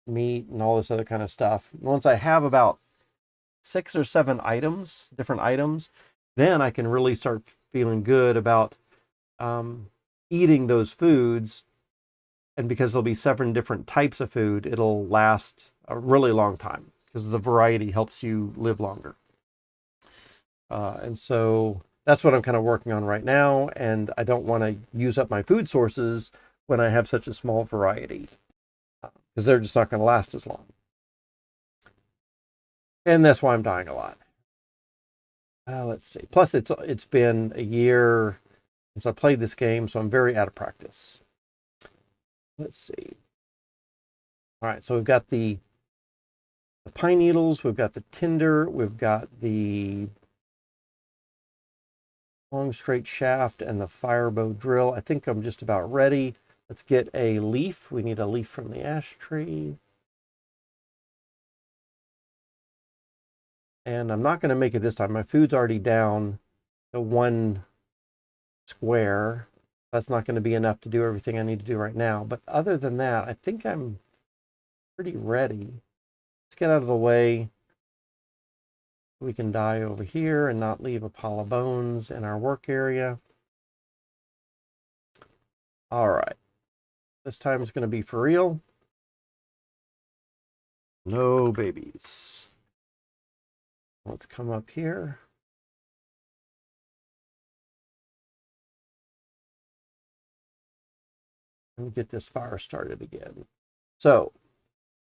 meat and all this other kind of stuff. Once I have about 6 or 7 items, different items, then I can really start feeling good about eating those foods. And because there'll be 7 different types of food, it'll last a really long time because the variety helps you live longer. And so that's what I'm kind of working on right now. And I don't want to use up my food sources when I have such a small variety because they're just not going to last as long. And that's why I'm dying a lot. Let's see. Plus, it's been a year since I played this game, so I'm very out of practice. Let's see. All right, so we've got the pine needles, we've got the tinder, we've got the long straight shaft and the fire bow drill. I think I'm just about ready. Let's get a leaf. We need a leaf from the ash tree. And I'm not going to make it this time. My food's already down to 1 square. That's not going to be enough to do everything I need to do right now. But other than that, I think I'm pretty ready. Let's get out of the way. We can die over here and not leave a pile of bones in our work area. All right. This time it's going to be for real. No babies. Let's come up here. And get this fire started again. So,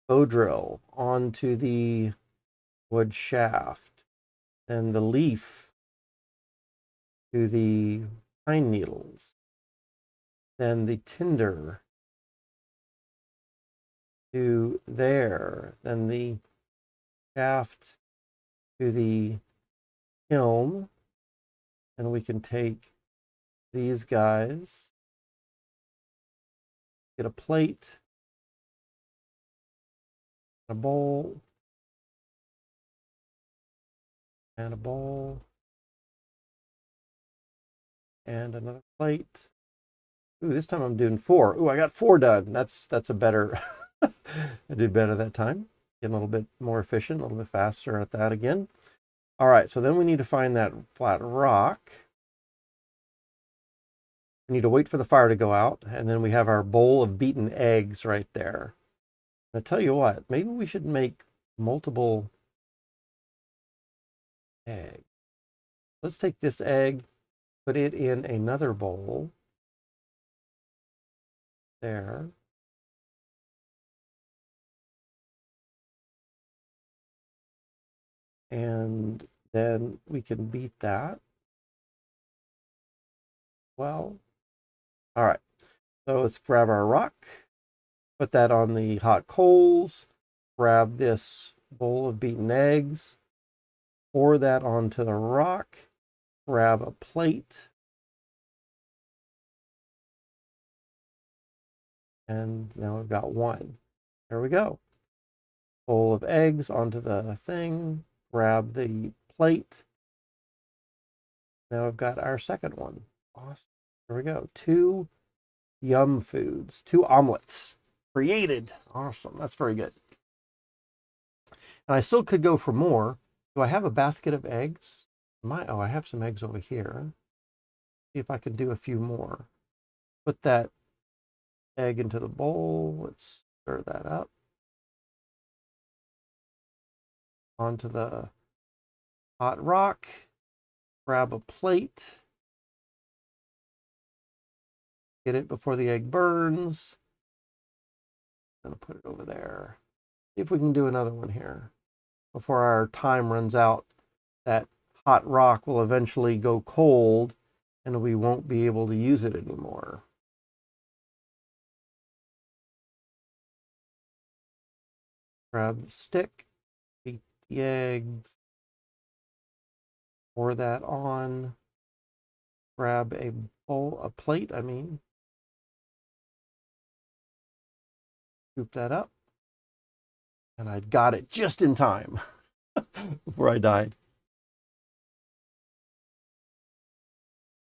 bow drill onto the wood shaft, and the leaf to the pine needles, then the tinder to there, then the shaft to the kiln, and we can take these guys, get a plate, a bowl, and a bowl, and another plate. Ooh, this time I'm doing 4. Ooh, I got 4 done. That's a better, I did better that time. Getting a little bit more efficient, a little bit faster at that again. All right, so then we need to find that flat rock. We need to wait for the fire to go out, and then we have our bowl of beaten eggs right there. I tell you what, maybe we should make multiple eggs. Let's take this egg, put it in another bowl. There. And then we can beat that. Well, all right. So let's grab our rock, put that on the hot coals, grab this bowl of beaten eggs, pour that onto the rock, grab a plate, and now we've got 1. There we go. Bowl of eggs onto the thing, grab the plate. Now I've got our second one. Awesome. There we go. 2 yum foods, 2 omelets created. Awesome. That's very good. And I still could go for more. Do I have a basket of eggs? Oh, I have some eggs over here. See if I can do a few more. Put that egg into the bowl. Let's stir that up. Onto the hot rock. Grab a plate. Get it before the egg burns. I'm going to put it over there. See if we can do another one here before our time runs out. That hot rock will eventually go cold and we won't be able to use it anymore. Grab the stick, beat the eggs, pour that on, grab a bowl, a plate, scoop that up, and I got it just in time before I died.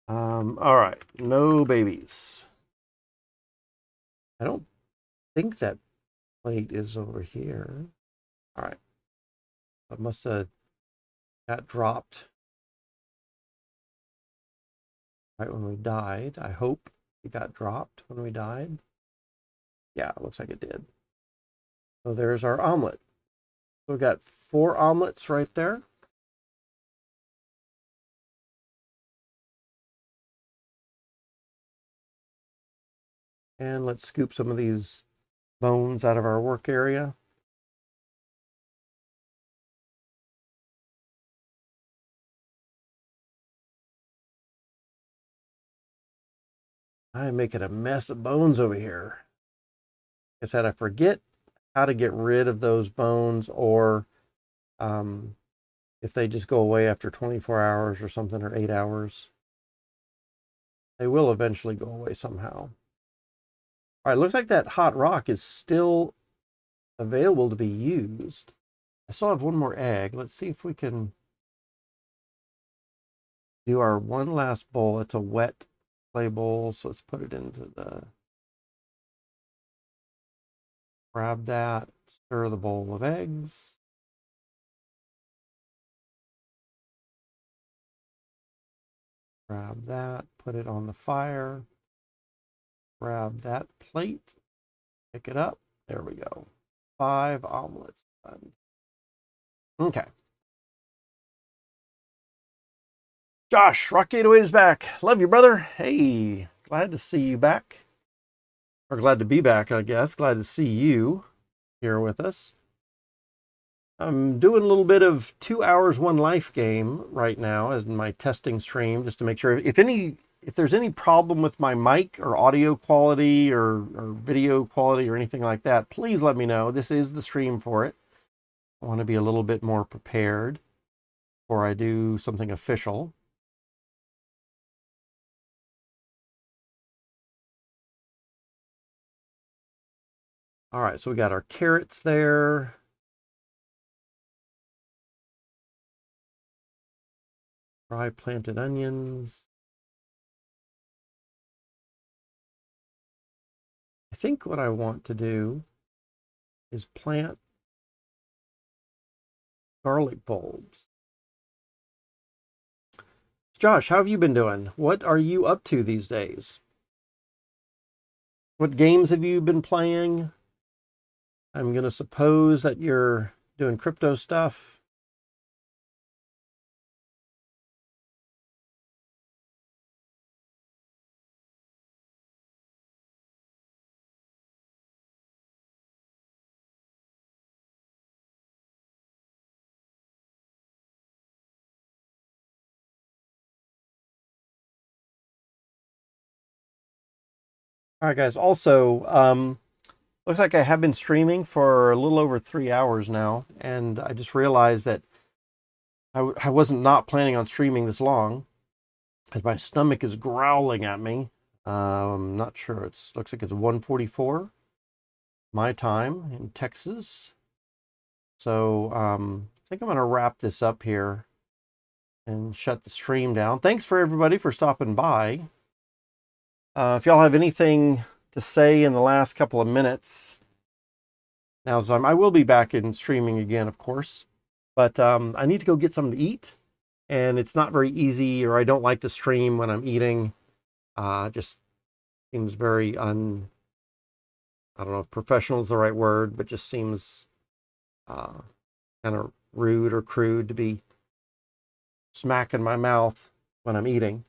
All right, no babies. I don't think that plate is over here. All right, it must have got dropped right when we died. I hope it got dropped when we died. Yeah, it looks like it did. So there's our omelet. So we've got 4 omelets right there. And let's scoop some of these bones out of our work area. I'm making a mess of bones over here. Like I said, I forget how to get rid of those bones, or if they just go away after 24 hours or something, or 8 hours. They will eventually go away somehow. All right, looks like that hot rock is still available to be used. I still have 1 more egg. Let's see if we can do our one last bowl. It's a wet clay bowl, so let's put it into the, grab that, stir the bowl of eggs. Grab that, put it on the fire, grab that plate, pick it up. There we go. 5 omelets done. Okay. Josh, Rock 808 is back. Love you, brother. Hey, glad to see you back. Or glad to be back, I guess. Glad to see you here with us. I'm doing a little bit of 2 hours, 1 life game right now as my testing stream, just to make sure if there's any problem with my mic or audio quality or video quality or anything like that, please let me know. This is the stream for it. I want to be a little bit more prepared before I do something official. All right, so we got our carrots there. Dry planted onions. I think what I want to do is plant garlic bulbs. Josh, how have you been doing? What are you up to these days? What games have you been playing? I'm going to suppose that you're doing crypto stuff. All right, guys. Also, looks like I have been streaming for a little over 3 hours now, and I just realized that I wasn't not planning on streaming this long, as my stomach is growling at me. I'm not sure. Looks like it's 1:44 my time in Texas. So I think I'm going to wrap this up here and shut the stream down. Thanks for everybody for stopping by. If y'all have anything to say in the last couple of minutes, now's the time. I will be back in streaming again, of course, but I need to go get something to eat, and it's not very easy, or I don't like to stream when I'm eating. Just seems very I don't know if professional is the right word, but just seems kind of rude or crude to be smacking my mouth when I'm eating.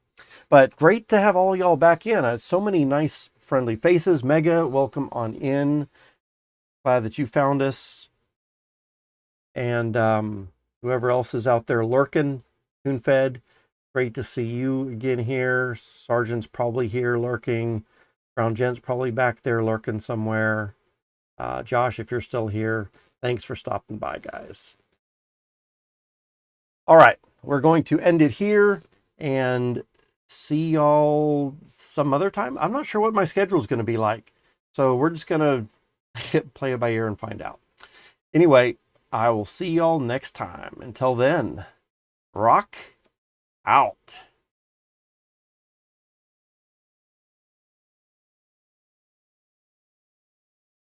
But great to have all y'all back in. So many nice, friendly faces. Mega, welcome on in. Glad that you found us. And whoever else is out there lurking, Coonfed, great to see you again here. Sergeant's probably here lurking. Brown Gent's probably back there lurking somewhere. Josh, if you're still here, thanks for stopping by, guys. All right, we're going to end it here and see y'all some other time. I'm not sure what my schedule is going to be like, so we're just going to play it by ear and find out. Anyway, I will see y'all next time. Until then, rock out.